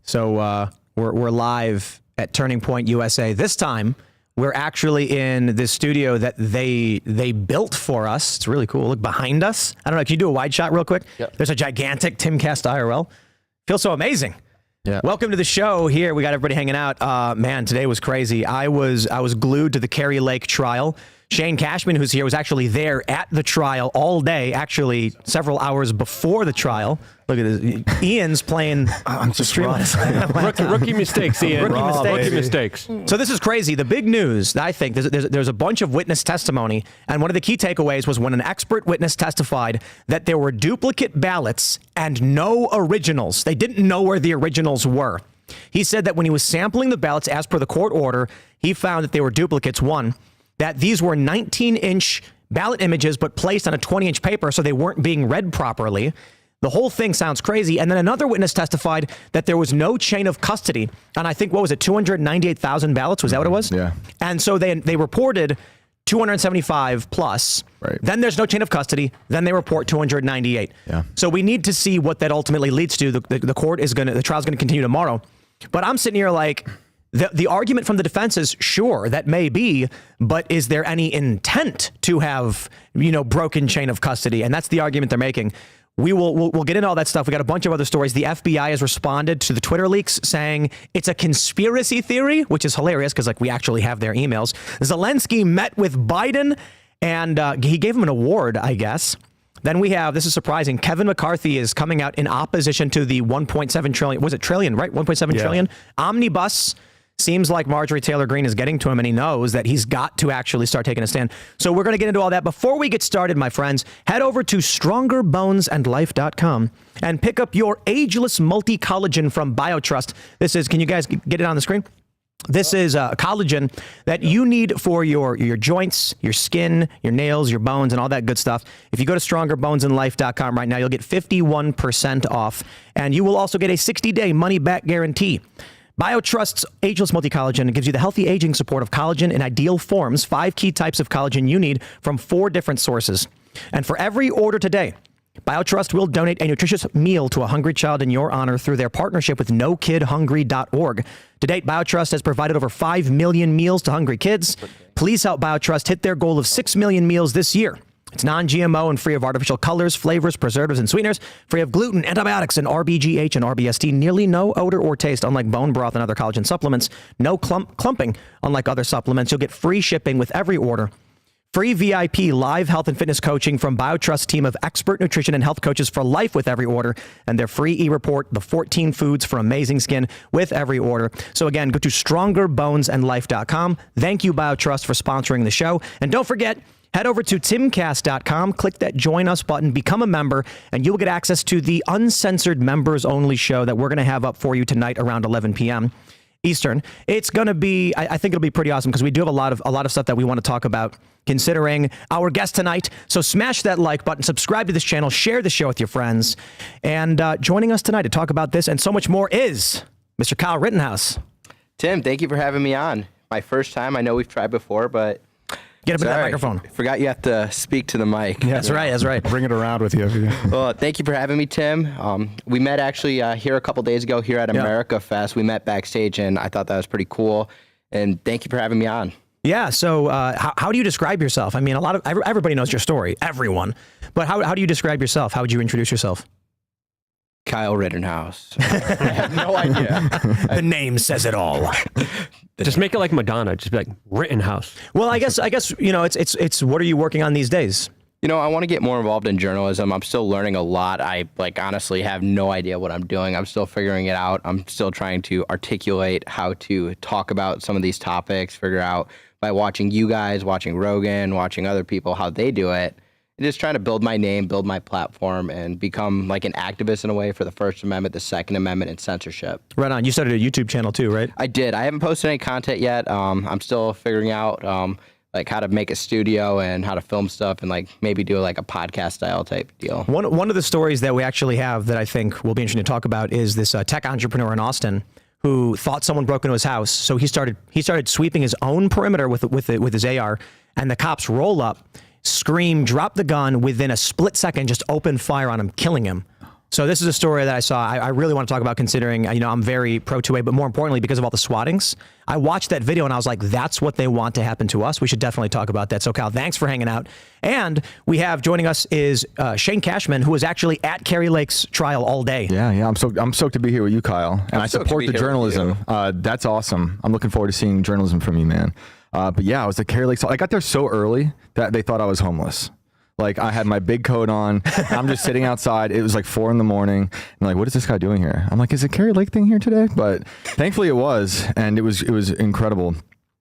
So we're live at Turning Point USA. This time, we're actually in this studio that they built for us. It's really cool. Look behind us. I don't know. Can you do a wide shot real quick? Yep. There's a gigantic Timcast IRL. Feels so amazing. Yeah. Welcome to the show here. We got everybody hanging out. Man, today was crazy. I was glued to the Kari Lake trial. Shane Cashman, who's here, was actually there at the trial all day, actually several hours before the trial. Look at this. Ian's playing. I'm just rookie mistakes, Ian. Rookie mistakes. So this is crazy. The big news, I think, there's a bunch of witness testimony, and one of the key takeaways was when an expert witness testified that there were duplicate ballots and no originals. They didn't know where the originals were. He said that when he was sampling the ballots as per the court order, he found that they were duplicates. One, that these were 19-inch ballot images, but placed on a 20-inch paper, so they weren't being read properly. The whole thing sounds crazy. And then another witness testified that there was no chain of custody. And I think, what was it, 298,000 ballots? Was that what it was? Yeah. And so they reported 275 plus. Right. Then there's no chain of custody. Then they report 298. Yeah. So we need to see what that ultimately leads to. The court is going to, the trial's going to continue tomorrow. But I'm sitting here like, the argument from the defense is, sure, that may be, but is there any intent to have, broken chain of custody? And that's the argument they're making. We'll get into all that stuff. We got a bunch of other stories. The FBI has responded to the Twitter leaks saying it's a conspiracy theory, which is hilarious because we actually have their emails. Zelensky met with Biden and he gave him an award, I guess. Then we have, this is surprising, Kevin McCarthy is coming out in opposition to the 1.7 trillion, was it trillion, right? 1.7 trillion omnibus. Seems like Marjorie Taylor Greene is getting to him, and he knows that he's got to actually start taking a stand. So we're going to get into all that. Before we get started, my friends, head over to StrongerBonesAndLife.com and pick up your ageless multi-collagen from BioTrust. This is, can you guys get it on the screen? This is a collagen that you need for your joints, your skin, your nails, your bones, and all that good stuff. If you go to StrongerBonesAndLife.com right now, you'll get 51% off, and you will also get a 60-day money-back guarantee. BioTrust's Ageless Multi-Collagen gives you the healthy aging support of collagen in ideal forms, 5 key types of collagen you need from 4 different sources. And for every order today, BioTrust will donate a nutritious meal to a hungry child in your honor through their partnership with NoKidHungry.org. To date, BioTrust has provided over 5 million meals to hungry kids. Please help BioTrust hit their goal of 6 million meals this year. It's non-GMO and free of artificial colors, flavors, preservatives, and sweeteners, free of gluten, antibiotics, and RBGH and RBST, nearly no odor or taste, unlike bone broth and other collagen supplements, no clumping, unlike other supplements. You'll get free shipping with every order, free VIP live health and fitness coaching from BioTrust's team of expert nutrition and health coaches for life with every order, and their free e-report, the 14 foods for amazing skin, with every order. So again, go to StrongerBonesAndLife.com. Thank you, BioTrust, for sponsoring the show. And don't forget, head over to Timcast.com, click that Join Us button, become a member, and you'll get access to the uncensored members-only show that we're going to have up for you tonight around 11 p.m. Eastern. It's going to be, I think it'll be pretty awesome because we do have a lot of stuff that we want to talk about considering our guest tonight. So smash that like button, subscribe to this channel, share the show with your friends, and joining us tonight to talk about this and so much more is Mr. Kyle Rittenhouse. Tim, thank you for having me on. My first time. I know we've tried before, but get up in that microphone. Forgot you have to speak to the mic. Yeah, that's right. That's right. Bring it around with you. Well, thank you for having me, Tim. We met actually here a couple days ago here at America Fest. We met backstage, and I thought that was pretty cool. And thank you for having me on. Yeah. So how do you describe yourself? I mean, everybody knows your story, everyone. But how do you describe yourself? How would you introduce yourself? Kyle Rittenhouse. I have no idea. The name says it all. Just make it like Madonna. Just be like Rittenhouse. Well, I guess it's what are you working on these days? I want to get more involved in journalism. I'm still learning a lot. I honestly have no idea what I'm doing. I'm still figuring it out. I'm still trying to articulate how to talk about some of these topics, figure out by watching you guys, watching Rogan, watching other people, how they do it. And just trying to build my name, build my platform, and become like an activist in a way for the First Amendment, the Second Amendment, and censorship. Right on. You started a YouTube channel too, right? I did. I haven't posted any content yet. I'm still figuring out how to make a studio and how to film stuff and maybe do a podcast style type deal. One of the stories that we actually have that I think will be interesting to talk about is this tech entrepreneur in Austin who thought someone broke into his house. So he started sweeping his own perimeter with his AR, and the cops roll up, scream, drop the gun, within a split second, just open fire on him, killing him. So this is a story that I saw. I really want to talk about, considering, I'm very pro 2A, but more importantly, because of all the swattings. I watched that video and I was like, that's what they want to happen to us. We should definitely talk about that. So Kyle, thanks for hanging out. And we have joining us is Shane Cashman, who was actually at Kari Lake's trial all day. Yeah. I'm stoked to be here with you, Kyle. And I support the journalism. That's awesome. I'm looking forward to seeing journalism from you, man. But yeah, I was at Kari Lake. I got there so early that they thought I was homeless. Like, I had my big coat on. I'm just sitting outside. It was like 4 a.m. And like, what is this guy doing here? I'm like, is it Kari Lake thing here today? But thankfully it was, and it was incredible.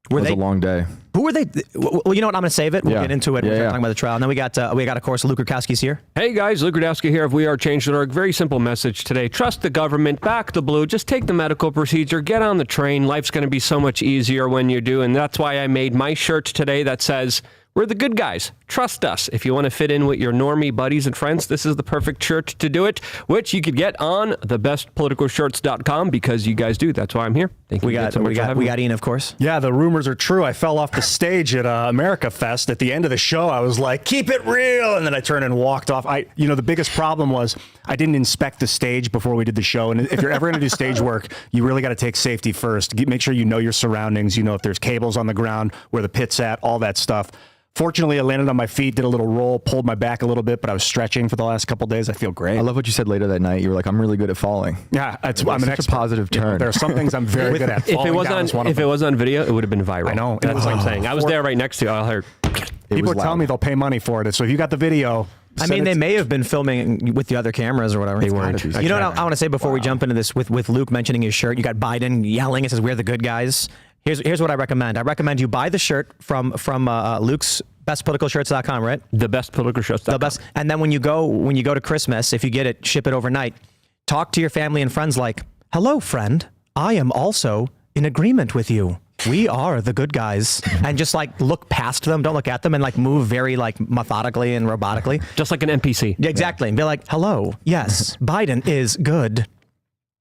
It was a long day. Who were they? Well, you know what? I'm going to save it. We'll get into it. We're talking about the trial. And then we got, of course, Luke Rudkowski's here. Hey guys, Luke Rudkowski here of WeAreChange.org. Very simple message today. Trust the government, back the blue, just take the medical procedure, get on the train. Life's going to be so much easier when you do. And that's why I made my shirt today that says, we're the good guys. Trust us. If you want to fit in with your normie buddies and friends, this is the perfect shirt to do it, which you could get on thebestpoliticalshirts.com, because you guys do. That's why I'm here. Thank you. We got Ian, of course. Yeah, the rumors are true. I fell off the stage at America Fest. At the end of the show, I was like, keep it real. And then I turned and walked off. The biggest problem was I didn't inspect the stage before we did the show. And if you're ever going to do stage work, you really got to take safety first. Make sure you know your surroundings. You know if there's cables on the ground, where the pit's at, all that stuff. Fortunately, I landed on my feet, did a little roll, pulled my back a little bit, but I was stretching for the last couple of days. I feel great. I love what you said later that night. You were like, I'm really good at falling. Yeah, I'm an expert. Positive turn. There are some things I'm very good at. If it was on video, it would have been viral. I know. That's what I'm saying. I was there right next to you. I heard. People are telling me they'll pay money for it. So if you got the video... they may have been filming with the other cameras or whatever. They weren't. You know what I want to say before we jump into this with Luke mentioning his shirt? You got Biden yelling. It says, we're the good guys. Here's what I recommend. I recommend you buy the shirt from Luke's bestpoliticalshirts.com, right? Thebestpoliticalshirts.com. The best. And then when you go to Christmas, if you get it, ship it overnight. Talk to your family and friends like, hello, friend. I am also in agreement with you. We are the good guys. And just like look past them. Don't look at them, and like move very like methodically and robotically. Just like an NPC. Yeah, exactly. And be like, hello. Yes, Biden is good.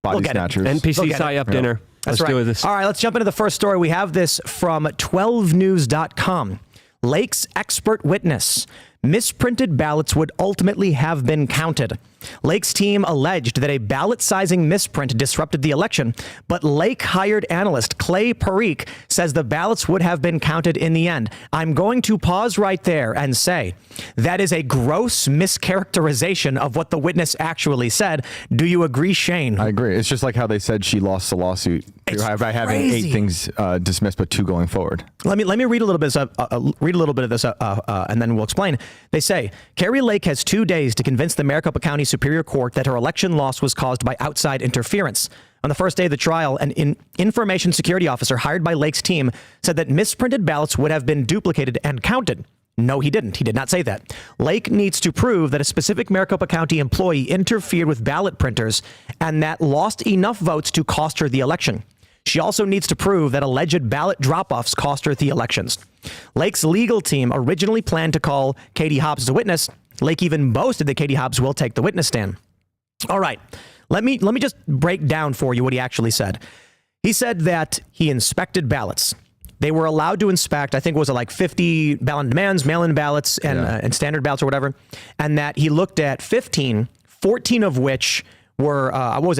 Body snatchers. NPC psy-up dinner. That's Let's right. do this. All right, let's jump into the first story. We have this from 12news.com. Lake's expert witness. Misprinted ballots would ultimately have been counted. Lake's team alleged that a ballot sizing misprint disrupted the election, but Lake hired analyst Clay Parikh says the ballots would have been counted in the end. I'm going to pause right there and say that is a gross mischaracterization of what the witness actually said. Do you agree, Shane? I agree. It's just like how they said she lost the lawsuit by having 8 things dismissed, but 2 going forward. Let me read a little bit of this, and then we'll explain. They say Kari Lake has 2 days to convince the Maricopa County Superior Court that her election loss was caused by outside interference. On the first day of the trial, an information security officer hired by Lake's team said that misprinted ballots would have been duplicated and counted. No, he didn't. He did not say that. Lake needs to prove that a specific Maricopa County employee interfered with ballot printers and that lost enough votes to cost her the election. She also needs to prove that alleged ballot drop-offs cost her the elections. Lake's legal team originally planned to call Katie Hobbs as a witness. Lake even boasted that Katie Hobbs will take the witness stand. All right, let me just break down for you what he actually said. He said that he inspected ballots. They were allowed to inspect, I think, was it like 50 ballot demands, mail-in ballots, and standard ballots or whatever, and that he looked at 14 of which were,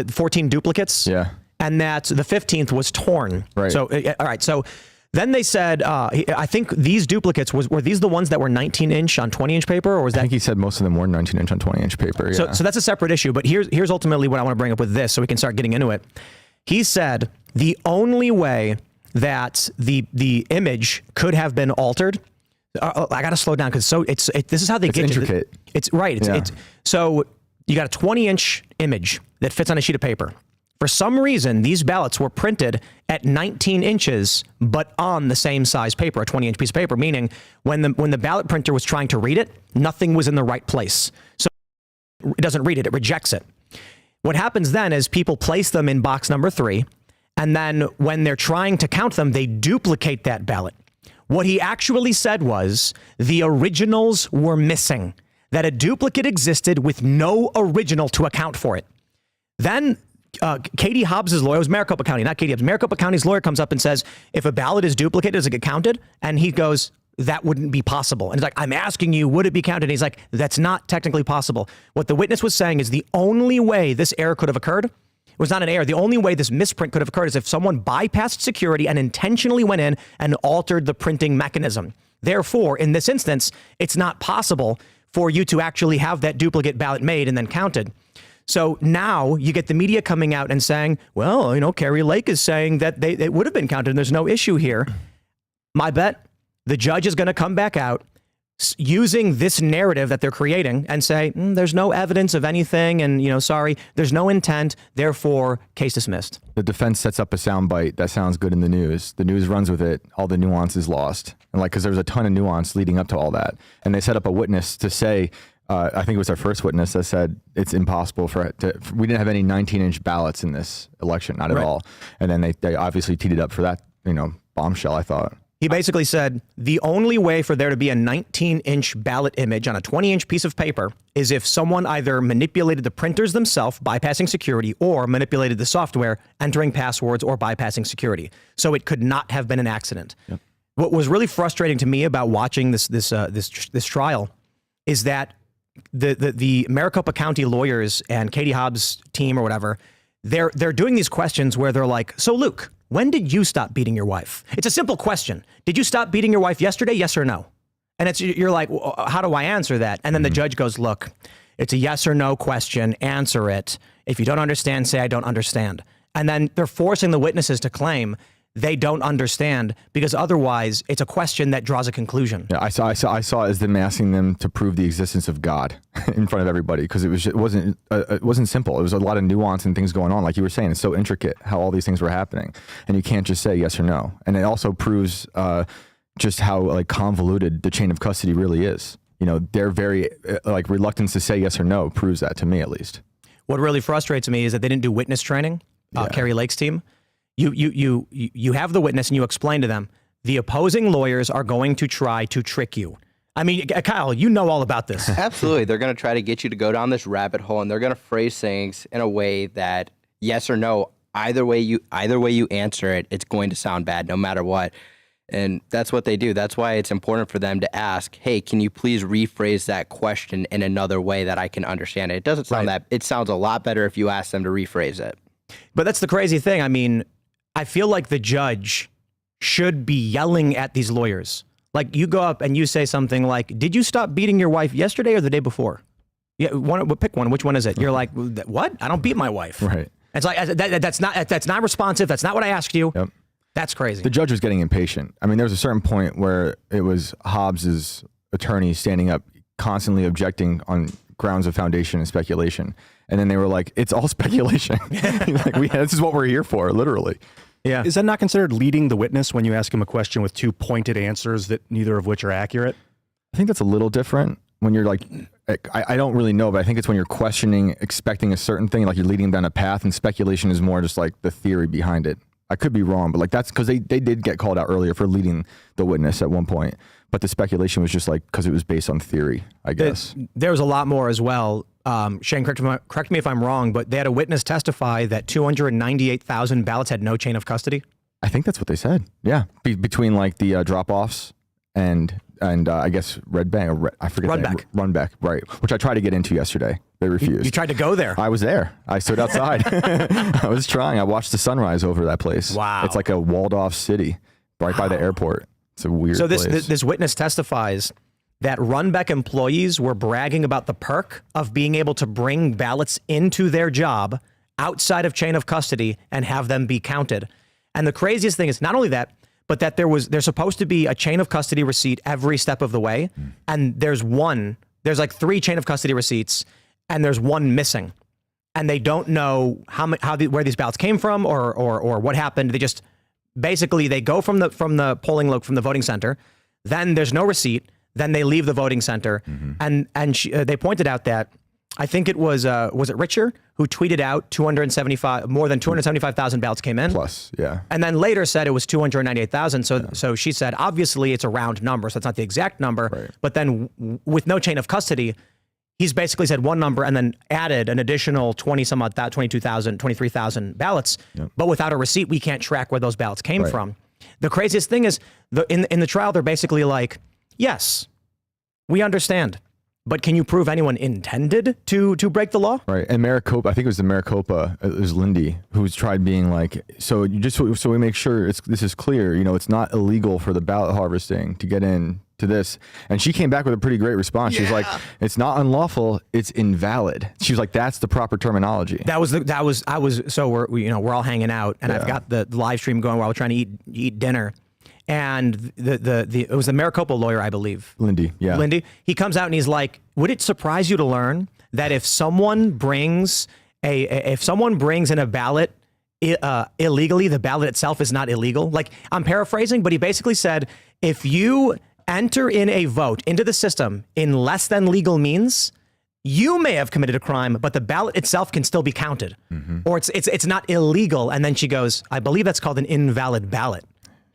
14 duplicates? Yeah. And that the 15th was torn. Right. So, all right, so then they said, I think these duplicates, were these the ones that were 19-inch on 20-inch paper, or was that? I think he said most of them were 19-inch on 20-inch paper. Yeah. So that's a separate issue, but here's ultimately what I want to bring up with this so we can start getting into it. He said the only way that the image could have been altered, I got to slow down because this is how they get intricate. It's right. So you got a 20-inch image that fits on a sheet of paper. For some reason, these ballots were printed at 19 inches, but on the same size paper, a 20-inch piece of paper, meaning when the ballot printer was trying to read it, nothing was in the right place. So it doesn't read it, it rejects it. What happens then is people place them in box number 3, and then when they're trying to count them, they duplicate that ballot. What he actually said was the originals were missing, that a duplicate existed with no original to account for it. Then Katie Hobbs' lawyer, it was Maricopa County, not Katie Hobbs. Maricopa County's lawyer comes up and says, if a ballot is duplicated, does it get counted? And he goes, that wouldn't be possible. And he's like, I'm asking you, would it be counted? And he's like, that's not technically possible. What the witness was saying is the only way this error could have occurred was not an error. The only way this misprint could have occurred is if someone bypassed security and intentionally went in and altered the printing mechanism. Therefore, in this instance, it's not possible for you to actually have that duplicate ballot made and then counted. So now you get the media coming out and saying, well, you know, Kari Lake is saying that it would have been counted and there's no issue here. My bet, the judge is going to come back out using this narrative that they're creating and say, there's no evidence of anything. And, you know, sorry, there's no intent. Therefore, case dismissed. The defense sets up a soundbite that sounds good in the news. The news runs with it. All the nuance is lost. And like, because there was a ton of nuance leading up to all that. And they set up a witness to say, I think it was our first witness that said it's impossible we didn't have any 19-inch ballots in this election, not at all. And then they obviously teed it up for that, you know, bombshell, I thought. He basically said the only way for there to be a 19-inch ballot image on a 20-inch piece of paper is if someone either manipulated the printers themselves, bypassing security, or manipulated the software, entering passwords or bypassing security. So it could not have been an accident. Yep. What was really frustrating to me about watching this trial is that the Maricopa County lawyers and Katie Hobbs' team or whatever, they're doing these questions where they're like, so Luke, when did you stop beating your wife? It's a simple question. Did you stop beating your wife yesterday? Yes or no? And you're like, well, how do I answer that? And then the judge goes, look, it's a yes or no question. Answer it. If you don't understand, say I don't understand. And then they're forcing the witnesses to claim they don't understand because otherwise it's a question that draws a conclusion. Yeah, I saw it as them asking them to prove the existence of God in front of everybody because it wasn't simple. It was a lot of nuance and things going on. Like you were saying, it's so intricate how all these things were happening, and you can't just say yes or no. And it also proves just how like convoluted the chain of custody really is. You know, they're very like reluctance to say yes or no proves that to me at least. What really frustrates me is that they didn't do witness training. Kari Lake's team. You have the witness and you explain to them, the opposing lawyers are going to try to trick you. I mean, Kyle, you know all about this. Absolutely. They're going to try to get you to go down this rabbit hole, and they're going to phrase things in a way that yes or no, either way you answer it, it's going to sound bad no matter what. And that's what they do. That's why it's important for them to ask, hey, can you please rephrase that question in another way that I can understand it? It doesn't sound it sounds a lot better if you ask them to rephrase it. But that's the crazy thing. I mean, I feel like the judge should be yelling at these lawyers. Like you go up and you say something like, did you stop beating your wife yesterday or the day before? Yeah, pick one. Which one is it? You're like, what? I don't beat my wife. Right. It's like, that's not responsive. That's not what I asked you. Yep. That's crazy. The judge was getting impatient. I mean, there was a certain point where it was Hobbs's attorney standing up, constantly objecting on grounds of foundation and speculation. And then they were like, it's all speculation. Like this is what we're here for, literally. Yeah. Is that not considered leading the witness when you ask him a question with two pointed answers that neither of which are accurate? I think that's a little different when you're like, I don't really know, but I think it's when you're questioning, expecting a certain thing, like you're leading down a path, and speculation is more just like the theory behind it. I could be wrong, but like that's because they did get called out earlier for leading the witness at one point. But the speculation was just like because it was based on theory, I guess. There was a lot more as well. Shane, correct me if I'm wrong, but they had a witness testify that 298,000 ballots had no chain of custody. I think that's what they said. Yeah, between like the drop-offs and I guess I forget. Runback, right? Which I tried to get into yesterday. They refused. You tried to go there. I was there. I stood outside. I was trying. I watched the sunrise over that place. Wow. It's like a walled-off city right by the airport. It's a weird place. So this witness testifies that Runback employees were bragging about the perk of being able to bring ballots into their job outside of chain of custody and have them be counted. And the craziest thing is not only that, but that there's supposed to be a chain of custody receipt every step of the way. And there's like 3 chain of custody receipts and there's one missing. And they don't know where these ballots came from or what happened. They just basically they go from the polling location, from the voting center. Then there's no receipt. Then they leave the voting center. And they pointed out that I think it was it Richer who tweeted out more than 275,000 ballots came in. Plus, yeah. And then later said it was 298,000. So she said, obviously it's a round number, so it's not the exact number. Right. But then with no chain of custody, he's basically said one number and then added an additional 22,000, 23,000 ballots. Yep. But without a receipt, we can't track where those ballots came from. The craziest thing is in the trial, they're basically like, Yes, we understand. But can you prove anyone intended to break the law? Right. And Maricopa, I think it was the Maricopa, it was Lindy, who's tried being like, so we make sure this is clear, it's not illegal for the ballot harvesting to get in to this. And she came back with a pretty great response. She was like, it's not unlawful, it's invalid. She was like, that's the proper terminology. So we're all hanging out, and I've got the live stream going while we're trying to eat dinner. And it was the Maricopa lawyer, I believe. Lindy. He comes out and he's like, would it surprise you to learn that if someone brings in a ballot illegally, the ballot itself is not illegal? Like, I'm paraphrasing, but he basically said, if you enter in a vote into the system in less than legal means, you may have committed a crime, but the ballot itself can still be counted, or it's not illegal. And then she goes, I believe that's called an invalid ballot.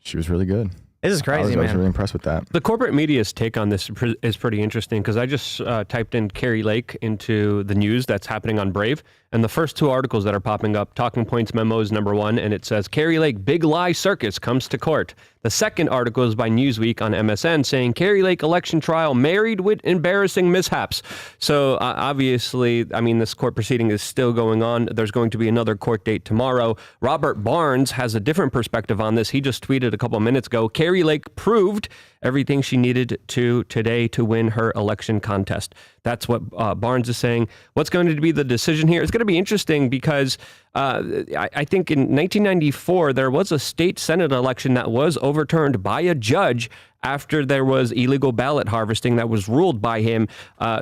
She was really good. This is crazy, man. I was really impressed with that. The corporate media's take on this is pretty interesting because I just typed in Kari Lake into the news that's happening on Brave, and the first two articles that are popping up, Talking Points Memo is number one, and it says, Kari Lake big lie circus comes to court. The second article is by Newsweek on MSN saying, Kari Lake election trial married with embarrassing mishaps. So obviously, this court proceeding is still going on. There's going to be another court date tomorrow. Robert Barnes has a different perspective on this. He just tweeted a couple of minutes ago, Kari Lake proved everything she needed to today to win her election contest. That's what Barnes is saying. What's going to be the decision here? It's going to be interesting because I think in 1994, there was a state Senate election that was overturned by a judge after there was illegal ballot harvesting that was ruled by him,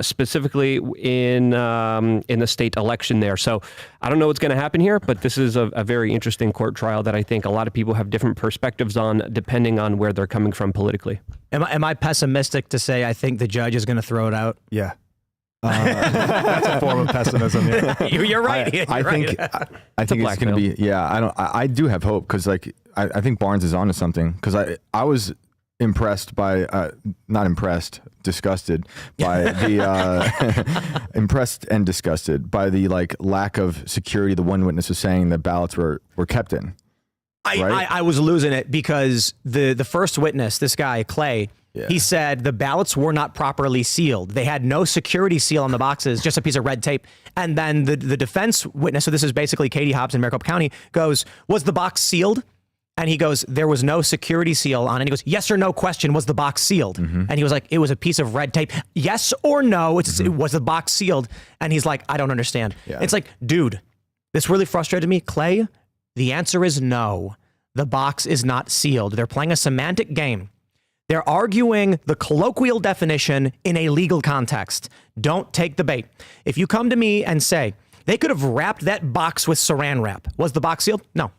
specifically in the state election there. So I don't know what's going to happen here, but this is a very interesting court trial that I think a lot of people have different perspectives on, depending on where they're coming from politically. Am I pessimistic to say I think the judge is going to throw it out? Yeah. That's a form of pessimism. Yeah. You're right. I think it's going to be. Yeah, I do have hope because I think Barnes is onto something because I was impressed by not impressed, disgusted by the impressed and disgusted by the lack of security. The one witness was saying that ballots were kept in. I was losing it because the first witness, this guy Clay. Yeah. He said the ballots were not properly sealed. They had no security seal on the boxes, just a piece of red tape. And then the defense witness, so this is basically Katie Hobbs in Maricopa County, goes, was the box sealed? And he goes, there was no security seal on it. And he goes, yes or no question, was the box sealed? And he was like, it was a piece of red tape. Yes or no, was the box sealed? And he's like, I don't understand. Yeah. It's like, dude, this really frustrated me. Clay, the answer is no. The box is not sealed. They're playing a semantic game. They're arguing the colloquial definition in a legal context. Don't take the bait. If you come to me and say, they could have wrapped that box with saran wrap. Was the box sealed? No.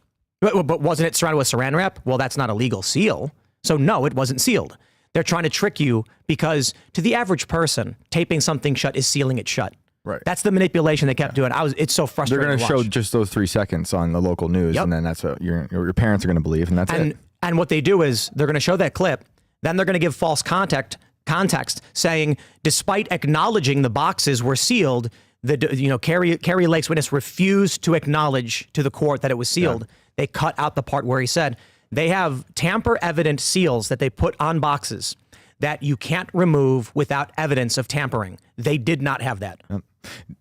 But wasn't it surrounded with saran wrap? Well, that's not a legal seal. So no, it wasn't sealed. They're trying to trick you because to the average person, taping something shut is sealing it shut. Right. That's the manipulation they kept doing. It's so frustrating. They're going to show just those 3 seconds on the local news, and then that's what your parents are going to believe, and that's it. And what they do is they're going to show that clip. Then they're going to give false context saying, despite acknowledging the boxes were sealed, Kari Lake's witness refused to acknowledge to the court that it was sealed. Yeah. They cut out the part where he said they have tamper-evident seals that they put on boxes that you can't remove without evidence of tampering. They did not have that.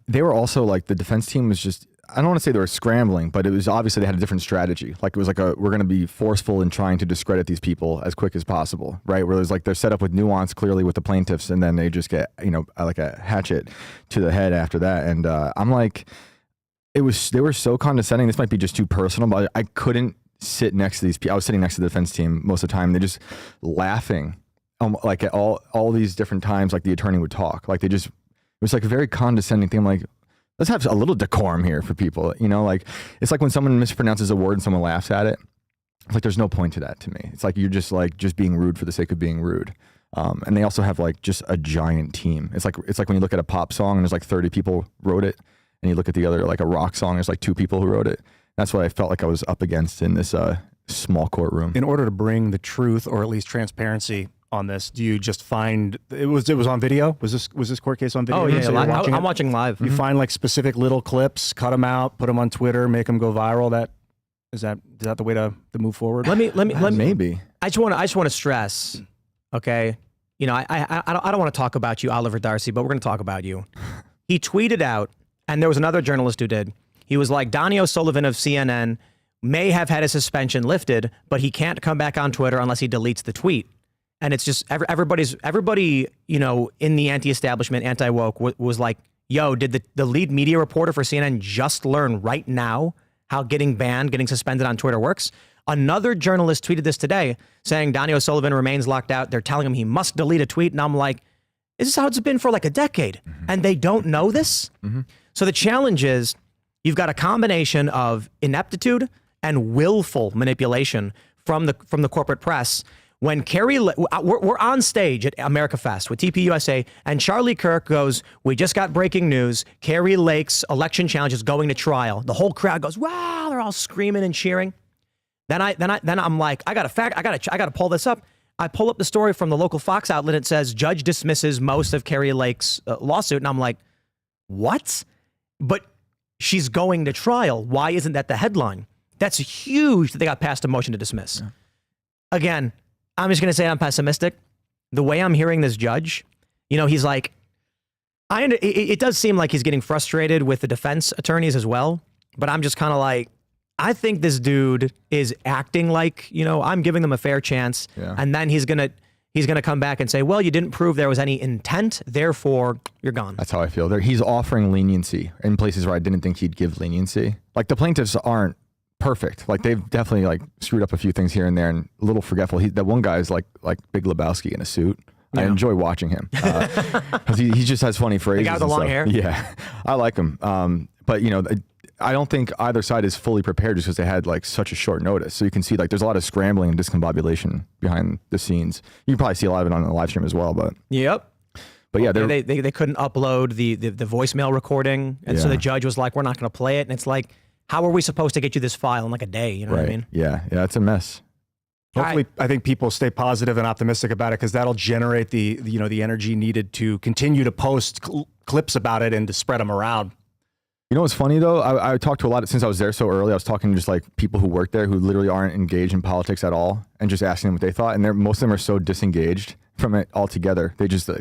They were also the defense team was just, I don't want to say they were scrambling, but it was obviously they had a different strategy. It was we're going to be forceful in trying to discredit these people as quick as possible, right? Where there's they're set up with nuance clearly with the plaintiffs, and then they just get, like a hatchet to the head after that. And I'm they were so condescending. This might be just too personal, but I couldn't sit next to these people. I was sitting next to the defense team most of the time. They're just laughing, at all these different times, the attorney would talk. It was a very condescending thing. I'm like, let's have a little decorum here for people, it's like when someone mispronounces a word and someone laughs at it. It's there's no point to that to me. It's you're just being rude for the sake of being rude. And they also have just a giant team. It's like when you look at a pop song and there's 30 people wrote it, and you look at the other, a rock song, there's 2 people who wrote it. That's what I felt like I was up against in this small courtroom. In order to bring the truth or at least transparency on this, do you just find it was on video? Was this court case on video? Oh yeah, so I'm watching live. You find specific little clips, cut them out, put them on Twitter, make them go viral. Is that the way to move forward? Let me maybe. I just want to stress, okay? you know, I don't want to talk about you, Oliver Darcy, but we're going to talk about you. He tweeted out, and there was another journalist who did. He was like, Donnie O'Sullivan of CNN may have had his suspension lifted, but he can't come back on Twitter unless he deletes the tweet. And it's just everybody, you know, in the anti-establishment, anti-woke was like, yo, did the lead media reporter for CNN just learn right now how getting banned, getting suspended on Twitter works? Another journalist tweeted this today saying Donnie O'Sullivan remains locked out. They're telling him he must delete a tweet. And I'm like, this is how it's been for like a decade. And they don't know this? So the challenge is you've got a combination of ineptitude and willful manipulation from the corporate press. When we're on stage at America Fest with TPUSA, and Charlie Kirk goes, we just got breaking news. Kari Lake's election challenge is going to trial. The whole crowd goes, wow, they're all screaming and cheering. Then I'm like, I got to pull this up. I pull up the story from the local Fox outlet. It says judge dismisses most of Kari Lake's lawsuit. And I'm like, what? But she's going to trial. Why isn't that the headline? That's huge that they got passed a motion to dismiss. Yeah. Again, I'm just going to say I'm pessimistic. The way I'm hearing this judge, you know, he's like, it does seem like he's getting frustrated with the defense attorneys as well. But I'm just kind of like, I think this dude is acting like, you know, I'm giving them a fair chance. Yeah. And then he's going to come back and say, well, you didn't prove there was any intent. Therefore, you're gone. That's how I feel. He's offering leniency in places where I didn't think he'd give leniency. Like the plaintiffs aren't perfect. Like they've definitely like screwed up a few things here and there and a little forgetful. That one guy is like Big Lebowski in a suit. Yeah. I enjoy watching him because he just has funny phrases. The guy with the long hair. Yeah, I like him. But you know, I don't think either side is fully prepared just because they had like such a short notice. So you can see like there's a lot of scrambling and discombobulation behind the scenes. You can probably see a lot of it on the live stream as well. But yep. But yeah, they couldn't upload the voicemail recording, and so the judge was like, "We're not going to play it." And it's like, how are we supposed to get you this file in like a day? You know what I mean? Yeah, it's a mess. Hopefully, I think people stay positive and optimistic about it because that'll generate the energy needed to continue to post clips about it and to spread them around. You know what's funny though? I talked to a lot since I was there so early. I was talking to just like people who work there who literally aren't engaged in politics at all, and just asking them what they thought. And most of them are so disengaged from it altogether. They just, I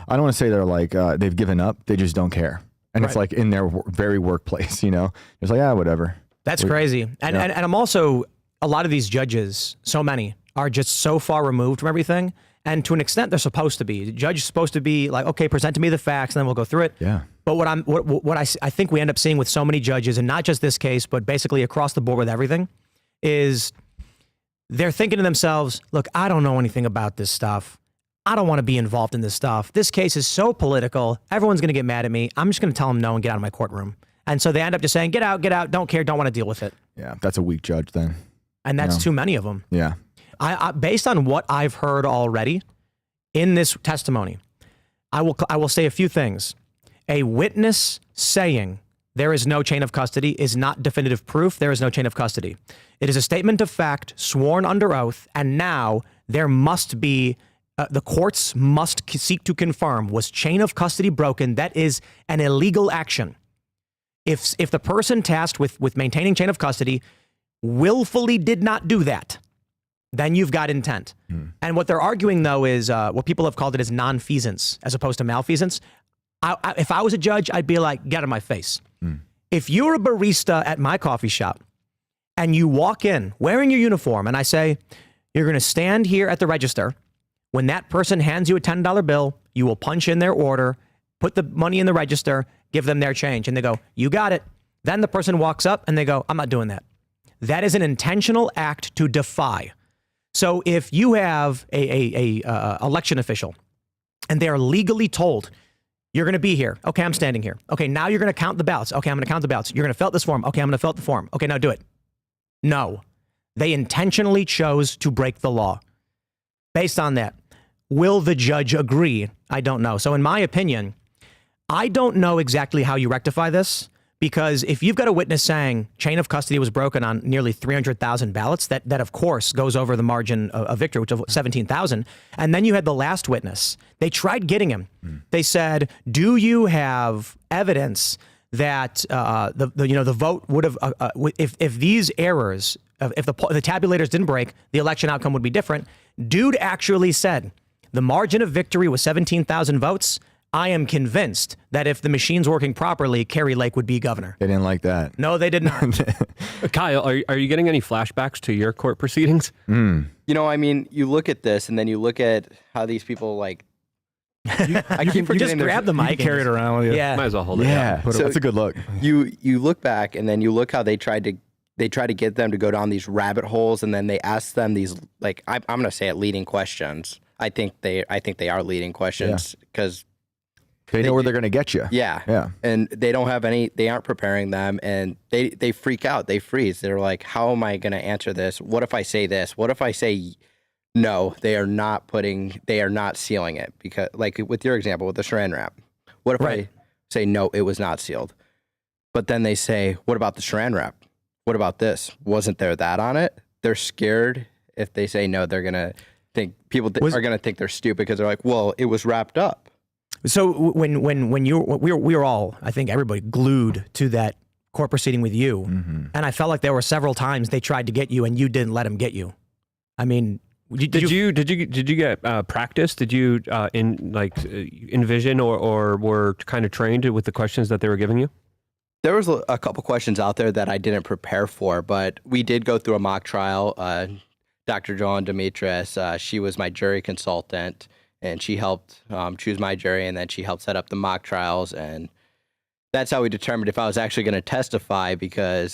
don't want to say they're like they've given up. They just don't care, and it's like in their very workplace. You know, it's like whatever. That's crazy. And I'm also, a lot of these judges, so many, are just so far removed from everything. And to an extent, they're supposed to be. The judge is supposed to be like, okay, present to me the facts, and then we'll go through it. Yeah. But what I think we end up seeing with so many judges, and not just this case, but basically across the board with everything, is they're thinking to themselves, look, I don't know anything about this stuff. I don't want to be involved in this stuff. This case is so political. Everyone's going to get mad at me. I'm just going to tell them no and get out of my courtroom. And so they end up just saying, get out, don't care, don't want to deal with it. Yeah, that's a weak judge then. And that's too many of them. Yeah. I based on what I've heard already in this testimony, I will say a few things. A witness saying there is no chain of custody is not definitive proof there is no chain of custody. It is a statement of fact sworn under oath, and now there must be, the courts must seek to confirm, was chain of custody broken? That is an illegal action. If the person tasked with maintaining chain of custody willfully did not do that, then you've got intent. And what they're arguing, though, is what people have called it is nonfeasance as opposed to malfeasance. If I was a judge, I'd be like, get out of my face. If you're a barista at my coffee shop and you walk in wearing your uniform and I say, you're going to stand here at the register. When that person hands you a $10 bill, you will punch in their order, put the money in the register, give them their change. And they go, you got it. Then the person walks up and they go, I'm not doing that. That is an intentional act to defy. So if you have a election official and they are legally told, you're going to be here. Okay, I'm standing here. Okay, now you're going to count the ballots. Okay, I'm going to count the ballots. You're going to fill out this form. Okay, I'm going to fill out the form. Okay, now do it. No, they intentionally chose to break the law. Based on that, will the judge agree? I don't know. So in my opinion, I don't know exactly how you rectify this. Because if you've got a witness saying chain of custody was broken on nearly 300,000 ballots, that of course goes over the margin of victory, which is 17,000. And then you had the last witness. They tried getting him. They said, do you have evidence that the vote would have, if these errors, if the tabulators didn't break, the election outcome would be different? Dude actually said, The margin of victory was 17,000 votes. I am convinced that if the machine's working properly, Kari Lake would be governor. They didn't like that. No, they did not. Kyle, are you getting any flashbacks to your court proceedings? You know, I mean, you look at this and then you look at how these people like. I keep forgetting. Just grab the mic. Carry it around with you. Yeah. Might as well hold it. Yeah, Down. so that's a good look. You look back and then you look how they tried to get them to go down these rabbit holes, and then they ask them these, like, I'm going to say it, leading questions. I think they are leading questions because they know where they're going to get you. Yeah. And they don't have they aren't preparing them, and they freak out. They freeze. They're like, how am I going to answer this? What if I say this? What if I say no? They are not sealing it, because, like with your example with the saran wrap, what if I say no, it was not sealed? But then they say, what about the saran wrap? What about this? Wasn't there that on it? They're scared. If they say no, they're going to think are going to think they're stupid, because they're like, well, it was wrapped up. So when we were all, I think everybody, glued to that court proceeding with you, and I felt like there were several times they tried to get you and you didn't let them get you. I mean, did you get practice? Did you envision or were kind of trained with the questions that they were giving you? There was a couple questions out there that I didn't prepare for, but we did go through a mock trial. Dr. Joan Demetrius, she was my jury consultant, and she helped choose my jury, and then she helped set up the mock trials, and that's how we determined if I was actually going to testify, because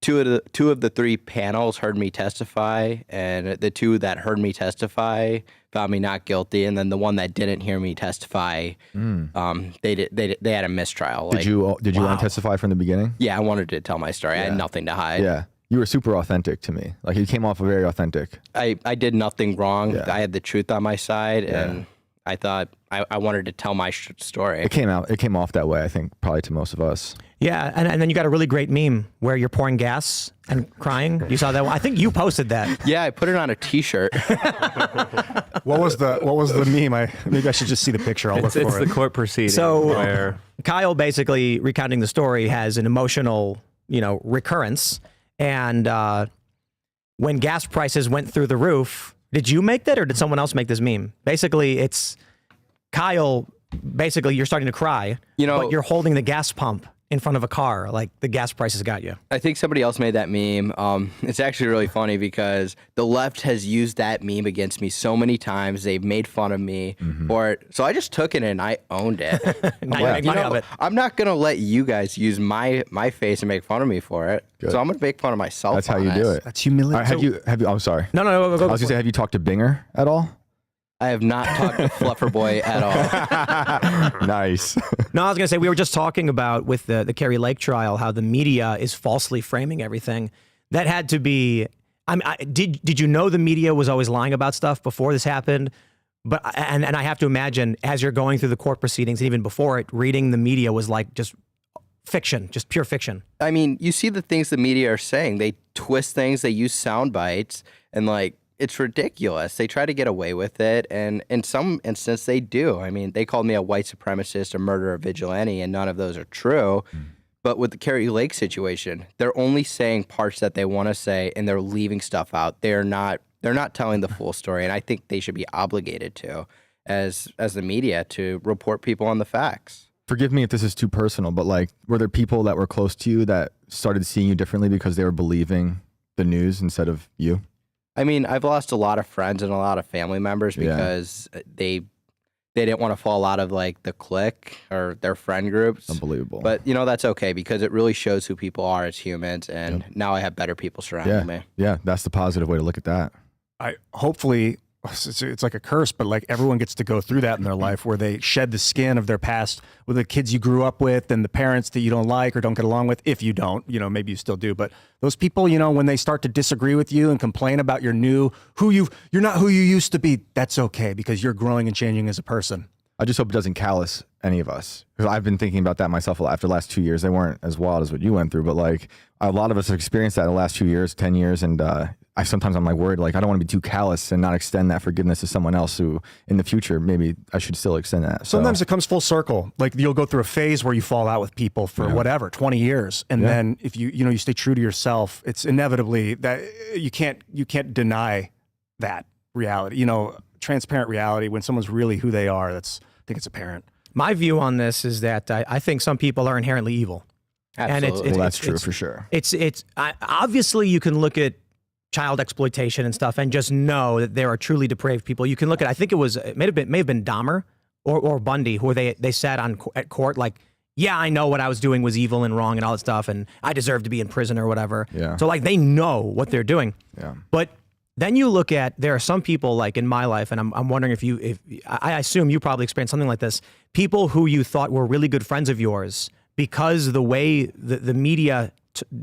two of the three panels heard me testify, and the two that heard me testify found me not guilty, and then the one that didn't hear me testify, they had a mistrial. Did you want to testify from the beginning? Yeah, I wanted to tell my story. I had nothing to hide. Yeah. You were super authentic to me. Like, you came off very authentic. I did nothing wrong. Yeah. I had the truth on my side, and I thought I wanted to tell my story. It came off that way, I think, probably to most of us. Yeah, and then you got a really great meme where you're pouring gas and crying. You saw that one? I think you posted that. Yeah, I put it on a T-shirt. What was the meme? Maybe I should just see the picture. I'll look for it. It's the court proceeding. So where Kyle, basically recounting the story, has an emotional, recurrence. And when gas prices went through the roof, did you make that or did someone else make this meme? Basically, it's Kyle. Basically, you're starting to cry, but you're holding the gas pump in front of a car, like the gas prices got you. I think somebody else made that meme. It's actually really funny because the left has used that meme against me so many times. They've made fun of me for it. So I just took it and I owned it. I'm not going to let you guys use my face and make fun of me for it. Good. So I'm going to make fun of myself. That's how you do it. That's humiliating. Have you, I'm sorry. No. I was going to say, have you talked to Binger at all? I have not talked to Fluffer Boy at all. Nice. No, I was going to say, we were just talking about with the Kari Lake trial, how the media is falsely framing everything. That had to be, did you know the media was always lying about stuff before this happened? But and I have to imagine, as you're going through the court proceedings, and even before it, reading the media was like just fiction, just pure fiction. I mean, you see the things the media are saying. They twist things, they use sound bites, and it's ridiculous. They try to get away with it, and in some instance, they do. I mean, they called me a white supremacist, a murderer, vigilante, and none of those are true. But with the Kari Lake situation, they're only saying parts that they want to say, and they're leaving stuff out. They're not telling the full story, and I think they should be obligated to, as the media, to report people on the facts. Forgive me if this is too personal, but were there people that were close to you that started seeing you differently because they were believing the news instead of you? I mean, I've lost a lot of friends and a lot of family members because they didn't want to fall out of the clique or their friend groups. Unbelievable. But that's okay, because it really shows who people are as humans, and now I have better people surrounding me. Yeah, that's the positive way to look at that. Hopefully it's like a curse, but everyone gets to go through that in their life, where they shed the skin of their past with the kids you grew up with and the parents that you don't like or don't get along with. If you don't, maybe you still do, but those people, when they start to disagree with you and complain about you're not who you used to be, that's okay, because you're growing and changing as a person. I just hope it doesn't callous any of us, because I've been thinking about that myself after the last 2 years. They weren't as wild as what you went through, but a lot of us have experienced that in the last 2 years, 10 years. And sometimes I'm worried, I don't want to be too callous and not extend that forgiveness to someone else who in the future, maybe I should still extend that. Sometimes it comes full circle. You'll go through a phase where you fall out with people for 20 years. And then if you stay true to yourself, it's inevitably that you can't deny that reality. transparent reality, when someone's really who they are, I think it's apparent. My view on this is that I think some people are inherently evil. Absolutely. Well, that's true for sure. Obviously you can look at child exploitation and stuff and just know that there are truly depraved people. You can look at, I think it may have been Dahmer or Bundy, who they sat at court like, yeah, I know what I was doing was evil and wrong and all that stuff, and I deserve to be in prison or whatever. Yeah. So like they know what they're doing. Yeah. But then you look at, there are some people like in my life, and I'm wondering if I assume you probably experienced something like this. People who you thought were really good friends of yours, because the way the media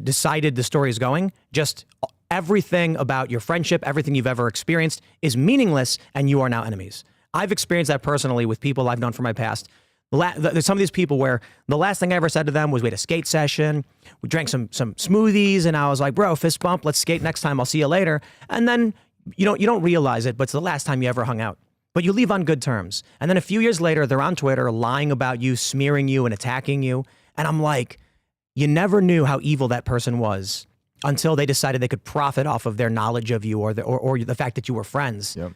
decided the story is going, just everything about your friendship, everything you've ever experienced is meaningless, and you are now enemies. I've experienced that personally with people I've known from my past. There's some of these people where the last thing I ever said to them was, we had a skate session, we drank some smoothies, and I was like, bro, fist bump, let's skate next time, I'll see you later. And then you don't realize it, but it's the last time you ever hung out. But you leave on good terms. And then a few years later, they're on Twitter lying about you, smearing you, and attacking you. And I'm like, you never knew how evil that person was until they decided they could profit off of their knowledge of you or the fact that you were friends. Yep.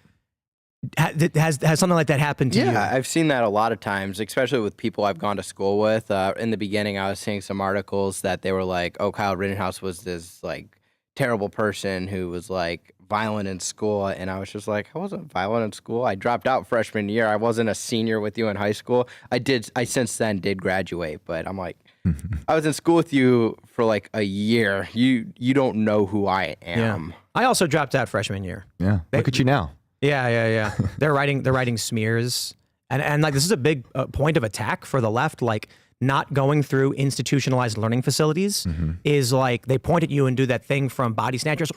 Has something like that happened to you? Yeah, I've seen that a lot of times, especially with people I've gone to school with. In the beginning, I was seeing some articles that they were like, oh, Kyle Rittenhouse was this like terrible person who was like violent in school. And I was just like, I wasn't violent in school. I dropped out freshman year. I wasn't a senior with you in high school. I since then did graduate, but I'm like, I was in school with you for like a year. You don't know who I am. Yeah. I also dropped out freshman year. Yeah. Look at you now. Yeah. They're writing smears, and like this is a big point of attack for the left. Like not going through institutionalized learning facilities is like they point at you and do that thing from Body Snatchers.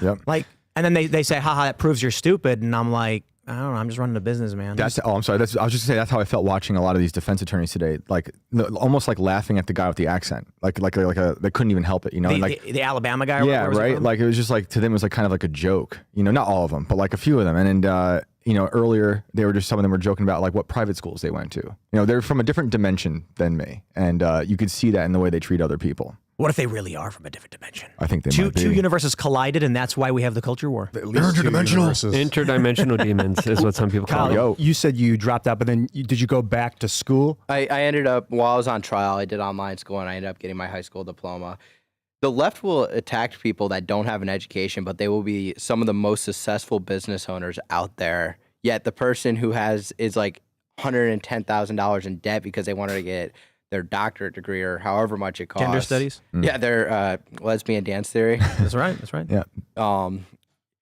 Yep. Like, and then they say, haha, that proves you're stupid, and I'm like, I don't know, I'm just running a business, man. I'm sorry. I was just gonna say that's how I felt watching a lot of these defense attorneys today. Like almost like laughing at the guy with the accent. Like they couldn't even help it, you know. The Alabama guy. Yeah, right. Like it was just like to them it was like kind of like a joke, you know. Not all of them, but like a few of them. And you know, earlier some of them were joking about like what private schools they went to. You know, they're from a different dimension than me, and you could see that in the way they treat other people. What if they really are from a different dimension? I think they might be. Two universes collided, and that's why we have the culture war. They're interdimensional. Interdimensional demons is what some people call it. You said you dropped out, but then did you go back to school? I ended up, while I was on trial, I did online school, and I ended up getting my high school diploma. The left will attack people that don't have an education, but they will be some of the most successful business owners out there. Yet the person who is like $110,000 in debt because they wanted to get their doctorate degree or however much it costs. Gender studies? Yeah, their lesbian dance theory. That's right. Yeah.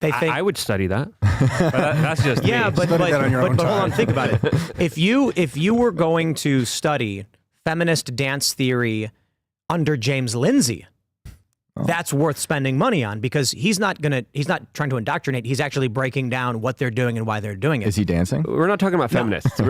They think I would study that. But that's just me. but hold on, think about it. If you were going to study feminist dance theory under James Lindsay, that's worth spending money on, because he's not trying to indoctrinate. He's actually breaking down what they're doing and why they're doing it. Is he dancing? We're not talking about feminists.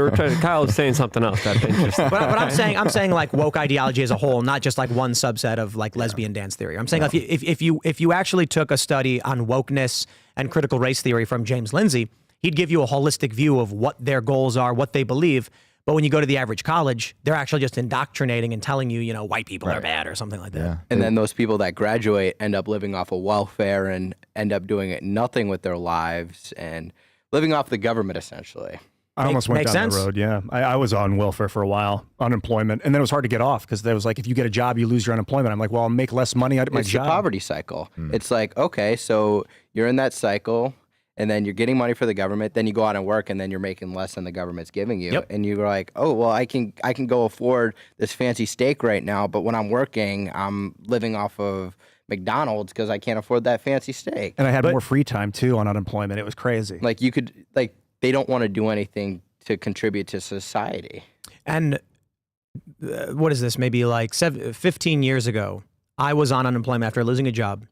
Kyle is saying something else that's interesting. But I'm saying like woke ideology as a whole, not just like one subset of like lesbian dance theory. I'm saying if you actually took a study on wokeness and critical race theory from James Lindsay, he'd give you a holistic view of what their goals are, what they believe. But when you go to the average college, they're actually just indoctrinating and telling you, white people are bad or something like that. Yeah. And then those people that graduate end up living off of welfare and end up doing nothing with their lives and living off the government, essentially. I almost went down that road, yeah. I was on welfare for a while, unemployment, and then it was hard to get off because there was like, if you get a job, you lose your unemployment. I'm like, well, I'll make less money out of my job. It's the poverty cycle. It's like, okay, so you're in that cycle, and then you're getting money for the government, then you go out and work, and then you're making less than the government's giving you. Yep. And you're like, oh, well, I can go afford this fancy steak right now, but when I'm working, I'm living off of McDonald's because I can't afford that fancy steak. And I had more free time, too, on unemployment. It was crazy. Like, they don't want to do anything to contribute to society. And what is this? Maybe like 15 years ago, I was on unemployment after losing a job,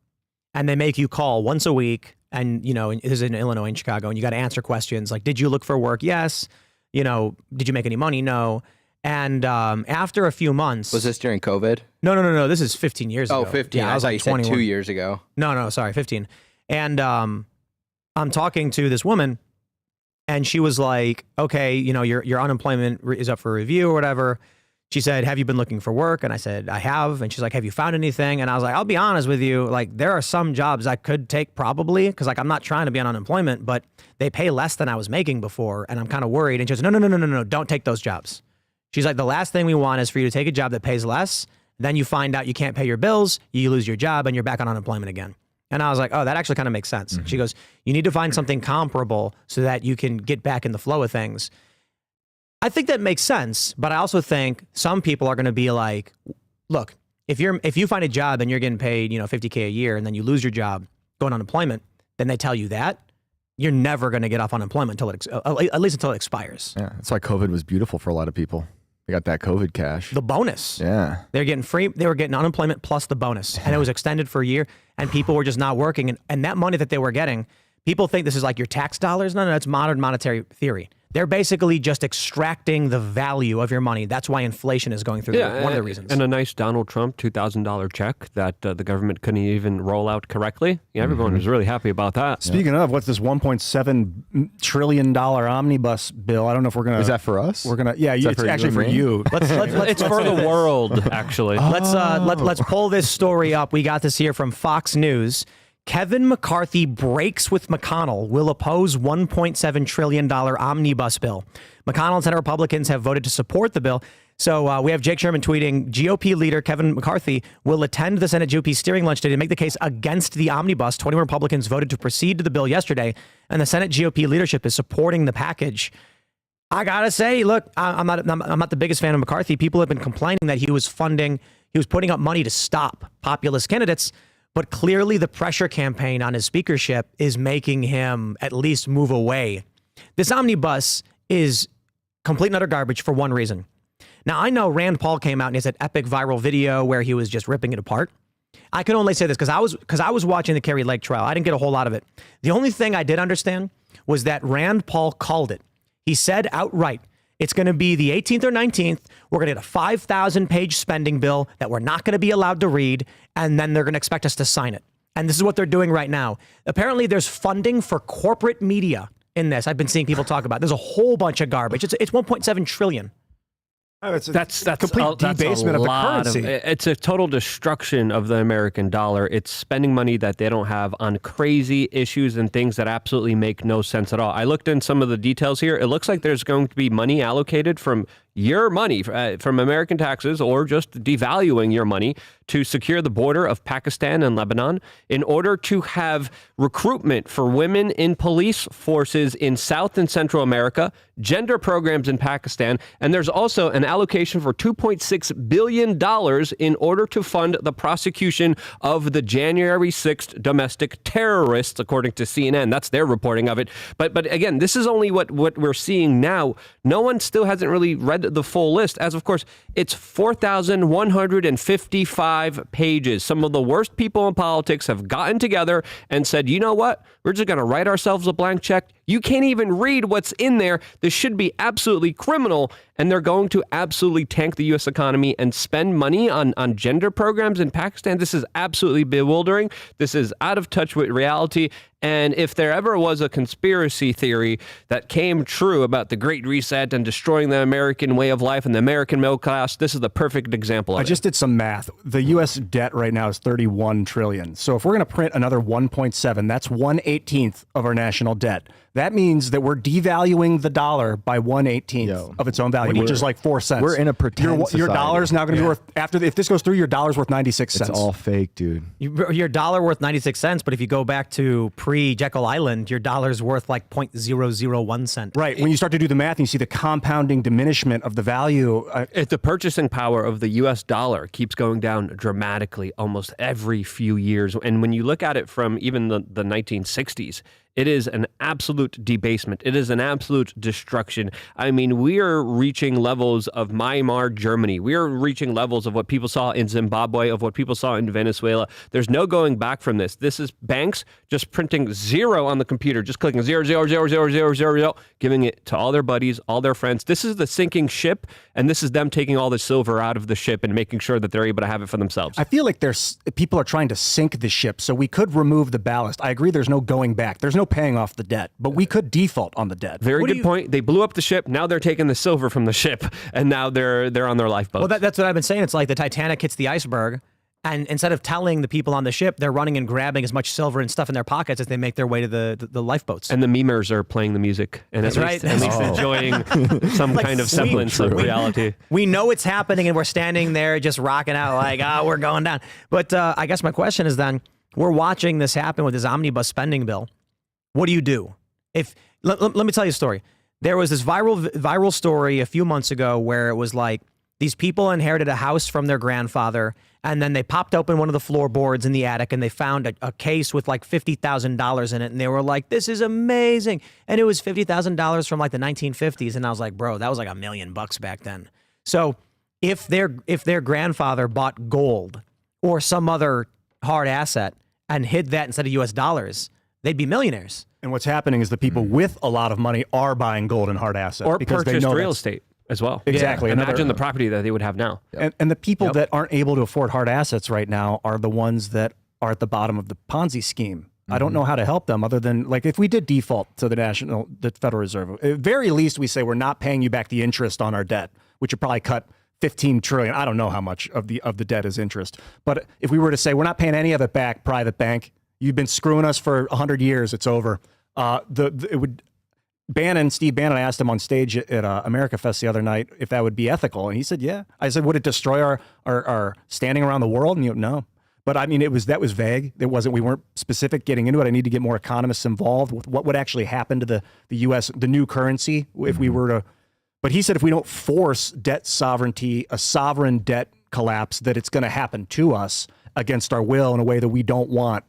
and they make you call once a week. And, this is in Illinois and Chicago, and you got to answer questions like, did you look for work? Yes. Did you make any money? No. And after a few months. Was this during COVID? No. This is 15 years ago. Oh, 15. Yeah, I was like 21. 2 years ago. No, sorry, 15. And I'm talking to this woman, and she was like, okay, your unemployment is up for review or whatever. she said, have you been looking for work? And I said, I have. And she's like, have you found anything? And I was like, I'll be honest with you. Like, there are some jobs I could take probably, because like I'm not trying to be on unemployment, but they pay less than I was making before. And I'm kind of worried. And she goes, no, don't take those jobs. She's like, the last thing we want is for you to take a job that pays less. Then you find out you can't pay your bills, you lose your job, and you're back on unemployment again. And I was like, oh, that actually kind of makes sense. She goes, you need to find something comparable so that you can get back in the flow of things. I think that makes sense, but I also think some people are going to be like, look, if you find a job and you're getting paid, $50K a year, and then you lose your job, go on unemployment, then they tell you that, you're never going to get off unemployment at least until it expires. Yeah, that's why COVID was beautiful for a lot of people. They got that COVID cash. The bonus. Yeah. They were getting unemployment plus the bonus. And it was extended for a year, and people were just not working. And that money that they were getting, people think this is like your tax dollars. No, it's modern monetary theory. They're basically just extracting the value of your money. That's why inflation is going through one of the reasons. And a nice Donald Trump $2,000 check that the government couldn't even roll out correctly. Yeah, everyone was really happy about that. Speaking of, what's this $1.7 trillion omnibus bill? I don't know if we're going to... Is that for us? We're going to... Yeah, it's actually for you. It's for the world, actually. Let's pull this story up. We got this here from Fox News. Kevin McCarthy breaks with McConnell, will oppose $1.7 trillion omnibus bill. McConnell and Senate Republicans have voted to support the bill. So we have Jake Sherman tweeting, GOP leader Kevin McCarthy will attend the Senate GOP steering lunch today to make the case against the omnibus. 21 Republicans voted to proceed to the bill yesterday, and the Senate GOP leadership is supporting the package. I gotta say, look, I'm not the biggest fan of McCarthy. People have been complaining that he was putting up money to stop populist candidates. But clearly the pressure campaign on his speakership is making him at least move away. This omnibus is complete and utter garbage for one reason. Now, I know Rand Paul came out and has that epic viral video where he was just ripping it apart. I can only say this because I was watching the Kari Lake trial. I didn't get a whole lot of it. The only thing I did understand was that Rand Paul called it. He said outright, it's going to be the 18th or 19th. We're going to get a 5,000-page spending bill that we're not going to be allowed to read, and then they're going to expect us to sign it. And this is what they're doing right now. Apparently, there's funding for corporate media in this. I've been seeing people talk about. There's a whole bunch of garbage. It's $1.7 trillion. That's complete debasement of the currency. It's a total destruction of the American dollar. It's spending money that they don't have on crazy issues and things that absolutely make no sense at all. I looked in some of the details here. It looks like there's going to be money allocated from your money, from American taxes, or just devaluing your money to secure the border of Pakistan and Lebanon in order to have recruitment for women in police forces in South and Central America, gender programs in Pakistan, and there's also an allocation for $2.6 billion in order to fund the prosecution of the January 6th domestic terrorists, according to CNN. That's their reporting of it. But again, this is only what we're seeing now. No one still hasn't really read the full list, as of course, it's 4,155 pages. Some of the worst people in politics have gotten together and said, you know what? We're just going to write ourselves a blank check. You can't even read what's in there. This should be absolutely criminal. And they're going to absolutely tank the U.S. economy and spend money on gender programs in Pakistan. This is absolutely bewildering. This is out of touch with reality. And if there ever was a conspiracy theory that came true about the Great Reset and destroying the American way of life and the American middle class, this is the perfect example of it. I just did some math. The U.S. debt right now is $31 trillion. So if we're going to print another 1.7, that's 1/18 of our national debt. That means that we're devaluing the dollar by 1/18 of its own value, which is like 4 cents. We're in a pretend Your dollar's now going to be worth, if this goes through, your dollar's worth 96 cents. It's all fake, dude. Your dollar worth 96 cents, but if you go back to pre-Jekyll Island, your dollar's worth like 0.001 cent. Right. When you start to do the math and you see the compounding diminishment of the value. If the purchasing power of the U.S. dollar keeps going down dramatically almost every few years, and when you look at it from even the 1960s, it is an absolute debasement. It is an absolute destruction. I mean, we are reaching levels of Weimar Germany. We are reaching levels of what people saw in Zimbabwe, of what people saw in Venezuela. There's no going back from this. This is banks just printing zero on the computer, just clicking 0, 0, 0, 0, 0, 0, 0, giving it to all their buddies, all their friends. This is the sinking ship, and this is them taking all the silver out of the ship and making sure that they're able to have it for themselves. I feel like people are trying to sink the ship, so we could remove the ballast. I agree there's no going back. There's no no paying off the debt, but we could default on the debt. Very good point. They blew up the ship. Now they're taking the silver from the ship, and now they're on their lifeboats. Well, that's what I've been saying. It's like the Titanic hits the iceberg, and instead of telling the people on the ship, they're running and grabbing as much silver and stuff in their pockets as they make their way to the lifeboats. And the memers are playing the music and at least enjoying some kind of semblance of reality. We know it's happening, and we're standing there just rocking out like, we're going down. But I guess my question is then, we're watching this happen with this omnibus spending bill. What do? Let me tell you a story. There was this viral story a few months ago where it was like these people inherited a house from their grandfather, and then they popped open one of the floorboards in the attic and they found a case with like $50,000 in it, and they were like, "This is amazing!" And it was $50,000 from like the 1950s, and I was like, "Bro, that was like $1 million back then." So if their grandfather bought gold or some other hard asset and hid that instead of U.S. dollars, they'd be millionaires. And what's happening is the people with a lot of money are buying gold and hard assets. Or because purchased they know real estate as well. Exactly. Yeah. Imagine the property that they would have now. And the people that aren't able to afford hard assets right now are the ones that are at the bottom of the Ponzi scheme. I don't know how to help them other than, like, if we did default to the Federal Reserve, at very least we say we're not paying you back the interest on our debt, which would probably cut 15 trillion. I don't know how much of the debt is interest. But if we were to say we're not paying any of it back, private bank, you've been screwing us for 100 years, it's over. It would. Steve Bannon, I asked him on stage at America Fest the other night if that would be ethical, and he said, yeah. I said, would it destroy our standing around the world? And no. But I mean, that was vague. It wasn't. We weren't specific getting into it. I need to get more economists involved with what would actually happen to the U.S. the new currency if we were to. But he said if we don't force debt sovereignty, a sovereign debt collapse, that it's going to happen to us against our will in a way that we don't want.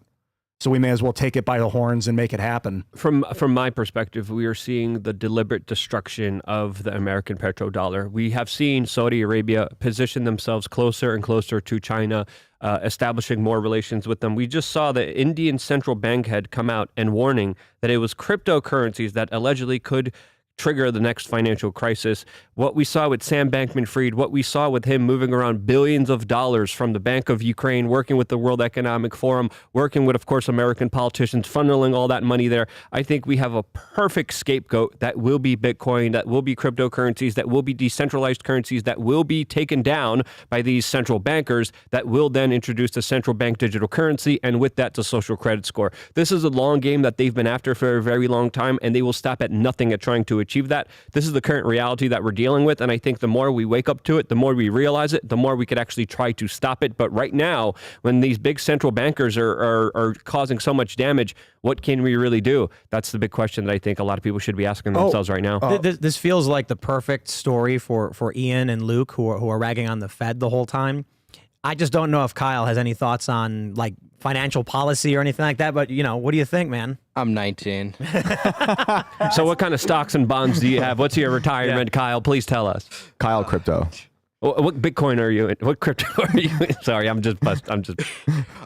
So we may as well take it by the horns and make it happen. From my perspective, we are seeing the deliberate destruction of the American petrodollar. We have seen Saudi Arabia position themselves closer and closer to China, establishing more relations with them. We just saw the Indian central bank head come out and warning that it was cryptocurrencies that allegedly could trigger the next financial crisis. What we saw with Sam Bankman-Fried, what we saw with him moving around billions of dollars from the Bank of Ukraine, working with the World Economic Forum, working with, of course, American politicians, funneling all that money there. I think we have a perfect scapegoat that will be Bitcoin, that will be cryptocurrencies, that will be decentralized currencies, that will be taken down by these central bankers, that will then introduce a central bank digital currency, and with that, the social credit score. This is a long game that they've been after for a very long time, and they will stop at nothing at trying to achieve that. This is the current reality that we're dealing with, and I think the more we wake up to it, the more we realize it, the more we could actually try to stop it. But right now, when these big central bankers are causing so much damage, what can we really do? That's the big question that I think a lot of people should be asking themselves right now. This feels like the perfect story for Ian and Luke, who are ragging on the Fed the whole time. I just don't know if Kyle has any thoughts on like financial policy or anything like that, but what do you think, man? I'm 19. So what kind of stocks and bonds do you have? What's your retirement, Kyle? Please tell us. Kyle, crypto. What Bitcoin are you in? What crypto are you in? Sorry, I'm just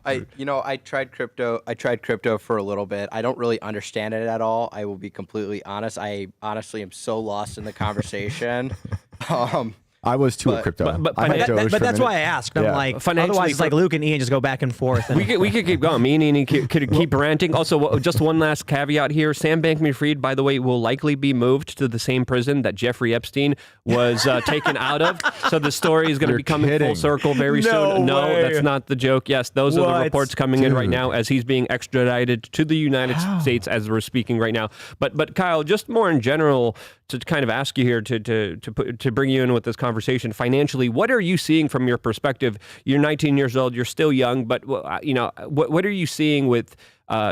I tried crypto. I tried crypto for a little bit. I don't really understand it at all. I will be completely honest. I honestly am so lost in the conversation. I was too at crypto. But that's why I asked. I'm like, otherwise it's like Luke and Ian just go back and forth. And we could keep going. Me and Ian could keep ranting. Also, just one last caveat here. Sam Bankman-Fried, by the way, will likely be moved to the same prison that Jeffrey Epstein was taken out of. So the story is going to be coming full circle very soon. No, that's not the joke. Yes, those are the reports coming in right now as he's being extradited to the United States as we're speaking right now. But Kyle, just more in general, to kind of ask you here to bring you in with this conversation financially, what are you seeing from your perspective? You're 19 years old, you're still young, but what are you seeing with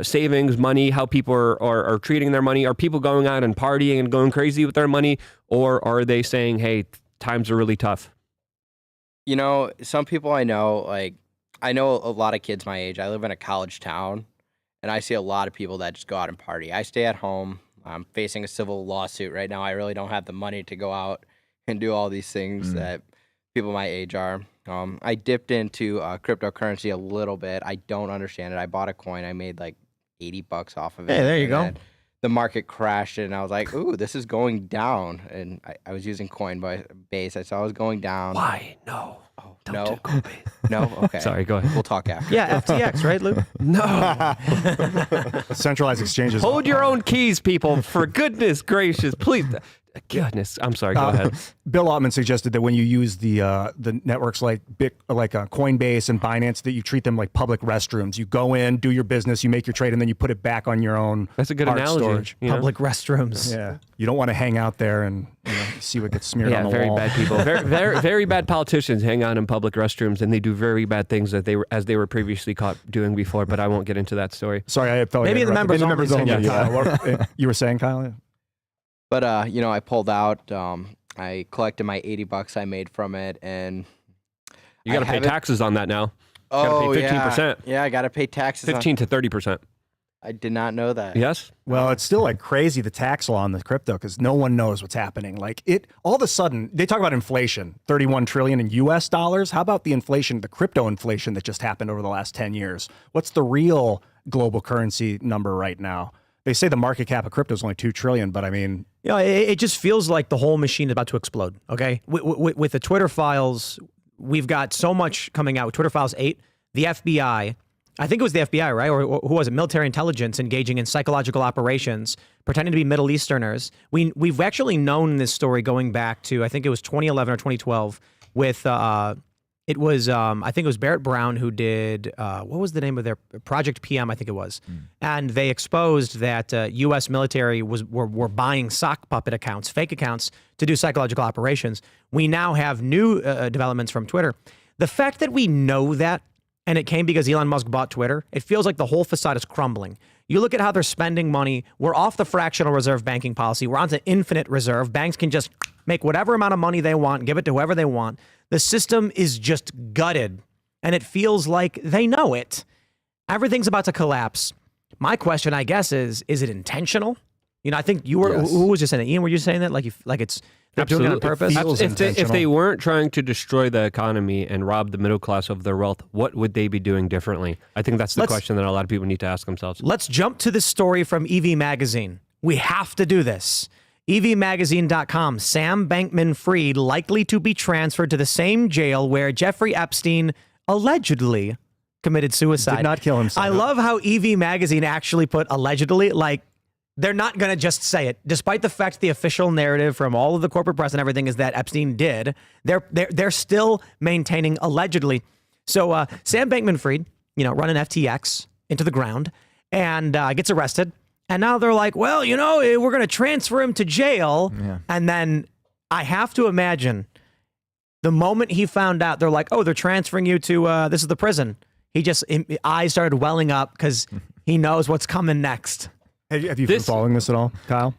savings, money, how people are treating their money? Are people going out and partying and going crazy with their money, or are they saying, hey, times are really tough? Some people I know a lot of kids my age. I live in a college town, and I see a lot of people that just go out and party. I stay at home. I'm facing a civil lawsuit right now. I really don't have the money to go out and do all these things that people my age are. I dipped into cryptocurrency a little bit. I don't understand it. I bought a coin. I made like $80 off of it. Hey, there you go. The market crashed, and I was like, ooh, this is going down. And I was using Coinbase. I saw it was going down. Why? No. Oh, no. No? Okay. Sorry, go ahead. We'll talk after. Yeah, FTX, right, Luke? Centralized exchanges. Hold your own keys, people. For goodness gracious, please. Goodness, I'm sorry. Go ahead. Bill Altman suggested that when you use the networks like Coinbase and Binance, that you treat them like public restrooms. You go in, do your business, you make your trade, and then you put it back on your own. That's a good hard analogy. storage. You know? Public restrooms. Yeah, you don't want to hang out there and see what gets smeared on the very wall. bad people. Very bad politicians hang out in public restrooms, and they do very bad things that they were previously caught doing before. But I won't get into that story. Sorry, I felt like Maybe I the members interrupted. only. Yeah, Kyle, you were saying, Kyle? But, I pulled out. I collected my $80 I made from it, and You got to pay taxes on that now. You got to pay 15%. Yeah, I got to pay taxes. 15 to 30%. I did not know that. Yes. Well, it's still like crazy, the tax law on the crypto, because no one knows what's happening. Like all of a sudden, they talk about inflation, 31 trillion in US dollars. How about the inflation, the crypto inflation that just happened over the last 10 years? What's the real global currency number right now? They say the market cap of crypto is only 2 trillion, but I mean, It just feels like the whole machine is about to explode. Okay, with the Twitter files, we've got so much coming out. Twitter files 8, the FBI. I think it was the FBI, right? Or who was it? Military intelligence engaging in psychological operations, pretending to be Middle Easterners. We've actually known this story going back to, I think it was 2011 or 2012 with I think it was Barrett Brown who did, what was the name of their Project PM, I think it was. And they exposed that U.S. military were buying sock puppet accounts, fake accounts, to do psychological operations. We now have new developments from Twitter. The fact that we know that, and it came because Elon Musk bought Twitter, it feels like the whole facade is crumbling. You look at how they're spending money. We're off the fractional reserve banking policy. We're onto infinite reserve. Banks can just make whatever amount of money they want, give it to whoever they want. The system is just gutted, and it feels like they know it. Everything's about to collapse. My question, I guess, is it intentional? I think you were, Yes. who was just saying that? Ian, were you saying that? Like it's, they're doing it on purpose? If they weren't trying to destroy the economy and rob the middle class of their wealth, what would they be doing differently? I think that's the question that a lot of people need to ask themselves. Let's jump to this story from EV Magazine. We have to do this. EVMagazine.com. Sam Bankman-Fried likely to be transferred to the same jail where Jeffrey Epstein allegedly committed suicide. Did not kill himself. I love how EV Magazine actually put allegedly, like, they're not going to just say it. Despite the fact the official narrative from all of the corporate press and everything is that Epstein did, they're still maintaining allegedly. So Sam Bankman-Fried, running FTX into the ground and gets arrested. And now they're like, well, we're going to transfer him to jail. Yeah. And then I have to imagine the moment he found out, they're like, oh, they're transferring you to, this is the prison. Eyes started welling up because he knows what's coming next. Have you been following this at all, Kyle?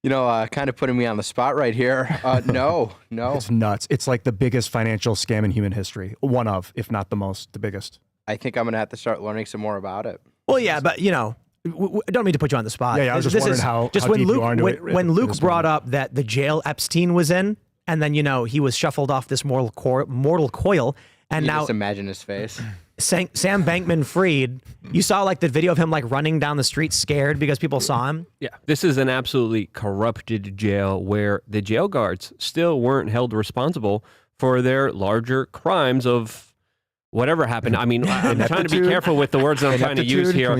Kind of putting me on the spot right here. No. It's nuts. It's like the biggest financial scam in human history. One of, if not the biggest. I think I'm going to have to start learning some more about it. Well, yeah, but I don't mean to put you on the spot. Yeah, I was just wondering how when deep Luke, you are into it. when Luke brought up that the jail Epstein was in, and then he was shuffled off this mortal coil, and now just imagine his face. Sam Bankman-Fried, you saw like the video of him like running down the street scared because people saw him. Yeah, this is an absolutely corrupted jail where the jail guards still weren't held responsible for their larger crimes of whatever happened. I mean, I'm trying to be careful with the words that I'm trying to use here.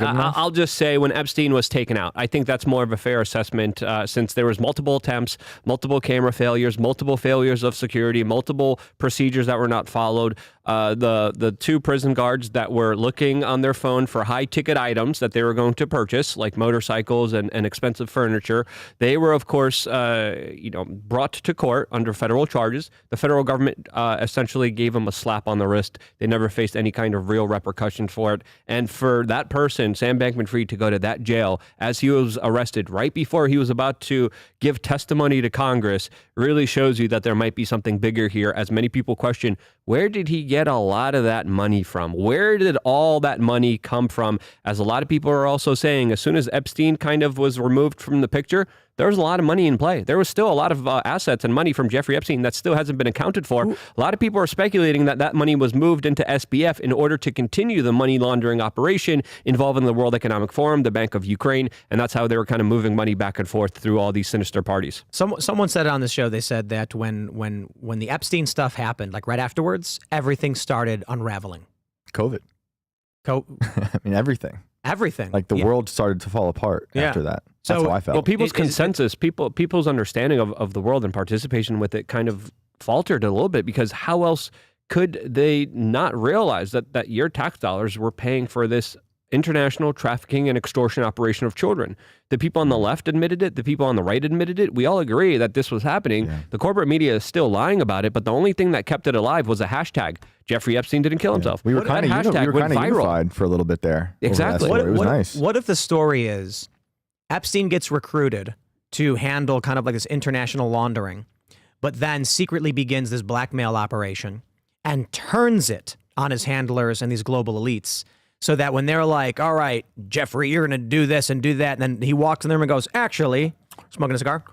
I'll just say when Epstein was taken out, I think that's more of a fair assessment since there was multiple attempts, multiple camera failures, multiple failures of security, multiple procedures that were not followed. The two prison guards that were looking on their phone for high ticket items that they were going to purchase, like motorcycles and expensive furniture, they were, of course, brought to court under federal charges. The federal government essentially gave them a slap on the wrist. They never faced any kind of real repercussion for it. And for that person, Sam Bankman-Fried, to go to that jail as he was arrested right before he was about to give testimony to Congress really shows you that there might be something bigger here, as many people question, where did he get a lot of that money from? Where did all that money come from? As a lot of people are also saying, as soon as Epstein kind of was removed from the picture, there was a lot of money in play. There was still a lot of assets and money from Jeffrey Epstein that still hasn't been accounted for. A lot of people are speculating that that money was moved into SBF in order to continue the money laundering operation involving the World Economic Forum, the Bank of Ukraine, and that's how they were kind of moving money back and forth through all these sinister parties. Someone said on the show, they said that when the Epstein stuff happened, like right afterwards, everything started unraveling. COVID. I mean, everything. Everything. Like the world started to fall apart after that. That's how I felt. Well, people's consensus, people's understanding of the world and participation with it kind of faltered a little bit, because how else could they not realize that your tax dollars were paying for this international trafficking and extortion operation of children? The people on the left admitted it. The people on the right admitted it. We all agree that this was happening. Yeah. The corporate media is still lying about it, but the only thing that kept it alive was a hashtag. Jeffrey Epstein didn't kill himself. We were kind of unified for a little bit there. Exactly. It was nice. What if the story is Epstein gets recruited to handle kind of like this international laundering, but then secretly begins this blackmail operation and turns it on his handlers and these global elites, so that when they're like, all right, Jeffrey, you're going to do this and do that, and then he walks in there and goes, actually, smoking a cigar,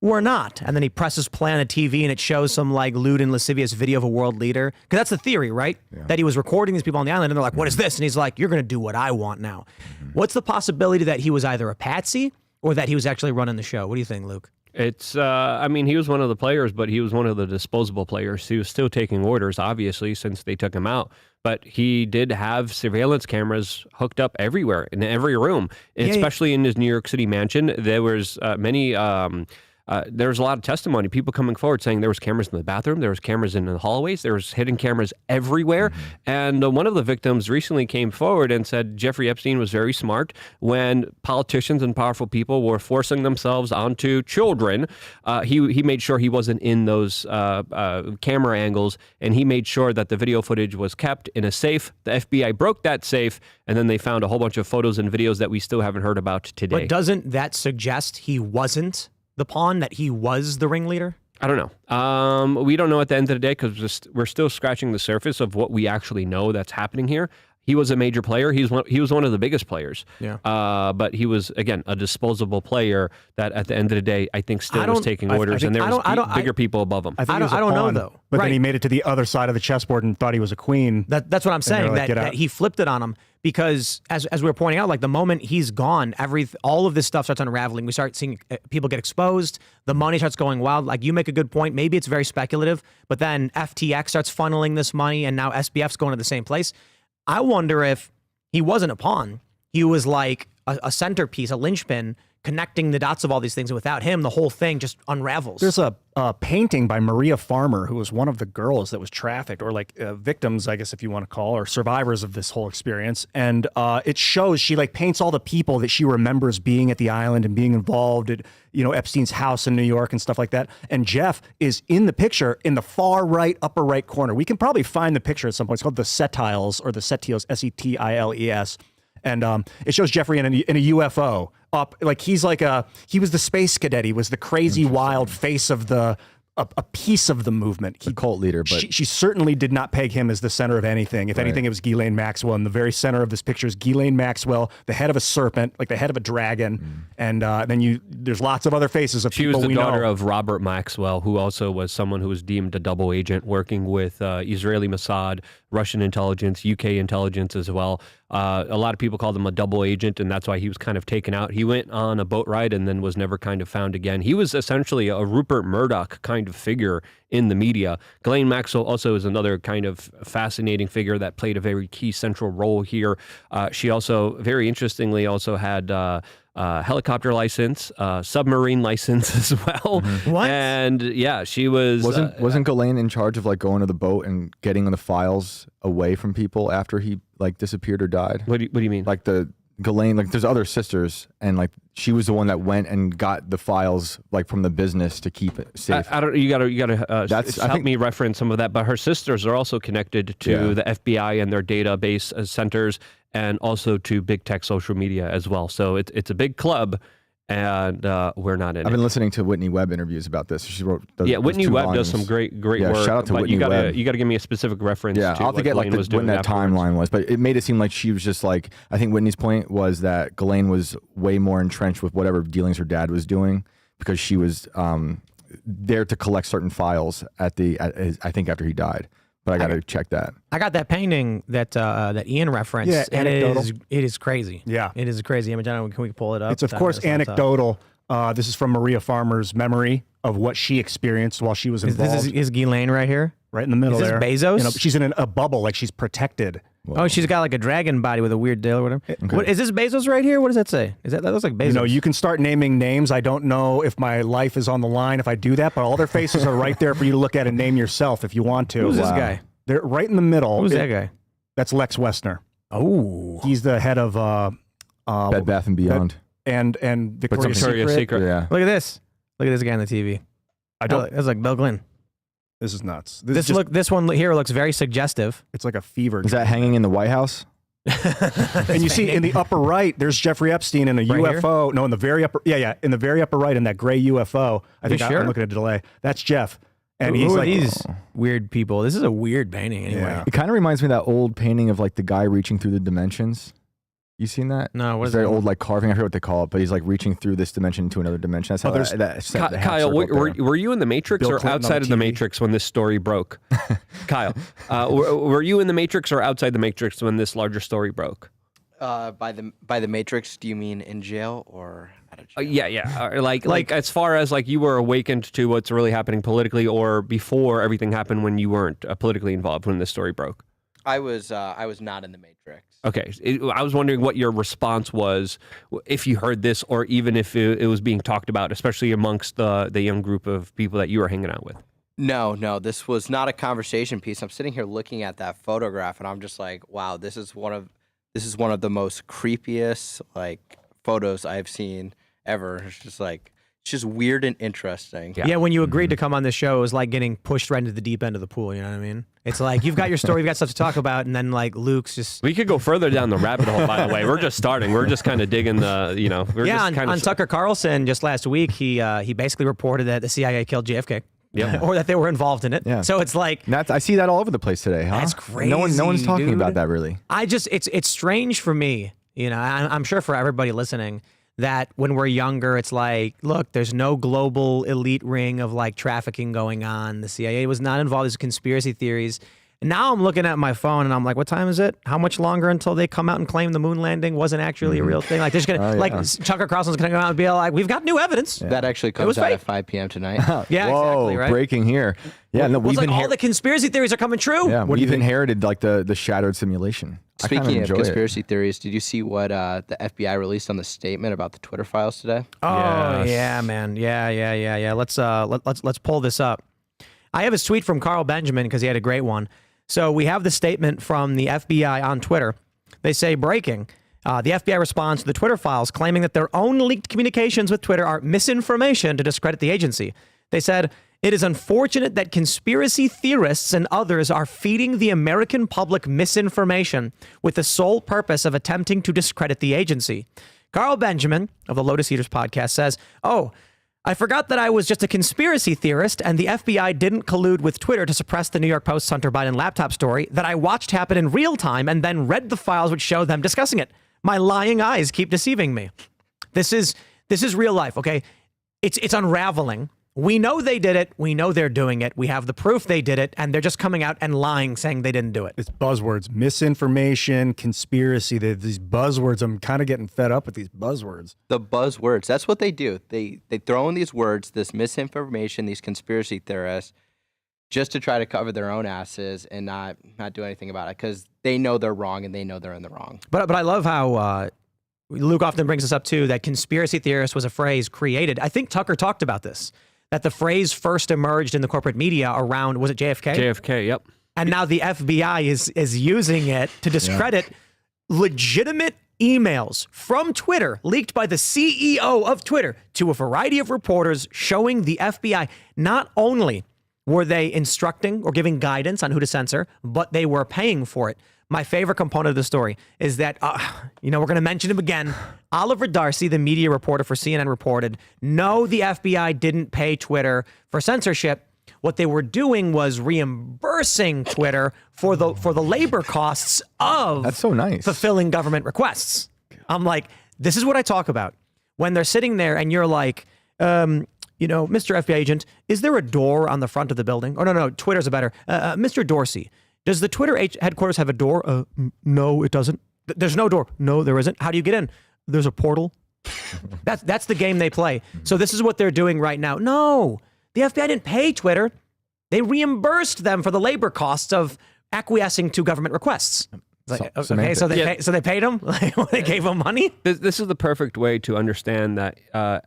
we're not. And then he presses play on a TV and it shows some like lewd and lascivious video of a world leader. Because that's the theory, right? Yeah. That he was recording these people on the island and they're like, what is this? And he's like, you're going to do what I want now. What's the possibility that he was either a patsy or that he was actually running the show? What do you think, Luke? It's, I mean, he was one of the players, but he was one of the disposable players. He was still taking orders, obviously, since they took him out. But he did have surveillance cameras hooked up everywhere, in every room, especially in his New York City mansion. There was there was a lot of testimony, people coming forward saying there was cameras in the bathroom, there was cameras in the hallways, there was hidden cameras everywhere. And one of the victims recently came forward and said Jeffrey Epstein was very smart when politicians and powerful people were forcing themselves onto children. He made sure he wasn't in those camera angles, and he made sure that the video footage was kept in a safe. The FBI broke that safe, and then they found a whole bunch of photos and videos that we still haven't heard about today. But doesn't that suggest he wasn't the pawn, that he was the ringleader? I don't know. We don't know at the end of the day, because we're still scratching the surface of what we actually know that's happening here. He was a major player. He was one of the biggest players. Yeah. But he was, again, a disposable player that at the end of the day, I think still was taking orders, and there was bigger people above him. I don't know, though. But then he made it to the other side of the chessboard and thought he was a queen. That's what I'm saying, like, that he flipped it on him. Because as we were pointing out, like the moment he's gone, all of this stuff starts unraveling. We start seeing people get exposed. The money starts going wild. Like, you make a good point. Maybe it's very speculative, but then FTX starts funneling this money, and now SBF's going to the same place. I wonder if he wasn't a pawn. He was like a centerpiece, a linchpin, connecting the dots of all these things. And without him, the whole thing just unravels. There's a painting by Maria Farmer, who was one of the girls that was trafficked, or like victims, I guess, if you want to call, or survivors of this whole experience. And it shows, she like paints all the people that she remembers being at the island and being involved at, Epstein's house in New York and stuff like that. And Jeff is in the picture in the far right, upper right corner. We can probably find the picture at some point. It's called the Setiles, or the Setiles, Setiles. And it shows Jeffrey in a UFO up, like he was the space cadet. He was the crazy, wild face of a piece of the movement. The cult leader, but she certainly did not peg him as the center of anything. If anything, it was Ghislaine Maxwell. In the very center of this picture is Ghislaine Maxwell, the head of a serpent, like the head of a dragon. And then there's lots of other faces of people we know. She was the daughter of Robert Maxwell, who also was someone who was deemed a double agent, working with Israeli Mossad, Russian intelligence, UK intelligence as well. A lot of people called him a double agent, and that's why he was kind of taken out. He went on a boat ride and then was never kind of found again. He was essentially a Rupert Murdoch kind of figure in the media. Ghislaine Maxwell also is another kind of fascinating figure that played a very key central role here. She also, very interestingly, also had helicopter license, submarine license as well. What? And yeah, she was... Wasn't Ghislaine in charge of like going to the boat and getting the files away from people after he like disappeared or died? What do you mean? Like the Ghislaine, like there's other sisters, and like she was the one that went and got the files like from the business to keep it safe. I don't. You gotta. Help me reference some of that. But her sisters are also connected to the FBI and their database centers, and also to big tech social media as well. So it's a big club. And we're not in it. I've been listening to Whitney Webb interviews about this. She wrote Whitney Webb does some great work. Shout out to Whitney Webb. You got to give me a specific reference. Yeah, to I'll forget like when that timeline was, but it made it seem like she was just like, I think Whitney's point was that Ghislaine was way more entrenched with whatever dealings her dad was doing, because she was there to collect certain files I think after he died. But I got to check that. I got that painting that Ian referenced. Yeah, and anecdotal. it is crazy. Yeah. It is a crazy image. I don't know, can we pull it up? It's, of course, anecdotal. This is from Maria Farmer's memory of what she experienced while she was involved. This is Ghislaine right here? Right in the middle Is this there. Bezos? She's in a bubble, like she's protected. Oh, she's got like a dragon body with a weird tail or whatever. Okay. What, is this Bezos right here? What does that say? That looks like Bezos. You know, you can start naming names. I don't know if my life is on the line if I do that, but all their faces are right there for you to look at and name yourself if you want to. Who's this guy? They're right in the middle. Who's that guy? That's Lex Wessner. Oh. He's the head of Bed Bath & Beyond. And Victoria's Secret. Yeah. Look at this. Look at this guy on the TV. That's like Bill Glenn. This is nuts. This one here looks very suggestive. It's like a fever. Is that hanging in the White House? And you see in the upper right, there's Jeffrey Epstein in a UFO. Here? No, in the very upper, in the very upper right in that gray UFO. I think I'm looking at the delay. That's Jeff. And Who he's are like these weird people. This is a weird painting anyway. Yeah. It kind of reminds me of that old painting of like the guy reaching through the dimensions. You seen that? No, what is very that? old, like carving. I forget what they call it, but he's like reaching through this dimension into another dimension. That's how Kyle, were you in the Matrix Bill or Clinton outside of the Matrix when this story broke? Kyle, were you in the Matrix or outside the Matrix when this larger story broke? By the Matrix, do you mean in jail or out of jail? Yeah. Like as far as like you were awakened to what's really happening politically, or before everything happened when you weren't politically involved when this story broke. I was not in the Matrix. Okay, I was wondering what your response was if you heard this, or even if it was being talked about, especially amongst the young group of people that you were hanging out with. No, this was not a conversation piece. I'm sitting here looking at that photograph, and I'm just like, wow, this is one of the most creepiest like photos I've seen ever. It's just weird and interesting. Yeah, when you agreed to come on this show, it was like getting pushed right into the deep end of the pool. You know what I mean? It's like you've got your story, you've got stuff to talk about, and then like Luke's just. We could go further down the rabbit hole. By the way, we're just starting. We're just kind of digging the, on Tucker Carlson just last week, he basically reported that the CIA killed JFK. Yeah. Or that they were involved in it. Yeah. So it's like I see that all over the place today. Huh? That's crazy. No one's talking dude. about that really. It's strange for me. You know, I'm sure for everybody listening that when we're younger, it's like, look, there's no global elite ring of like trafficking going on. The CIA was not involved. There's conspiracy theories. And now I'm looking at my phone and I'm like, what time is it? How much longer until they come out and claim the moon landing wasn't actually a real thing? Like, they're just gonna Tucker Carlson's gonna come out and be like, we've got new evidence. Yeah. That actually comes out at 5 p.m. tonight. Yeah, Whoa, exactly. Right. Breaking here. Yeah, no, we've all the conspiracy theories are coming true. Yeah, we've inherited like the shattered simulation. Speaking of conspiracy theories, did you see what the FBI released on the statement about the Twitter files today? Oh yeah, man. Yeah. Let's pull this up. I have a tweet from Carl Benjamin because he had a great one. So we have the statement from the FBI on Twitter. They say, breaking. The FBI responds to the Twitter files claiming that their own leaked communications with Twitter are misinformation to discredit the agency. They said, it is unfortunate that conspiracy theorists and others are feeding the American public misinformation with the sole purpose of attempting to discredit the agency. Carl Benjamin of the Lotus Eaters podcast says, I forgot that I was just a conspiracy theorist and the FBI didn't collude with Twitter to suppress the New York Post's Hunter Biden laptop story that I watched happen in real time and then read the files which showed them discussing it. My lying eyes keep deceiving me. This is real life, okay? It's unraveling. We know they did it. We know they're doing it. We have the proof they did it, and they're just coming out and lying, saying they didn't do it. It's buzzwords, misinformation, conspiracy. These buzzwords. I'm kind of getting fed up with these buzzwords. The buzzwords. That's what they do. They throw in these words, this misinformation, these conspiracy theorists, just to try to cover their own asses and not do anything about it because they know they're wrong and they know they're in the wrong. But I love how Luke often brings this up too. That conspiracy theorist was a phrase created. I think Tucker talked about this. That the phrase first emerged in the corporate media around, was it JFK? JFK, yep. And now the FBI is using it to discredit legitimate emails from Twitter leaked by the CEO of Twitter to a variety of reporters showing the FBI not only were they instructing or giving guidance on who to censor, but they were paying for it. My favorite component of the story is that, we're going to mention him again. Oliver Darcy, the media reporter for CNN, reported, no, the FBI didn't pay Twitter for censorship. What they were doing was reimbursing Twitter for the labor costs of That's so nice. fulfilling government requests. I'm like, this is what I talk about. When they're sitting there and you're like, you know, Mr. FBI agent, is there a door on the front of the building? Oh, no, Twitter's a better. Mr. Dorsey, does the Twitter headquarters have a door? No, it doesn't. There's no door. No, there isn't. How do you get in? There's a portal. That's the game they play. So this is what they're doing right now. No, the FBI didn't pay Twitter. They reimbursed them for the labor costs of acquiescing to government requests. Like, okay, so they paid them? Like, they gave them money? This is the perfect way to understand that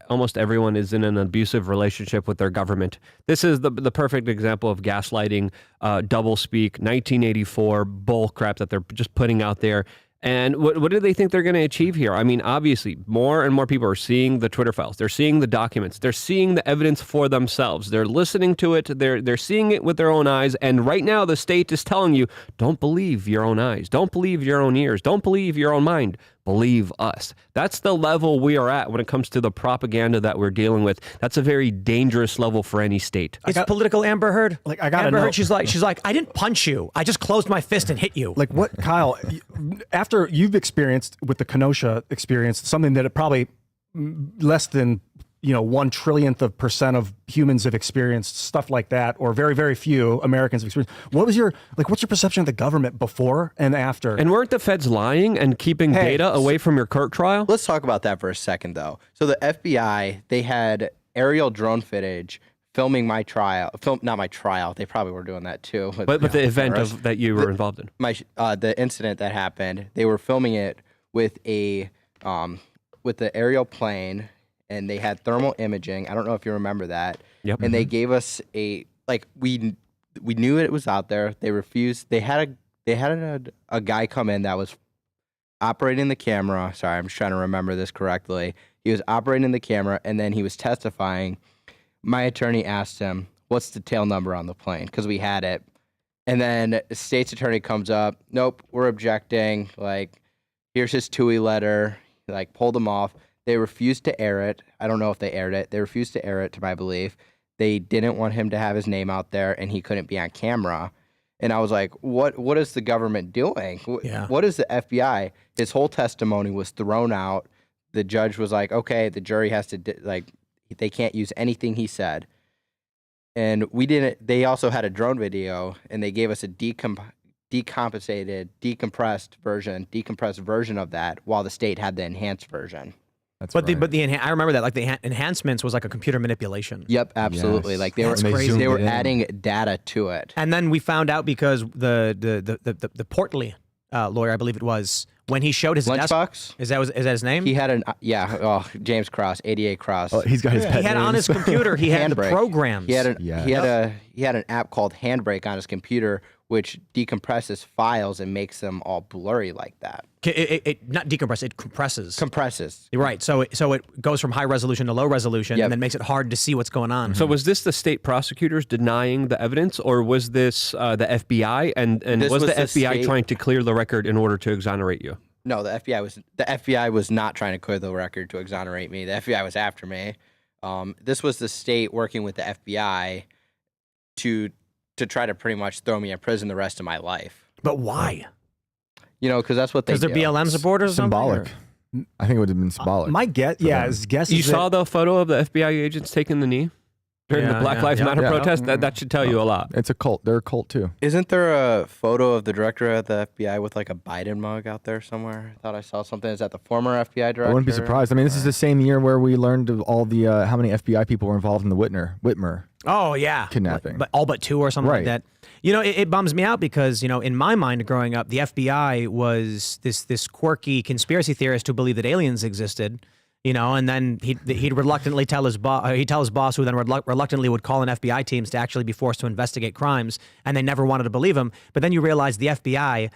almost everyone is in an abusive relationship with their government. This is the perfect example of gaslighting, doublespeak, 1984 bull crap that they're just putting out there. And what do they think they're going to achieve here? I mean, obviously, more and more people are seeing the Twitter files. They're seeing the documents. They're seeing the evidence for themselves. They're listening to it. They're seeing it with their own eyes. And right now, the state is telling you, don't believe your own eyes. Don't believe your own ears. Don't believe your own mind. Believe us. That's the level we are at when it comes to the propaganda that we're dealing with. That's a very dangerous level for any state. It's political Amber Heard. Like, I gotta Amber know. Heard, she's like, I didn't punch you. I just closed my fist and hit you. Like what, Kyle, after you've experienced with the Kenosha experience, something that it probably less than 1/1,000,000,000% of humans have experienced stuff like that, or very, very few Americans have experienced. What's your perception of the government before and after? And weren't the feds lying and keeping data away from your court trial? Let's talk about that for a second, though. So the FBI, they had aerial drone footage filming my trial. Not my trial. They probably were doing that too. But the event that you were involved in. The incident that happened, they were filming it with the aerial plane. And they had thermal imaging. I don't know if you remember that. Yep. And they gave us we knew it was out there. They refused. They had a guy come in that was operating the camera. Sorry, I'm just trying to remember this correctly. He was operating the camera, and then he was testifying. My attorney asked him, "What's the tail number on the plane?" Because we had it. And then the state's attorney comes up. Nope, we're objecting. Like, here's his TUI letter. Like, pulled him off. They refused to air it. I don't know if they aired it. They refused to air it, to my belief. They didn't want him to have his name out there, and he couldn't be on camera. And I was like, what is the government doing? Yeah. What is the FBI? His whole testimony was thrown out. The judge was like, okay, the jury has to, they can't use anything he said. And we didn't, they also had a drone video, and they gave us a decompressed version of that, while the state had the enhanced version. But I remember that, like, the enhancements was like a computer manipulation. Yep, absolutely. Yes. Like they That's were crazy. they were adding data to it. And then we found out because the Portly lawyer, I believe it was, when he showed his Lunchbox? is that his name? He had James Cross, 88 Cross. Oh, he's got his pet He had on his computer, he had the Handbrake. programs. He had an app called Handbrake on his computer, which decompresses files and makes them all blurry like that. It not decompress, it compresses. Compresses. Right. So it goes from high resolution to low resolution, Yep. and then makes it hard to see what's going on. So was this the state prosecutors denying the evidence, or was this the FBI? And This was was the the FBI state- trying to clear the record in order to exonerate you? No, the FBI was not trying to clear the record to exonerate me. The FBI was after me. This was the state working with the FBI to try to pretty much throw me in prison the rest of my life. But why? Because that's what they Because they're do. BLM supporters or something? symbolic. I think it would have been symbolic. My guess, his guess You is saw the photo of the FBI agents taking the knee during the Yeah, Black yeah, Lives yeah. Matter Yeah. protest? That should tell you a lot. It's a cult. They're a cult too. Isn't there a photo of the director of the FBI with like a Biden mug out there somewhere? I thought I saw something. Is that the former FBI director? I wouldn't be surprised. I mean, this is the same year where we learned of all the how many FBI people were involved in the Whitmer. Oh, yeah. Kidnapping. But all but two or something like Right. that. It bums me out because, in my mind growing up, the FBI was this quirky conspiracy theorist who believed that aliens existed, and then he'd reluctantly tell his boss, who then reluctantly would call in FBI teams to actually be forced to investigate crimes, and they never wanted to believe him. But then you realize the FBI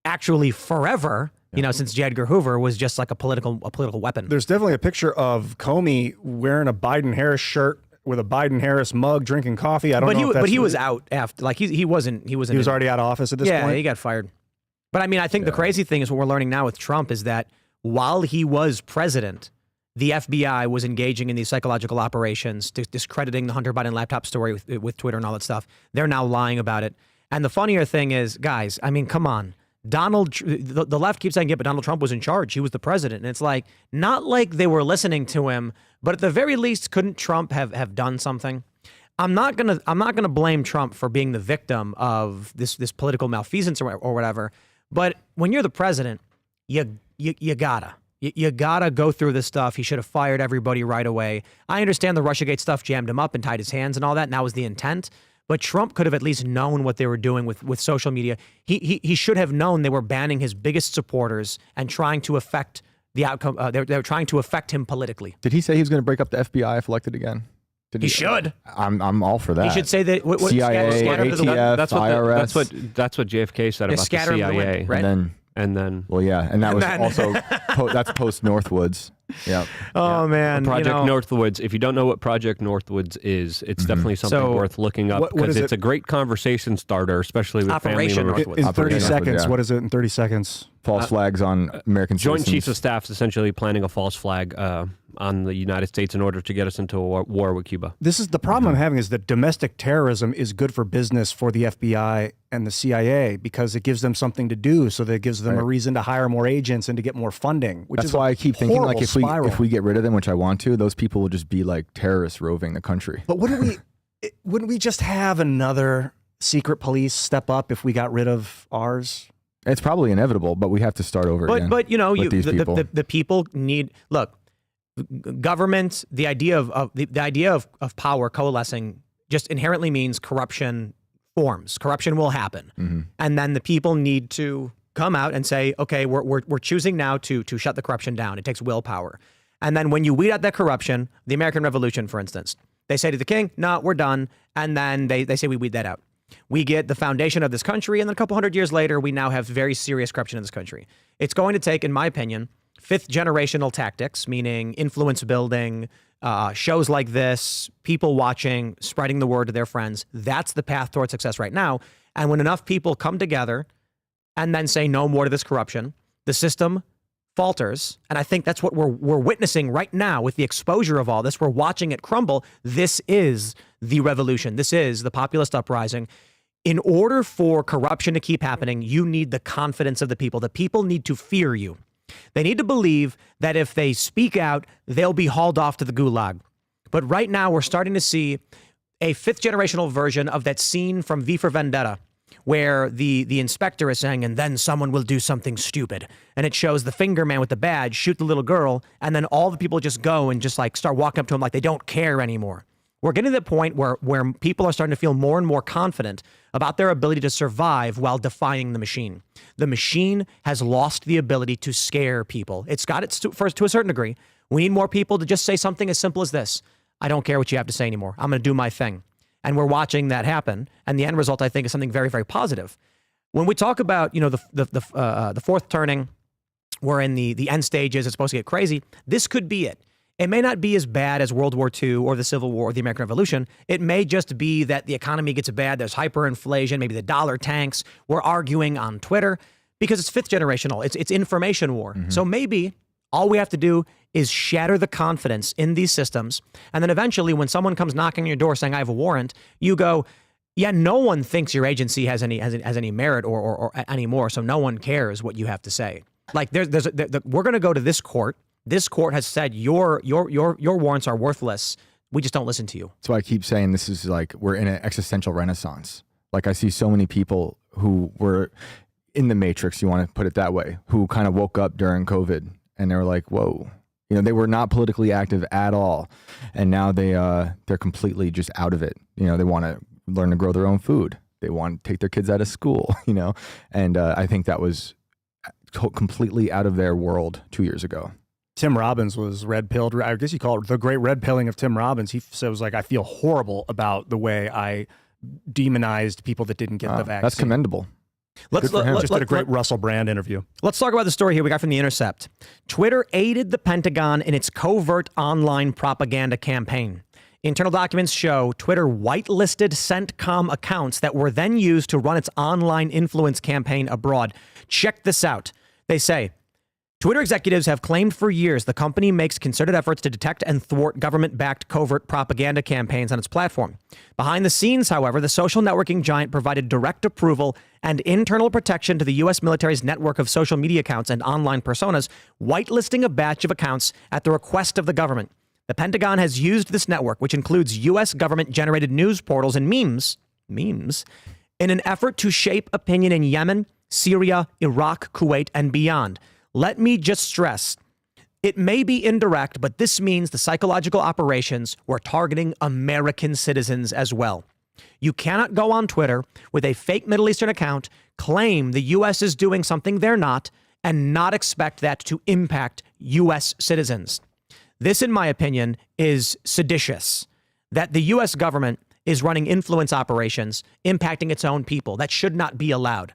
actually forever, since J. Edgar Hoover, was just like a political weapon. There's definitely a picture of Comey wearing a Biden-Harris shirt with a Biden-Harris mug, drinking coffee. I don't know. But he was out after, like he wasn't. He was already out of office at this Yeah, point. he got fired. But I mean, I think the crazy thing is what we're learning now with Trump is that while he was president, the FBI was engaging in these psychological operations, discrediting the Hunter Biden laptop story with Twitter and all that stuff. They're now lying about it. And the funnier thing is, guys, I mean, come on. the left keeps saying, yeah, but Donald Trump was in charge. He was the president. And it's like, not like they were listening to him, but at the very least, couldn't Trump have done something? I'm not gonna blame Trump for being the victim of this political malfeasance or whatever. But when you're the president, you gotta go through this stuff. He should have fired everybody right away. I understand the Russiagate stuff jammed him up and tied his hands and all that, and that was the intent. But Trump could have at least known what they were doing with social media. He should have known they were banning his biggest supporters and trying to affect the outcome. They were trying to affect him politically. Did he say he was going to break up the FBI if elected again? He should. I'm all for that. He should say that. CIA, ATF, IRS. That's what JFK said about the CIA. Right? And then, well, yeah, and that was also that's post Northwoods. Yeah. Oh man, Project Northwoods. If you don't know what Project Northwoods is, it's definitely something worth looking up because it's a great conversation starter, especially with Operation family members. In 30 seconds, yeah. what is it in 30 seconds? False flags on American Joint citizens. Chiefs of Staff is essentially planning a false flag on the United States in order to get us into a war with Cuba. This is the problem I'm having is that domestic terrorism is good for business for the FBI and the CIA because it gives them something to do. So that gives them a reason to hire more agents and to get more funding. Which That's is why I keep thinking like spiral. if we get rid of them, which I want to, those people will just be like terrorists roving the country. But wouldn't we just have another secret police step up if we got rid of ours? It's probably inevitable, but we have to start over again. But the people need government. The idea of power coalescing just inherently means corruption forms. Corruption will happen, and then the people need to come out and say, okay, we're choosing now to shut the corruption down. It takes willpower, and then when you weed out that corruption, the American Revolution, for instance, they say to the king, "No, we're done," and then they say we weed that out. We get the foundation of this country, and then a couple hundred years later, we now have very serious corruption in this country. It's going to take, in my opinion, fifth generational tactics, meaning influence building, shows like this, people watching, spreading the word to their friends. That's the path toward success right now. And when enough people come together and then say no more to this corruption, the system falters. And I think that's what we're witnessing right now with the exposure of all this. We're watching it crumble. This is the revolution. This is the populist uprising. In order for corruption to keep happening, you need the confidence of the people. The people need to fear you. They need to believe that if they speak out, they'll be hauled off to the gulag. But right now, we're starting to see a fifth generational version of that scene from V for Vendetta, where the inspector is saying, and then someone will do something stupid. And it shows the finger man with the badge shoot the little girl, and then all the people just go and just like start walking up to him like they don't care anymore. We're getting to the point where people are starting to feel more and more confident about their ability to survive while defying the machine. The machine has lost the ability to scare people. It's got it to a certain degree. We need more people to just say something as simple as this. I don't care what you have to say anymore. I'm going to do my thing. And we're watching that happen. And the end result, I think, is something very, very positive. When we talk about, the fourth turning, we're in the end stages, it's supposed to get crazy. This could be it. It may not be as bad as World War II or the Civil War or the American Revolution. It may just be that the economy gets bad. There's hyperinflation. Maybe the dollar tanks. We're arguing on Twitter because it's fifth generational. It's information war. So maybe all we have to do is shatter the confidence in these systems. And then eventually when someone comes knocking on your door saying, I have a warrant, you go, yeah, no one thinks your agency has any merit or anymore. So no one cares what you have to say. Like we're going to go to this court. This court has said your warrants are worthless. We just don't listen to you. That's why I keep saying this is like we're in an existential renaissance. Like I see so many people who were in the matrix, you want to put it that way, who kind of woke up during COVID and they were like, whoa, they were not politically active at all. And now they're completely just out of it. They want to learn to grow their own food. They want to take their kids out of school, and I think that was completely out of their world 2 years ago. Tim Robbins was red pilled. I guess you call it the great red pilling of Tim Robbins. He said, was like, I feel horrible about the way I demonized people that didn't get the vaccine. That's commendable. Just did a great Russell Brand interview. Let's talk about the story here we got from The Intercept. Twitter aided the Pentagon in its covert online propaganda campaign. Internal documents show Twitter whitelisted CENTCOM accounts that were then used to run its online influence campaign abroad. Check this out. They say, Twitter executives have claimed for years the company makes concerted efforts to detect and thwart government-backed covert propaganda campaigns on its platform. Behind the scenes, however, the social networking giant provided direct approval and internal protection to the U.S. military's network of social media accounts and online personas, whitelisting a batch of accounts at the request of the government. The Pentagon has used this network, which includes U.S. government-generated news portals and memes, in an effort to shape opinion in Yemen, Syria, Iraq, Kuwait, and beyond. Let me just stress, it may be indirect, but this means the psychological operations were targeting American citizens as well. You cannot go on Twitter with a fake Middle Eastern account, claim the U.S. is doing something they're not, and not expect that to impact U.S. citizens. This, in my opinion, is seditious, that the U.S. government is running influence operations impacting its own people. That should not be allowed.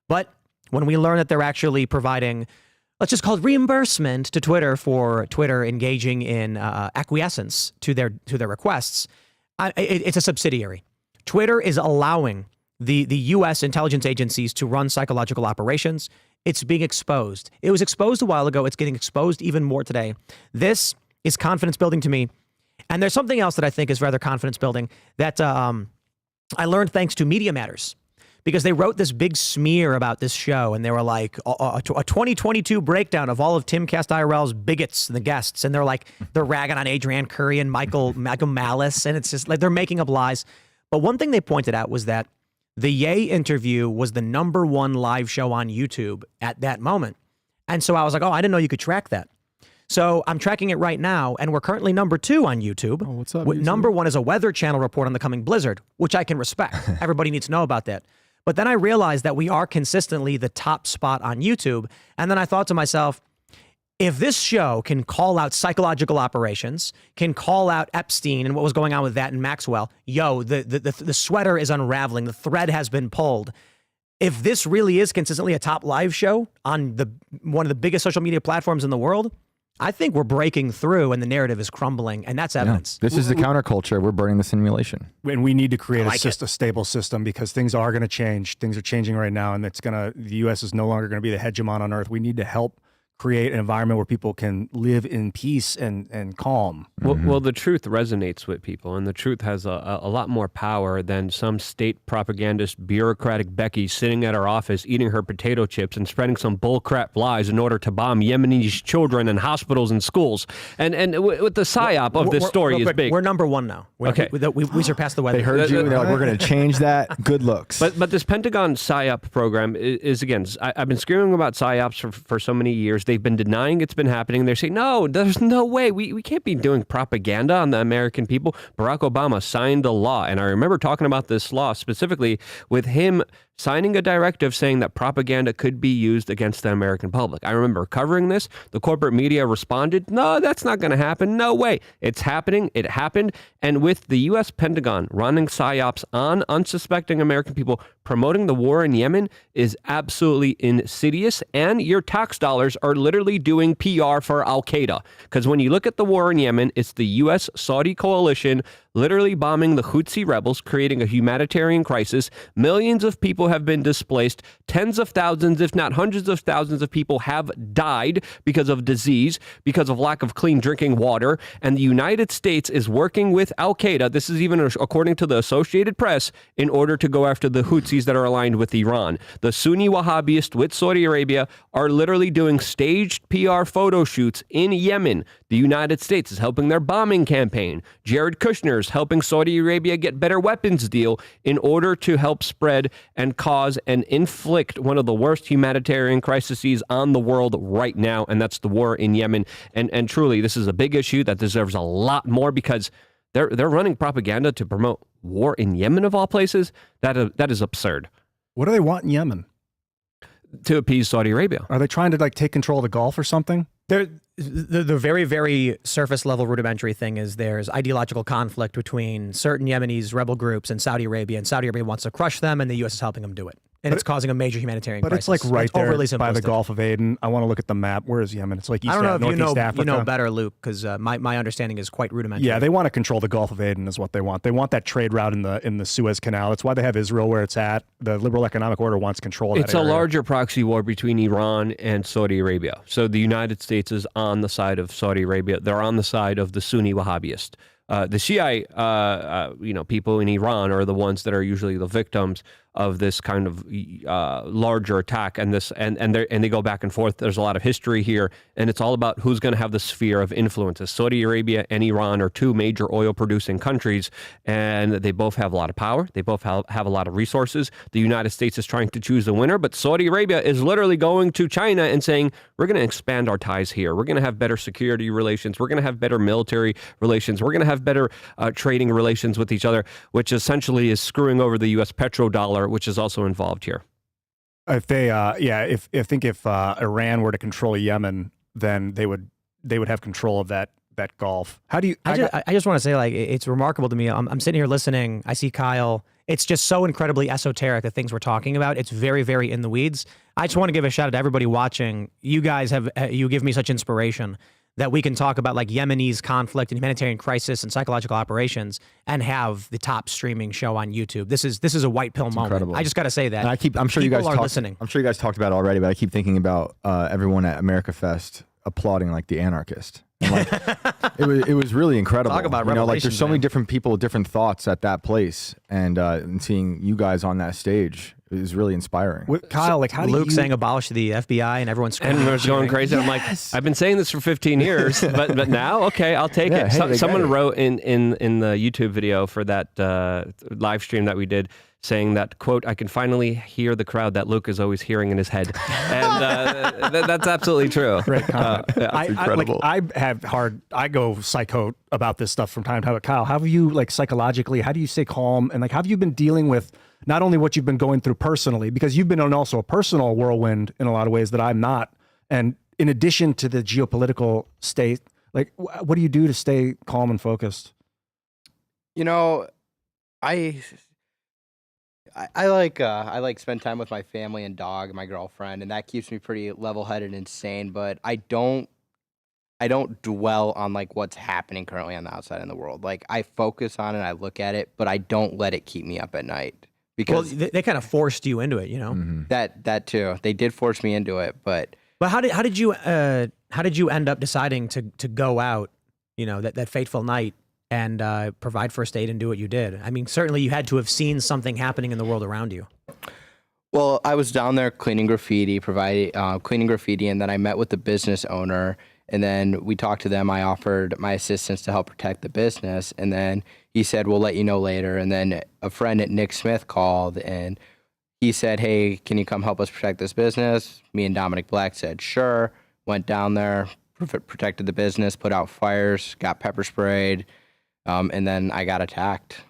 But when we learn that they're actually providing, let's just call it reimbursement to Twitter for Twitter engaging in acquiescence to their requests, it's a subsidiary. Twitter is allowing the U.S. intelligence agencies to run psychological operations. It's being exposed. It was exposed a while ago. It's getting exposed even more today. This is confidence building to me. And there's something else that I think is rather confidence building that I learned thanks to Media Matters, because they wrote this big smear about this show, and they were like a 2022 breakdown of all of Timcast IRL's bigots and the guests, and they're ragging on Adrienne Curry and Michael Malice, and it's just like they're making up lies. But one thing they pointed out was that the Ye interview was the #1 live show on YouTube at that moment. And so I was like, oh, I didn't know you could track that. So I'm tracking it right now, and we're currently #2 on YouTube. Oh, what's up, YouTube? #1 is a Weather Channel report on the coming blizzard, which I can respect. Everybody needs to know about that. But then I realized that we are consistently the top spot on YouTube. And then I thought to myself, if this show can call out psychological operations, can call out Epstein and what was going on with that and Maxwell, the sweater is unraveling. The thread has been pulled. If this really is consistently a top live show on one of the biggest social media platforms in the world, I think we're breaking through and the narrative is crumbling, and that's evidence. Yeah. This is the counterculture. We're burning the simulation. And we need to create a stable system, because things are going to change. Things are changing right now, and the U.S. is no longer going to be the hegemon on earth. We need to help create an environment where people can live in peace and calm. Well, the truth resonates with people, and the truth has a lot more power than some state propagandist bureaucratic Becky sitting at her office eating her potato chips and spreading some bullcrap lies in order to bomb Yemenis children and hospitals and schools. And with the psyop of this story is big. We're #1 now. Okay. We surpassed the weather. They heard you. They're like, we're going to change that. Good looks. But this Pentagon psyop program is again, I've been screaming about psyops for so many years. They've been denying it's been happening. They're saying, no, there's no way. We can't be doing propaganda on the American people. Barack Obama signed a law, and I remember talking about this law specifically with him signing a directive saying that propaganda could be used against the American public. I remember covering this. The corporate media responded, no, that's not going to happen. No way. It's happening. It happened. And with the U.S. Pentagon running psyops on unsuspecting American people, promoting the war in Yemen is absolutely insidious. And your tax dollars are literally doing PR for Al-Qaeda. Because when you look at the war in Yemen, it's the U.S.-Saudi coalition literally bombing the Houthi rebels, creating a humanitarian crisis. Millions of people have been displaced. Tens of thousands, if not hundreds of thousands of people have died because of disease, because of lack of clean drinking water. And the United States is working with Al-Qaeda, this is even according to the Associated Press, in order to go after the Houthis that are aligned with Iran. The Sunni Wahhabists with Saudi Arabia are literally doing staged PR photo shoots in Yemen. The United States is helping their bombing campaign. Jared Kushner is helping Saudi Arabia get better weapons deal in order to help spread and cause and inflict one of the worst humanitarian crises on the world right now, and that's the war in Yemen. And truly, this is a big issue that deserves a lot more, because they're running propaganda to promote war in Yemen, of all places. That is absurd. What do they want in Yemen? To appease Saudi Arabia. Are they trying to take control of the Gulf or something? The very, very surface level rudimentary thing is there's ideological conflict between certain Yemenis rebel groups and Saudi Arabia wants to crush them, and the U.S. is helping them do it. And it's causing a major humanitarian crisis. But it's like right there overly by the simplistic. Gulf of Aden. I want to look at the map. Where is Yemen? It's like I don't know if Northeast Africa. you know better, Luke, because my understanding is quite rudimentary. Yeah, they want to control the Gulf of Aden is what they want. They want that trade route in the Suez Canal. That's why they have Israel where it's at. The liberal economic order wants control of that It's area. a larger proxy war between Iran and Saudi Arabia. So the United States is on the side of Saudi Arabia. They're on the side of the Sunni Wahhabist. The Shiite, people in Iran are the ones that are usually the victims of this kind of larger attack, and they go back and forth. There's a lot of history here, and it's all about who's going to have the sphere of influences. Saudi Arabia and Iran are two major oil-producing countries, and they both have a lot of power. They both have a lot of resources. The United States is trying to choose the winner, but Saudi Arabia is literally going to China and saying, we're going to expand our ties here. We're going to have better security relations. We're going to have better military relations. We're going to have better trading relations with each other, which essentially is screwing over the U.S. petrodollar, which is also involved here. If they, if Iran were to control Yemen, then they would have control of that Gulf. How do you? I just want to say, like, it's remarkable to me. I'm sitting here listening. I see Kyle. It's just so incredibly esoteric, the things we're talking about. It's very, very in the weeds. I just want to give a shout out to everybody watching. You guys you give me such inspiration that we can talk about like Yemenis conflict and humanitarian crisis and psychological operations and have the top streaming show on YouTube. This is a white pill moment. Incredible. I just got to say that. And I'm sure you guys are listening. I'm sure you guys talked about it already, but I keep thinking about everyone at America Fest applauding like the anarchist. And, like, it was really incredible. Talk about like there's revelations, so many man. different people with different thoughts at that place, and seeing you guys on that stage is really inspiring. Kyle, like how do Luke you? saying abolish the FBI and everyone's And screaming. everyone's going crazy. I'm like, I've been saying this for 15 years, but now, okay, I'll take Yeah, it. hey, they Someone got it. wrote in the YouTube video for that live stream that we did, saying that, quote, I can finally hear the crowd that Luke is always hearing in his head. And that's absolutely true. Great comment. incredible. I go psycho about this stuff from time to time. But Kyle, how have you, like, psychologically, how do you stay calm? And like, how have you been dealing with not only what you've been going through personally, because you've been on also a personal whirlwind in a lot of ways that I'm not. And in addition to the geopolitical state, like, what do you do to stay calm and focused? You know, I like spend time with my family and dog, my girlfriend, and that keeps me pretty level-headed and sane. But I don't dwell on like what's happening currently on the outside in the world. Like I focus on it, I look at it, but I don't let it keep me up at night Well, because they kind of forced you into it, you know. that too. They did force me into it, but But how did you end up deciding to go out, you know, that fateful night and provide first aid and do what you did? I mean, certainly you had to have seen something happening in the world around you. well, I was down there cleaning graffiti, and then I met with the business owner. And then we talked to them. I offered my assistance to help protect the business. And then he said, we'll let you know later. And then a friend at Nick Smith called and he said, hey, can you come help us protect this business? Me and Dominic Black said, sure. Went down there, protected the business, put out fires, got pepper sprayed. And then I got attacked.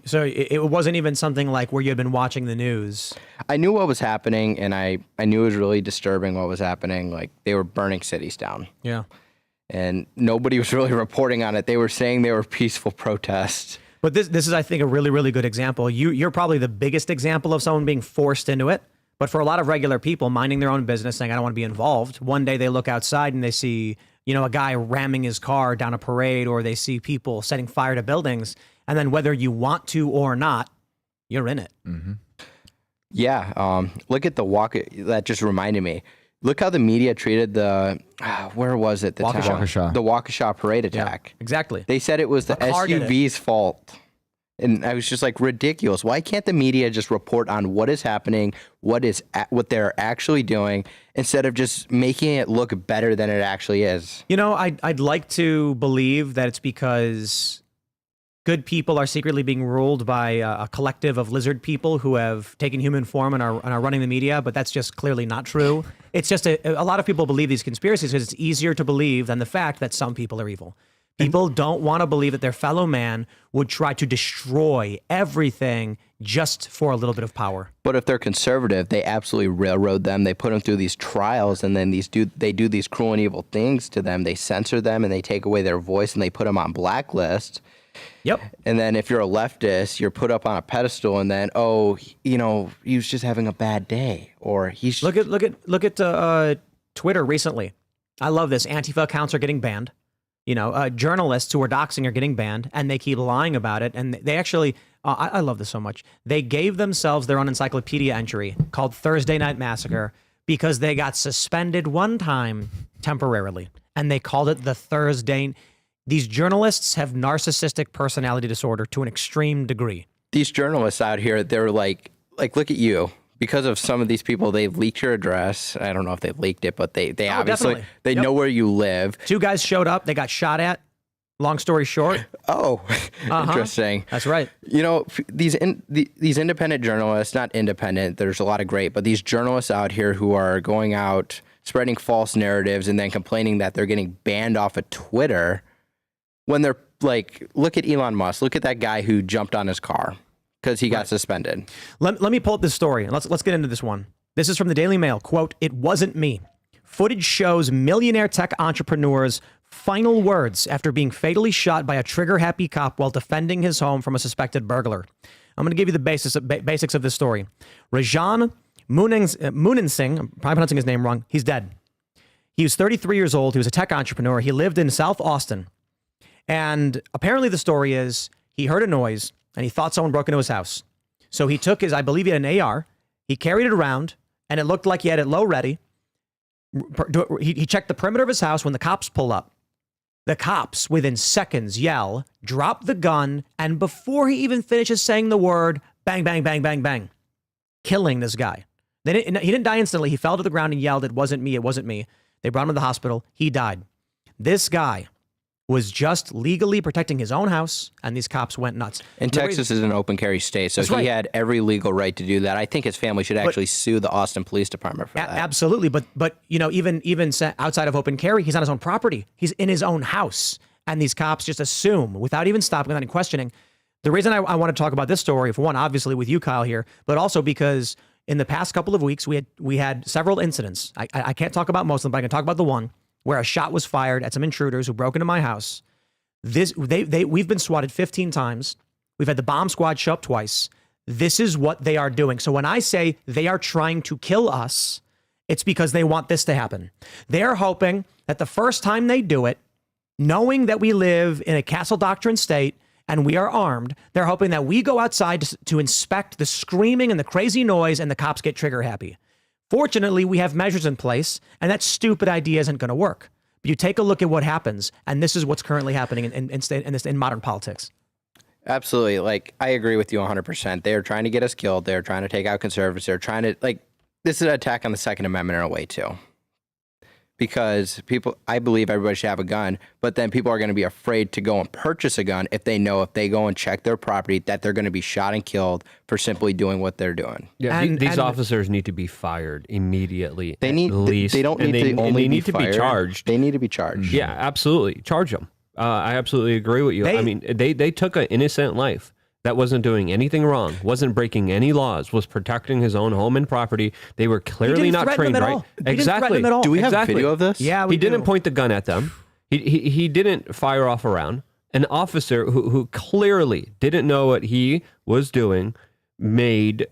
So it wasn't even something like where you had been watching the news. I knew what was happening, and I knew it was really disturbing what was happening. Like, they were burning cities down. Yeah. And nobody was really reporting on it. They were saying they were peaceful protests. But this is, I think, a really, really good example. You're probably the biggest example of someone being forced into it. But for a lot of regular people minding their own business, saying, I don't want to be involved, one day they look outside and they see, you know, a guy ramming his car down a parade, or they see people setting fire to buildings. And then whether you want to or not, you're in it. Mm-hmm. Yeah. Look at the walk. That just reminded me. Look how the media treated the, where was it? The Waukesha. The Waukesha parade attack. Exactly. They said it was the car did it. SUV's fault. And I was just like, ridiculous. Why can't the media just report on what is happening, what they're actually doing, instead of just making it look better than it actually is? You know, I'd like to believe that it's because good people are secretly being ruled by a collective of lizard people who have taken human form and are running the media, but that's just clearly not true. It's just a lot of people believe these conspiracies because it's easier to believe than the fact that some people are evil. People don't want to believe that their fellow man would try to destroy everything just for a little bit of power. But if they're conservative, they absolutely railroad them. They put them through these trials, and then they do these cruel and evil things to them. They censor them, and they take away their voice, and they put them on blacklists. Yep. And then if you're a leftist, you're put up on a pedestal, and then he was just having a bad day, or he's look at Twitter recently. I love this. Antifa accounts are getting banned. Journalists who are doxing are getting banned, and they keep lying about it. And they actually, I love this so much. They gave themselves their own encyclopedia entry called Thursday Night Massacre because they got suspended one time temporarily, and they called it the Thursday. These journalists have narcissistic personality disorder to an extreme degree. These journalists out here, they're like, look at you. Because of some of these people, they've leaked your address. I don't know if they've leaked it, but they obviously definitely. They know where you live. 2 guys showed up. They got shot at. Long story short. Oh, interesting. That's right. These independent journalists, not independent, there's a lot of great, but these journalists out here who are going out spreading false narratives and then complaining that they're getting banned off of Twitter when they're like, look at Elon Musk. Look at that guy who jumped on his car because he got suspended. Let me pull up this story. Let's get into this one. This is from the Daily Mail. Quote, "It wasn't me. Footage shows millionaire tech entrepreneur's final words after being fatally shot by a trigger-happy cop while defending his home from a suspected burglar." I'm going to give you the basics of this story. Rajan Munin-Singh, I'm probably pronouncing his name wrong. He's dead. He was 33 years old. He was a tech entrepreneur. He lived in South Austin. And apparently the story is he heard a noise and he thought someone broke into his house. So he took I believe he had an AR. He carried it around and it looked like he had it low ready. He checked the perimeter of his house when the cops pull up. The cops, within seconds, yell, drop the gun, and before he even finishes saying the word, bang, bang, bang, bang, bang, killing this guy. He didn't die instantly. He fell to the ground and yelled, "It wasn't me, it wasn't me." They brought him to the hospital. He died. This guy was just legally protecting his own house, and these cops went nuts. And Texas is an open carry state, so he had every legal right to do that. I think his family should actually sue the Austin Police Department for that. Absolutely, but even outside of open carry, he's on his own property. He's in his own house, and these cops just assume, without even stopping, without even questioning. The reason I want to talk about this story, for one, obviously with you, Kyle, here, but also because in the past couple of weeks, we had several incidents. I can't talk about most of them, but I can talk about the one where a shot was fired at some intruders who broke into my house. We've been swatted 15 times. We've had the bomb squad show up twice. This is what they are doing. So when I say they are trying to kill us, it's because they want this to happen. They're hoping that the first time they do it, knowing that we live in a castle doctrine state and we are armed, they're hoping that we go outside to inspect the screaming and the crazy noise and the cops get trigger happy. Fortunately, we have measures in place, and that stupid idea isn't going to work. But you take a look at what happens, and this is what's currently happening in modern politics. Absolutely. Like, I agree with you 100%. They're trying to get us killed. They're trying to take out conservatives. They're trying to, this is an attack on the Second Amendment in a way, too. Because I believe everybody should have a gun, but then people are going to be afraid to go and purchase a gun if they know if they go and check their property that they're going to be shot and killed for simply doing what they're doing. Yeah, these officers need to be fired immediately. They need. Least, they don't need to only need be to be charged. They need to be charged. Yeah, absolutely, charge them. I absolutely agree with you. They took an innocent life that wasn't doing anything wrong, wasn't breaking any laws, was protecting his own home and property. They were clearly not trained right. Exactly. Do we have video of this? Yeah, he didn't point the gun at them. He didn't fire off a round. An officer who clearly didn't know what he was doing made.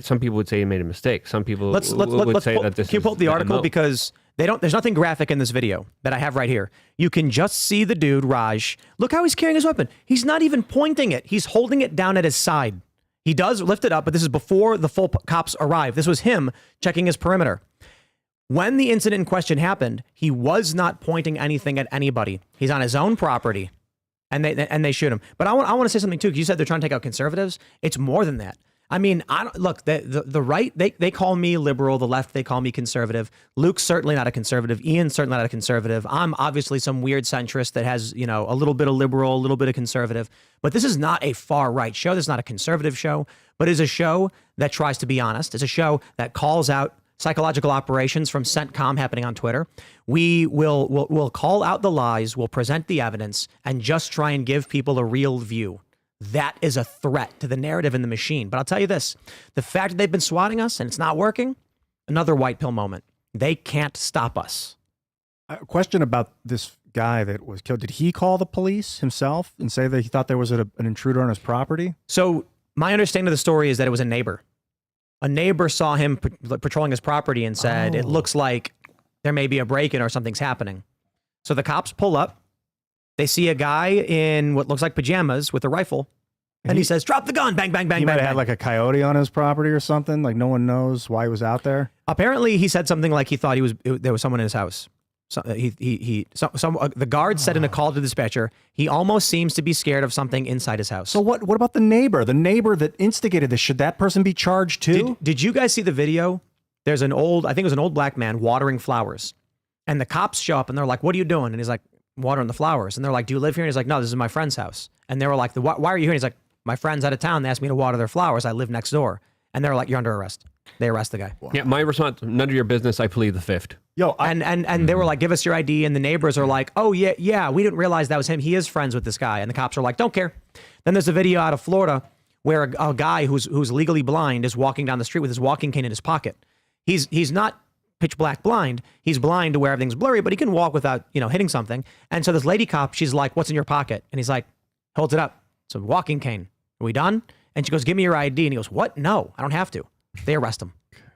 Some people would say he made a mistake. Some people would say that this. Can you pull up the article because there's nothing graphic in this video that I have right here. You can just see the dude, Raj. Look how he's carrying his weapon. He's not even pointing it. He's holding it down at his side. He does lift it up, but this is before the full cops arrive. This was him checking his perimeter. When the incident in question happened, he was not pointing anything at anybody. He's on his own property, and they shoot him. But I want to say something too, because you said they're trying to take out conservatives. It's more than that. I mean, look, the right, they call me liberal. The left, they call me conservative. Luke's certainly not a conservative. Ian's certainly not a conservative. I'm obviously some weird centrist that has, a little bit of liberal, a little bit of conservative. But this is not a far right show. This is not a conservative show, but is a show that tries to be honest. It's a show that calls out psychological operations from CENTCOM happening on Twitter. We'll call out the lies, we'll present the evidence, and just try and give people a real view. That is a threat to the narrative in the machine. But I'll tell you this, the fact that they've been swatting us and it's not working, another white pill moment. They can't stop us. A question about this guy that was killed, did he call the police himself and say that he thought there was an intruder on his property? So my understanding of the story is that it was a neighbor. A neighbor saw him patrolling his property and said, it looks like there may be a break-in or something's happening. So the cops pull up. They see a guy in what looks like pajamas with a rifle. And he says, drop the gun, bang, bang, bang, He bang, might have bang. had like a coyote on his property or something. Like no one knows why he was out there. Apparently, he said something like he thought there was someone in his house. So the guard said in a call to the dispatcher, he almost seems to be scared of something inside his house. So what about the neighbor? The neighbor that instigated this, should that person be charged too? Did you guys see the video? There's I think it was an old black man watering flowers. And the cops show up and they're like, what are you doing? And he's like, watering the flowers. And they're like, do you live here? And he's like, no, this is my friend's house. And they were like, why are you here? And he's like, my friend's out of town. They asked me to water their flowers. I live next door. And they're like, you're under arrest. They arrest the guy. Yeah, my response, none of your business. I plead the fifth. Yo, and they were like, give us your ID. And the neighbors are like, oh, yeah, we didn't realize that was him. He is friends with this guy. And the cops are like, don't care. Then there's a video out of Florida where a guy who's legally blind is walking down the street with his walking cane in his pocket. He's not pitch black blind. He's blind to where everything's blurry, but he can walk without, hitting something. And so this lady cop, she's like, what's in your pocket? And he's like, holds it up. It's a walking cane. Are we done? And she goes, give me your ID. And he goes, what? No, I don't have to. They arrest him.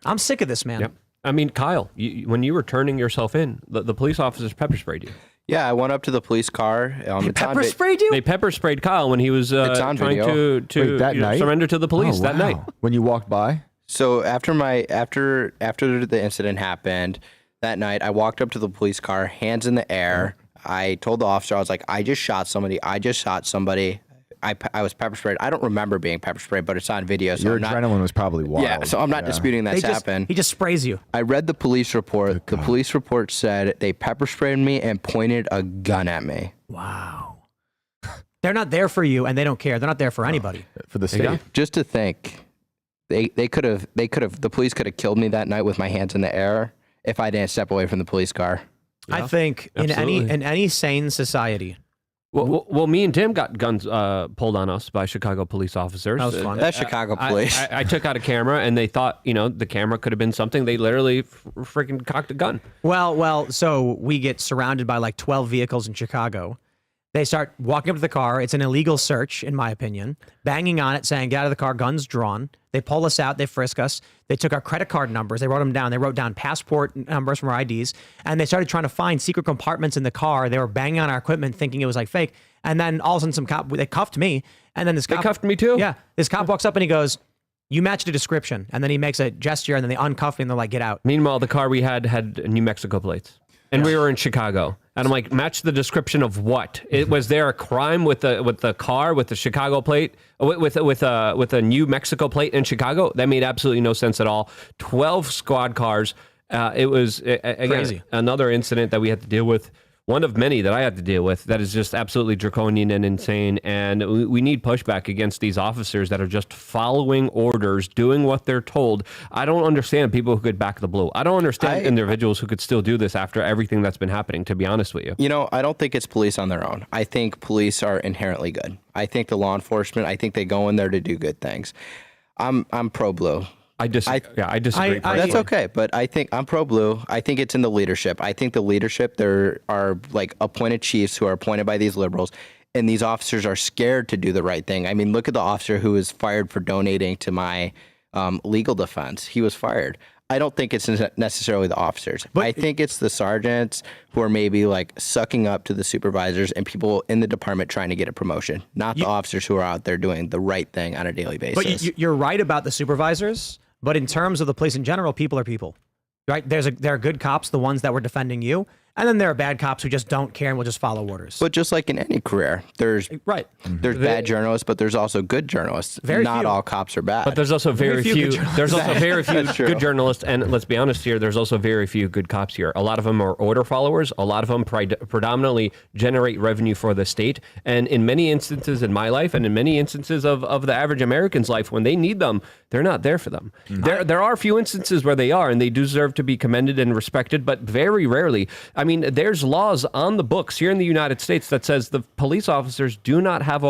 I'm sick of this, man. Yep. I mean, Kyle, when you were turning yourself in, the police officers pepper sprayed you. Yeah, I went up to the police car. Pepper sprayed you? They pepper sprayed Kyle when he was trying to Wait, that night? surrender to the police that night. When you walked by? So after the incident happened that night, I walked up to the police car, hands in the air. I told the officer, I was like, I just shot somebody. I was pepper sprayed. I don't remember being pepper sprayed, but it's on video. So Your adrenaline was probably wild. Yeah, so I'm not disputing that's happened. He just sprays you. I read the police report. The police report said they pepper sprayed me and pointed a gun at me. Wow. They're not there for you, and they don't care. They're not there for anybody. For the state. Just to think, the police could have killed me that night with my hands in the air if I didn't step away from the police car. Yeah, I think in any sane society. Well, me and Tim got guns pulled on us by Chicago police officers. That was fun. That's Chicago police. I took out a camera, and they thought, the camera could have been something. They literally freaking cocked a gun. Well, so we get surrounded by like 12 vehicles in Chicago. They start walking up to the car. It's an illegal search, in my opinion. Banging on it, saying, get out of the car, guns drawn. They pull us out. They frisk us. They took our credit card numbers. They wrote them down. They wrote down passport numbers from our IDs. And they started trying to find secret compartments in the car. They were banging on our equipment, thinking it was like fake. And then all of a sudden, they cuffed me. And then this cop... They cuffed me too? Yeah. This cop walks up and he goes, you matched a description. And then he makes a gesture and then they uncuff me and they're like, get out. Meanwhile, the car we had New Mexico plates. And we were in Chicago. And I'm like, match the description of what? Was there a crime with the car, with the Chicago plate, with a New Mexico plate in Chicago? That made absolutely no sense at all. 12 squad cars. It was, again, crazy. Another incident that we had to deal with. One of many that I had to deal with that is just absolutely draconian and insane. And we need pushback against these officers that are just following orders, doing what they're told. I don't understand people who could back the blue. I don't understand individuals who could still do this after everything that's been happening, to be honest with you. I don't think it's police on their own. I think police are inherently good. I think the law enforcement, I think they go in there to do good things. I'm pro blue. I disagree. I disagree. That's okay, but I think I'm pro blue. I think it's in the leadership. I think the leadership, there are like appointed chiefs who are appointed by these liberals, and these officers are scared to do the right thing. I mean, look at the officer who was fired for donating to my legal defense. He was fired. I don't think it's necessarily the officers. I think it's the sergeants who are maybe like sucking up to the supervisors and people in the department trying to get a promotion, not the officers who are out there doing the right thing on a daily basis. But you're right about the supervisors. But in terms of the police in general, people are people, right? There are good cops, the ones that were defending you. And then there are bad cops who just don't care and will just follow orders. But just like in any career, there's bad journalists, but there's also good journalists. Not all cops are bad. But there's also very few. There's also very few true. good journalists, and let's be honest here. There's also very few good cops here. A lot of them are order followers. A lot of them predominantly generate revenue for the state. And in many instances in my life, and in many instances of the average American's life, when they need them, they're not there for them. There are a few instances where they are, and they deserve to be commended and respected. But very rarely. I mean, there's laws on the books here in the United States that says the police officers do not have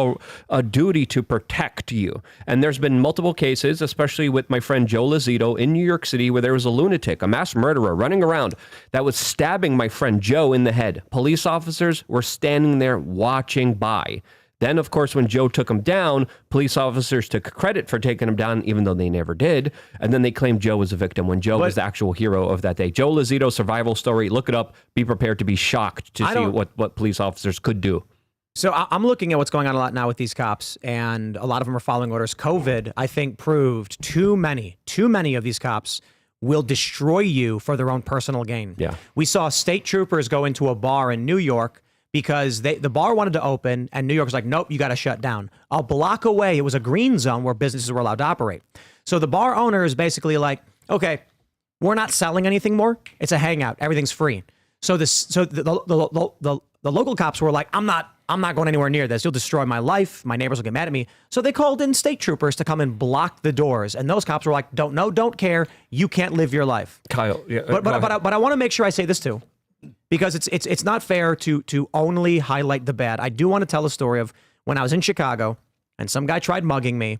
a duty to protect you. And there's been multiple cases, especially with my friend Joe Lozito in New York City, where there was a lunatic, a mass murderer running around that was stabbing my friend Joe in the head. Police officers were standing there watching by. Then, of course, when Joe took him down, police officers took credit for taking him down, even though they never did. And then they claimed Joe was a victim when Joe was the actual hero of that day. Joe Lozito survival story. Look it up. Be prepared to be shocked to see what police officers could do. So I'm looking at what's going on a lot now with these cops, and a lot of them are following orders. COVID, I think, proved too many of these cops will destroy you for their own personal gain. Yeah. We saw state troopers go into a bar in New York because the bar wanted to open, and New York was like, nope, you got to shut down. A block away, it was a green zone where businesses were allowed to operate. So the bar owner is basically like, okay, we're not selling anything more. It's a hangout. Everything's free. So the local cops were like, I'm not going anywhere near this. You'll destroy my life. My neighbors will get mad at me. So they called in state troopers to come and block the doors. And those cops were like, don't know, don't care. You can't live your life. Kyle, yeah, but I want to make sure I say this too, because it's not fair to only highlight the bad. I do want to tell a story of when I was in Chicago and some guy tried mugging me,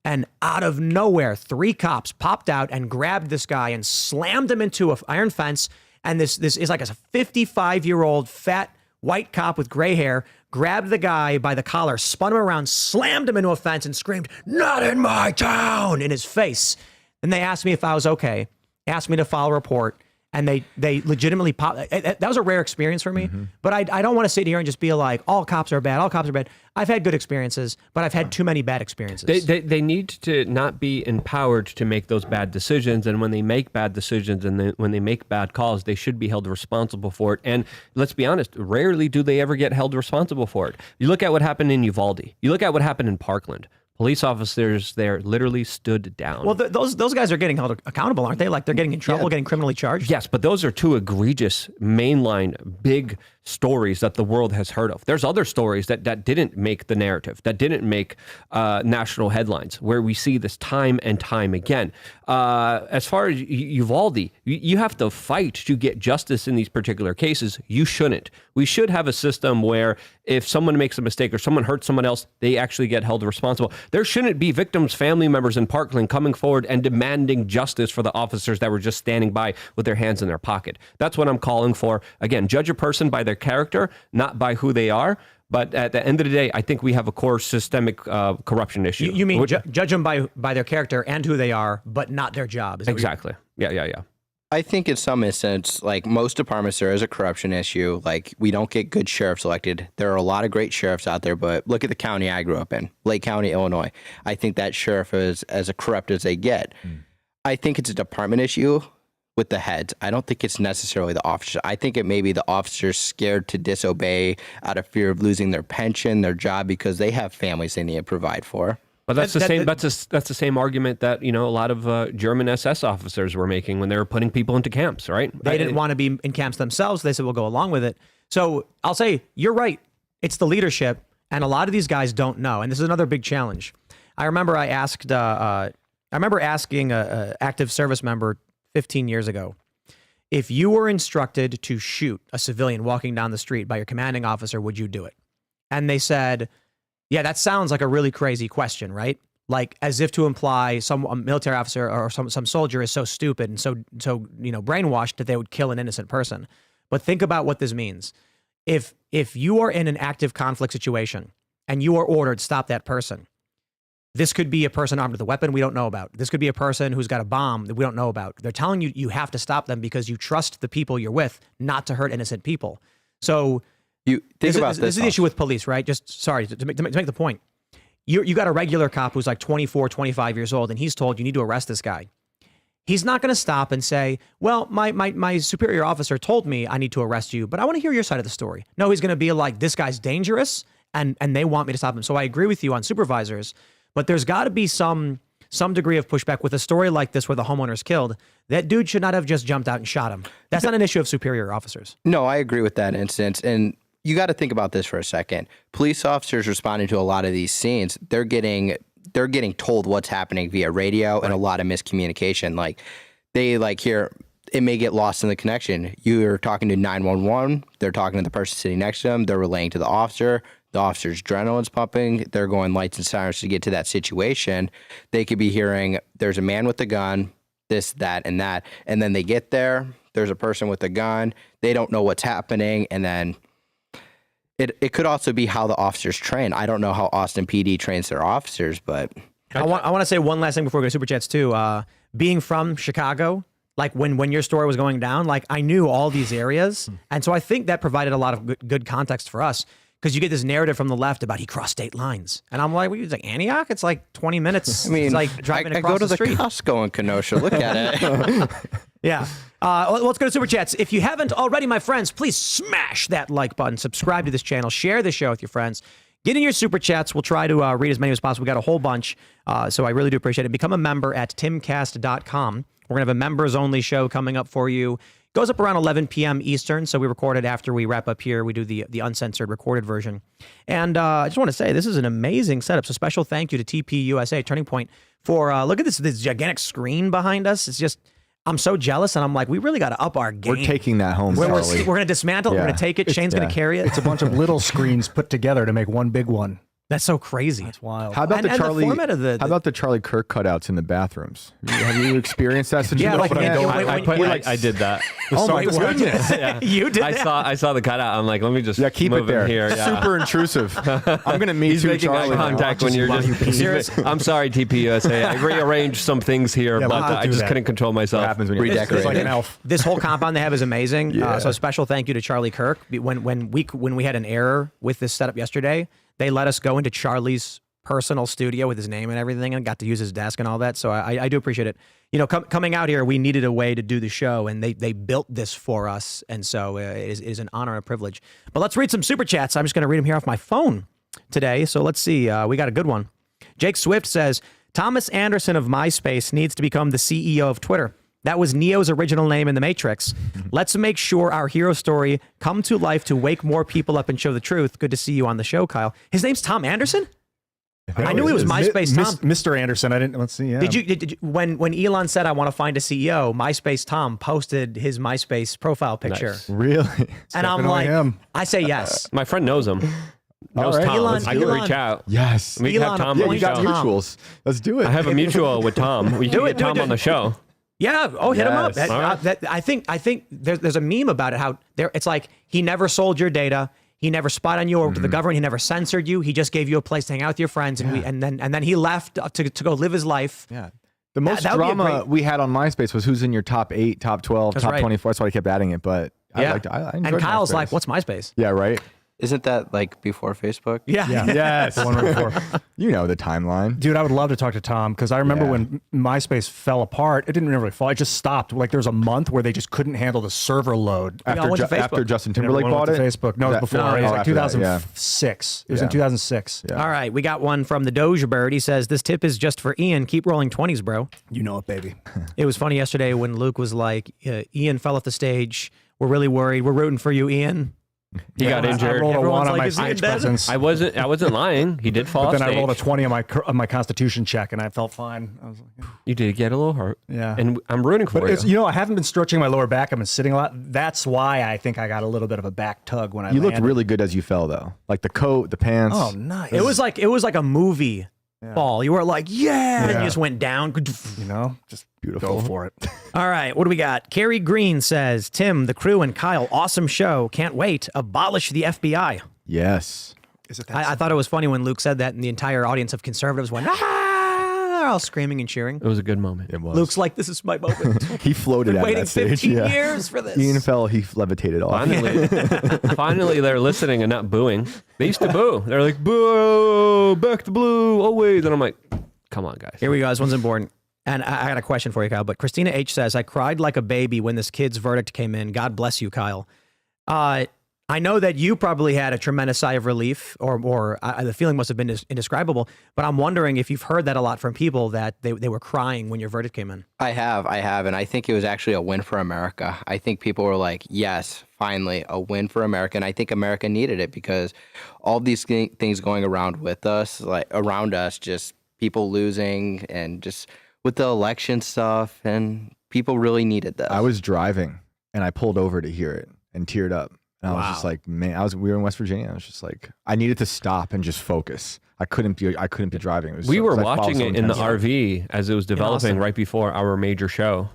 and out of nowhere, 3 cops popped out and grabbed this guy and slammed him into an iron fence. And this is like a 55-year-old fat white cop with gray hair grabbed the guy by the collar, spun him around, slammed him into a fence, and screamed, "Not in my town!" in his face. Then they asked me if I was okay, asked me to file a report, and they legitimately popped. That was a rare experience for me, but I don't want to sit here and just be like, all cops are bad, all cops are bad. I've had good experiences, but I've had too many bad experiences. They need to not be empowered to make those bad decisions, and when they make bad decisions and when they make bad calls, they should be held responsible for it. And let's be honest, rarely do they ever get held responsible for it. You look at what happened in Uvalde. You look at what happened in Parkland. Police officers there literally stood down. Well, those guys are getting held accountable, aren't they? Like they're getting in trouble, getting criminally charged? Yes, but those are 2 egregious, mainline, big stories that the world has heard of. There's other stories that didn't make the narrative, that didn't make national headlines, where we see this time and time again. As far as Uvalde, you have to fight to get justice in these particular cases. You shouldn't. We should have a system where if someone makes a mistake or someone hurts someone else, they actually get held responsible. There shouldn't be victims' family members in Parkland coming forward and demanding justice for the officers that were just standing by with their hands in their pocket. That's what I'm calling for. Again, judge a person by their character, not by who they are. But at the end of the day, I think we have a core systemic corruption issue. You mean judge them by their character and who they are, but not their job. Exactly. Yeah. I think in some instance, like most departments, there is a corruption issue. Like we don't get good sheriffs elected. There are a lot of great sheriffs out there, but look at the county I grew up in, Lake County, Illinois. I think that sheriff is as corrupt as they get. I think it's a department issue with the heads. I don't think it's necessarily the officers. I think it may be the officers scared to disobey out of fear of losing their pension, their job, because they have families they need to provide for. But that's the same argument that a lot of German SS officers were making when they were putting people into camps, right? They didn't want to be in camps themselves. They said, we'll go along with it. So I'll say, you're right. It's the leadership. And a lot of these guys don't know. And this is another big challenge. I remember asking an active service member 15 years ago, if you were instructed to shoot a civilian walking down the street by your commanding officer, would you do it? And they said, yeah, that sounds like a really crazy question, right? Like as if to imply a military officer or some soldier is so stupid and so brainwashed that they would kill an innocent person. But think about what this means. If you are in an active conflict situation and you are ordered, stop that person. This could be a person armed with a weapon we don't know about. This could be a person who's got a bomb that we don't know about. They're telling you you have to stop them because you trust the people you're with not to hurt innocent people. So this is the issue with police, right? Just sorry to make the point. You got a regular cop who's like 24, 25 years old, and he's told you need to arrest this guy. He's not going to stop and say, well, my superior officer told me I need to arrest you, but I want to hear your side of the story. No, he's going to be like, this guy's dangerous, and they want me to stop him. So I agree with you on supervisors, but there's got to be some degree of pushback with a story like this where the homeowner's killed. That dude should not have just jumped out and shot him. That's not an issue of superior officers. No, I agree with that instance. And you got to think about this for a second. Police officers responding to a lot of these scenes, they're getting told what's happening via radio and a lot of miscommunication. Like they hear it may get lost in the connection. You're talking to 911. They're talking to the person sitting next to them. They're relaying to the officer. The officer's adrenaline's pumping. They're going lights and sirens to get to that situation. They could be hearing there's a man with a gun, this, that, and that. And then they get there. There's a person with a gun. They don't know what's happening. And then it could also be how the officers train. I don't know how Austin PD trains their officers, but... I want to say one last thing before we go to Super Chats, too. Being from Chicago, like when your story was going down, like I knew all these areas. And so I think that provided a lot of good context for us. Because you get this narrative from the left about he crossed state lines. And I'm like, it's like Antioch? It's like 20 minutes. I mean, it's like driving across I go to the street. Costco in Kenosha. Look at it. Yeah. Let's go to Super Chats. If you haven't already, my friends, please smash that like button. Subscribe to this channel. Share the show with your friends. Get in your Super Chats. We'll try to read as many as possible. We got a whole bunch. So I really do appreciate it. Become a member at timcast.com. We're going to have a members-only show coming up for you. Goes up around 11 p.m. Eastern, so we record it after we wrap up here. We do the uncensored recorded version. And I just want to say, this is an amazing setup. So special thank you to TP USA, Turning Point, for, look at this gigantic screen behind us. It's just, I'm so jealous, and I'm like, we really got to up our game. We're taking that home, We're Charlie. going to dismantle it. We're going to take it. Shane's going to carry it. It's a bunch of little screens put together to make one big one. That's so crazy. That's wild. How about And the format of the- How about the Charlie Kirk cutouts in the bathrooms? Have you experienced that situation? Yeah, like, I did that. Oh my goodness! Yeah. You did I that? saw the cutout. I'm like, let me just Keep move it there. here. Yeah. Super intrusive. I'm gonna meet He's you, making eye Charlie. contact when you're just. Serious? I'm sorry, TPUSA. I rearranged some things here, Yeah, but we'll I do just that. couldn't control myself. What happens when you It's like an elf. This whole compound they have is amazing. Yeah. So special thank you to Charlie Kirk. When we had an error with this setup yesterday, they let us go into Charlie's personal studio with his name and everything, and got to use his desk and all that. So I do appreciate it. You know, coming out here, we needed a way to do the show, and they built this for us, and so it is an honor and a privilege. But let's read some Super Chats. I'm just going to read them here off my phone today. So let's see. We got a good one. Jake Swift says, Thomas Anderson of MySpace needs to become the CEO of Twitter. That was Neo's original name in The Matrix. Let's make sure our hero story come to life to wake more people up and show the truth. Good to see you on the show, Kyle. His name's Tom Anderson? I knew he was MySpace Tom. Mr. Anderson. I didn't. Let's see. Yeah. Did you when Elon said I want to find a CEO, MySpace Tom posted his MySpace profile picture, Nice. Really? and I'm Definitely like, him. I say yes. My friend knows him. Knows right. Tom. Elon- I can Elon- reach out. Yes. We can have Elon, Tom Yeah, on you the got show. Tom. mutuals. Let's do it. I have a mutual with Tom. We can Do it, get do it, Tom do on the show. Yeah. Oh, hit him up. Yes. All right. I think there's a meme about it. How there it's like he never sold your data. He never spied on you or to the government. He never censored you. He just gave you a place to hang out with your friends, and then he left to go live his life. Yeah. The most that would be a drama great- we had on MySpace was who's in your top 8, top 12, top right. 24. That's why I kept adding it. But Yeah. I and enjoyed Kyle's MySpace. like, "What's MySpace?" Yeah, right? Isn't that like before Facebook? Yeah. Yes. The one right before. You know the timeline. Dude, I would love to talk to Tom because I remember Yeah. when MySpace fell apart. It didn't really fall. It just stopped. Like there was a month where they just couldn't handle the server load. all went to Facebook. After Justin And everyone Timberlake bought went it? to Facebook. No, it was before. No, it was oh, like after that, yeah. 2006. It was in Yeah. 2006. Yeah. All right, we got one from the Doge Bird. He says, "This tip is just for Ian. Keep rolling 20s, bro." You know it, baby. It was funny yesterday when Luke was like, "Ian fell off the stage. We're really worried. We're rooting for you, Ian." He got I injured. rolled a Everyone's 1 on like, my "Is Ian stage dead?" presence. I wasn't lying. He did fall But off then stage. I rolled a 20 on my Constitution check, and I felt fine. I was like, You did get a little hurt. Yeah. And I'm rooting for but you. it's, I haven't been stretching my lower back. I've been sitting a lot. That's why I think I got a little bit of a back tug when I You looked landed. really good as you fell, though. Like the coat, the pants. Oh, nice. It was like a movie fall. You were like, and you just went down. Just Beautiful. go for it. All right, what do we got? Carrie Green says, "Tim, the crew, and Kyle, awesome show. Can't wait. Abolish the FBI." Yes. Is it that? I thought it was funny when Luke said that, and the entire audience of conservatives went, "Ah!" all screaming and cheering. It was a good moment. It was. Luke's like, "This is my moment. He floated out Waiting that stage. 15 yeah. years for this." Ian fell. He levitated off. Finally, they're listening and not booing. They used to boo. They're like, boo, back to blue, always. And I'm like, come on, guys. Here we go. This one's important. And I got a question for you, Kyle. But Christina H says, "I cried like a baby when this kid's verdict came in. God bless you, Kyle." I know that you probably had a tremendous sigh of relief, or the feeling must have been indescribable. But I'm wondering if you've heard that a lot from people, that they were crying when your verdict came in. I have, and I think it was actually a win for America. I think people were like, yes, finally, a win for America, and I think America needed it because all these things going around with us, like around us, just people losing and just with the election stuff and People really needed this. I was driving and I pulled over to hear it and teared up. And I was just like, man, we were in West Virginia. I was just like, I needed to stop and just focus. I couldn't be driving. We were watching it in the RV as it was developing right before our major show.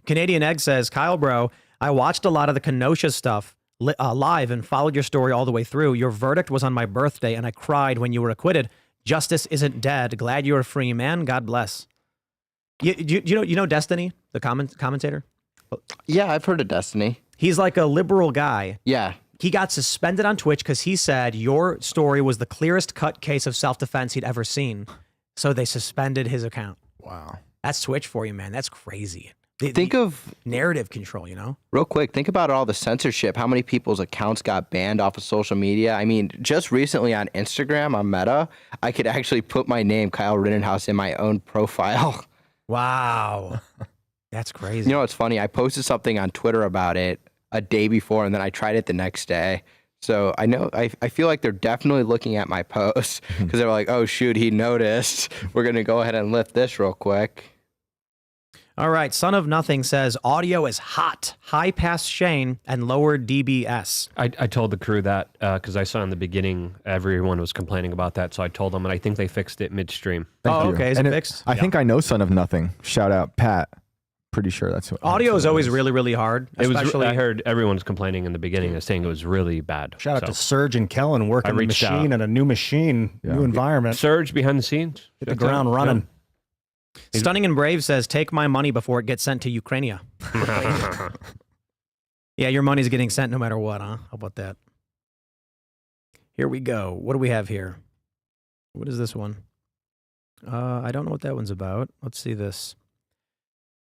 Canadian Egg says, Kyle, bro, I watched a lot of the Kenosha stuff live and followed your story all the way through. Your verdict was on my birthday, and I cried when you were acquitted. Justice isn't dead. Glad you are free, man. God bless. You know Destiny, the commentator? Yeah, I've heard of Destiny. He's like a liberal guy. Yeah. He got suspended on Twitch because he said your story was the clearest cut case of self-defense he'd ever seen. So they suspended his account. Wow. That's Twitch for you, man. That's crazy. Think of narrative control, you know? Real quick, think about all the censorship, how many people's accounts got banned off of social media. I mean, just recently on Instagram, on Meta, I could actually put my name, Kyle Rittenhouse, in my own profile. Wow. That's crazy. You know what's funny? I posted something on Twitter about it a day before, and then I tried it the next day. So I know, I feel like they're definitely looking at my post because they're like, oh, shoot, he noticed. We're going to go ahead and lift this real quick. All right. Son of Nothing says audio is hot, high past Shane and lower DBS. I told the crew that because I saw in the beginning everyone was complaining about that, so I told them, and I think they fixed it midstream. Thank you. Okay. Is it fixed? I think I know Son of Nothing. Shout out, Pat. Pretty sure that's what. Audio is always really, really hard. Especially, I heard everyone's complaining in the beginning, saying it was really bad. Shout out to Serge and Kellen working the machine and a new machine, new environment. Serge behind the scenes. Hit the ground running. Yeah. Stunning and Brave says, take my money before it gets sent to Ukraine. Yeah, your money's getting sent no matter what, huh? How about that? Here we go. What do we have here? What is this one? I don't know what that one's about. Let's see this.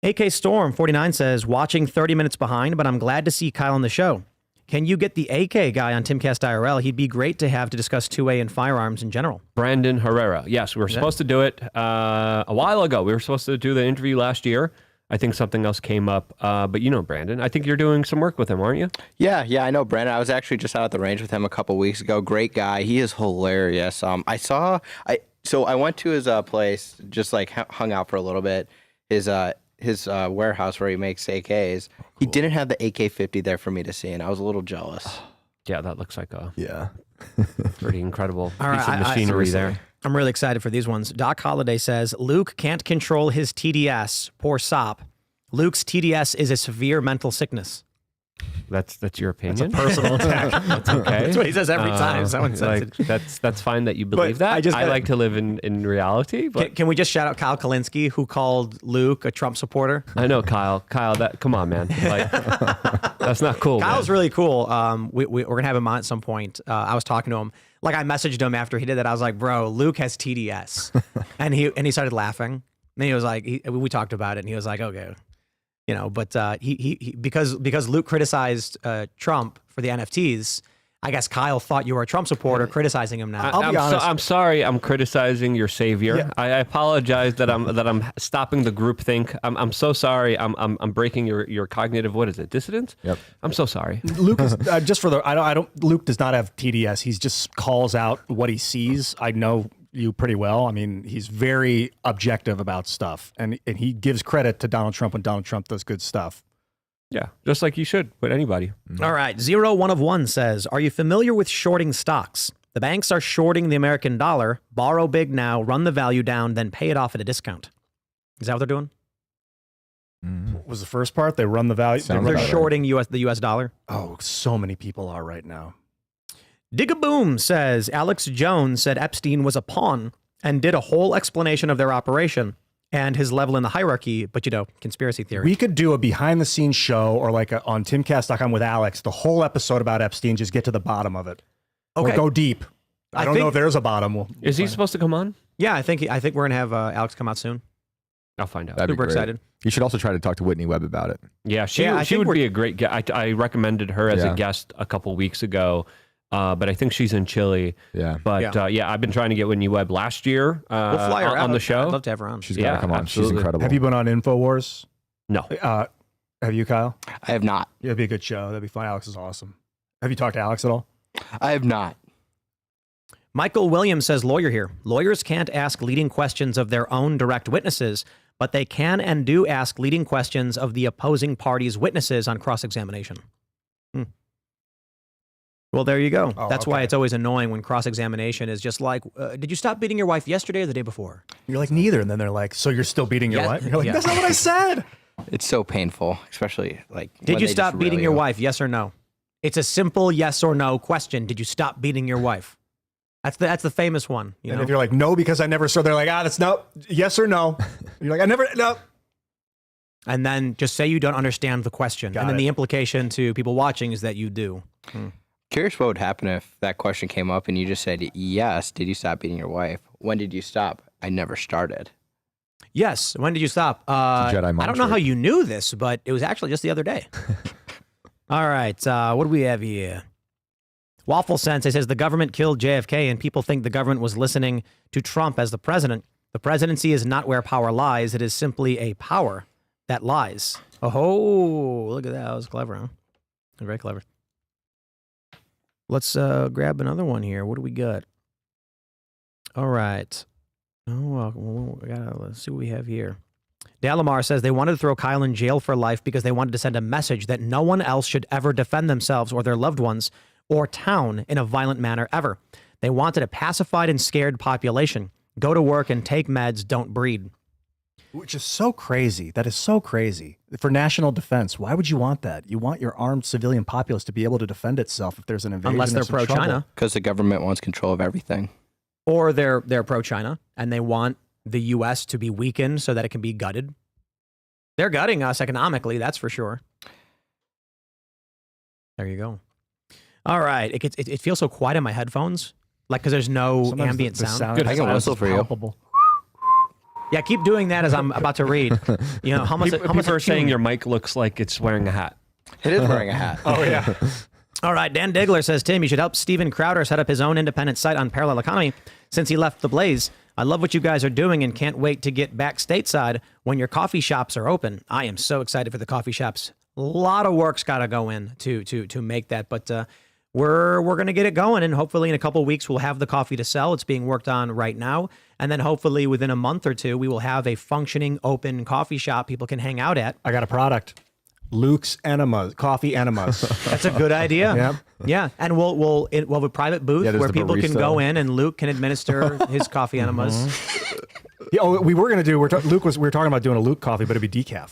AK Storm 49 says, watching 30 minutes behind, but I'm glad to see Kyle on the show. Can you get the AK guy on Timcast IRL? He'd be great to have to discuss 2A and firearms in general. Brandon Herrera. Yes, we were supposed to do it a while ago. We were supposed to do the interview last year. I think something else came up. But you know Brandon. I think you're doing some work with him, aren't you? Yeah, I know Brandon. I was actually just out at the range with him a couple weeks ago. Great guy. He is hilarious. So I went to his place, just like hung out for a little bit. His warehouse where he makes AKs. Oh, cool. He didn't have the AK-50 there for me to see, and I was a little jealous. Yeah, that looks like a pretty incredible piece of machinery there. I'm really excited for these ones. Doc Holliday says, Luke can't control his TDS. Poor sop. Luke's TDS is a severe mental sickness. That's your opinion. That's a personal attack. That's okay. That's what he says every time someone says it. That's fine that you believe that. I like to live in reality. But can we just shout out Kyle Kalinske, who called Luke a Trump supporter? I know Kyle. Come on, man. Like, that's not cool. Kyle's man. really cool. We're gonna have him on at some point. I was talking to him. Like I messaged him after he did that. I was like, bro, Luke has TDS, and he started laughing. And he was like, we talked about it, and he was like, okay. You know, but he because Luke criticized Trump for the NFTs, I guess Kyle thought you were a Trump supporter criticizing him now. I'll be honest. I'm sorry I'm criticizing your savior. Yeah. I apologize that I'm stopping the groupthink. I'm so sorry. I'm breaking your cognitive, what is it, dissonance? Yep. I'm so sorry. Luke is just for the I don't Luke does not have TDS. He just calls out what he sees. I know you pretty well. I mean, he's very objective about stuff, and he gives credit to Donald Trump when Donald Trump does good stuff. Yeah, just like you should with anybody. All right, 01 says, are you familiar with shorting stocks? The banks are shorting the American dollar, borrow big now, run the value down, then pay it off at a discount. Is that what they're doing? What was the first part? They run the value. They're shorting the US dollar. Oh, so many people are right now. Digaboom says, Alex Jones said Epstein was a pawn and did a whole explanation of their operation and his level in the hierarchy, but conspiracy theory. We could do a behind-the-scenes show or like on timcast.com with Alex, the whole episode about Epstein, just get to the bottom of it. Okay. Or go deep. I don't know if there's a bottom. Is he supposed to come on? Yeah, I think we're going to have Alex come out soon. I'll find out. That'd Super excited. You should also try to talk to Whitney Webb about it. Yeah, she would be a great guest. I recommended her as a guest a couple weeks ago. But I think she's in Chile. Yeah. But I've been trying to get Whitney Webb last year we'll fly her on the show. I'd love to have her on. She's got to come on. Absolutely. She's incredible. Have you been on InfoWars? No. Have you, Kyle? I have not. Yeah, it'd be a good show. That'd be fun. Alex is awesome. Have you talked to Alex at all? I have not. Michael Williams says, lawyer here. Lawyers can't ask leading questions of their own direct witnesses, but they can and do ask leading questions of the opposing party's witnesses on cross-examination. Well, there you go. That's why it's always annoying when cross-examination is just like, did you stop beating your wife yesterday or the day before? You're like, neither. And then they're like, so you're still beating your wife? You're like, that's not what I said. It's so painful, especially like. Did you stop beating your wife? Yes or no? It's a simple yes or no question. Did you stop beating your wife? That's the famous one. And if you're like, no, because I never saw, they're like, that's no, yes or no. You're like, I never, no. And then just say you don't understand the question. And then the implication to people watching is that you do. Curious what would happen if that question came up and you just said, yes, did you stop beating your wife? When did you stop? I never started. Yes. When did you stop? I don't know how you knew this, but it was actually just the other day. All right. What do we have here? Waffle Sensei says the government killed JFK and people think the government was listening to Trump as the president. The presidency is not where power lies. It is simply a power that lies. Oh, look at that. That was clever, huh? Very clever. Let's grab another one here. What do we got? All right. Let's see what we have here. Dalamar says they wanted to throw Kyle in jail for life because they wanted to send a message that no one else should ever defend themselves or their loved ones or town in a violent manner ever. They wanted a pacified and scared population. Go to work and take meds, don't breed. Which is so crazy. That is so crazy. For national defense, why would you want that? You want your armed civilian populace to be able to defend itself if there's an invasion. Unless they're pro-China. Because the government wants control of everything. Or they're pro-China, and they want the U.S. to be weakened so that it can be gutted. They're gutting us economically, that's for sure. There you go. All right. It feels so quiet in my headphones, like because there's no ambient sound. Good. I can whistle for you. Yeah, keep doing that as I'm about to read. You know, how much people are saying your mic looks like it's wearing a hat. It is wearing a hat. Oh, yeah. All right, Dan Digler says, Tim, you should help Steven Crowder set up his own independent site on parallel economy since he left the Blaze. I love what you guys are doing and can't wait to get back stateside when your coffee shops are open. I am so excited for the coffee shops. A lot of work's got to go in to make that, but we're going to get it going, and hopefully in a couple of weeks we'll have the coffee to sell. It's being worked on right now, and then hopefully within a month or two we will have a functioning open coffee shop people can hang out at. I got a product. Luke's Enemas, coffee enemas. That's a good idea. Yep. Yeah, and we'll have a private booth where people can go in and Luke can administer his coffee enemas. Yeah, we were gonna do. We were talking about doing a Luke coffee, but it'd be decaf.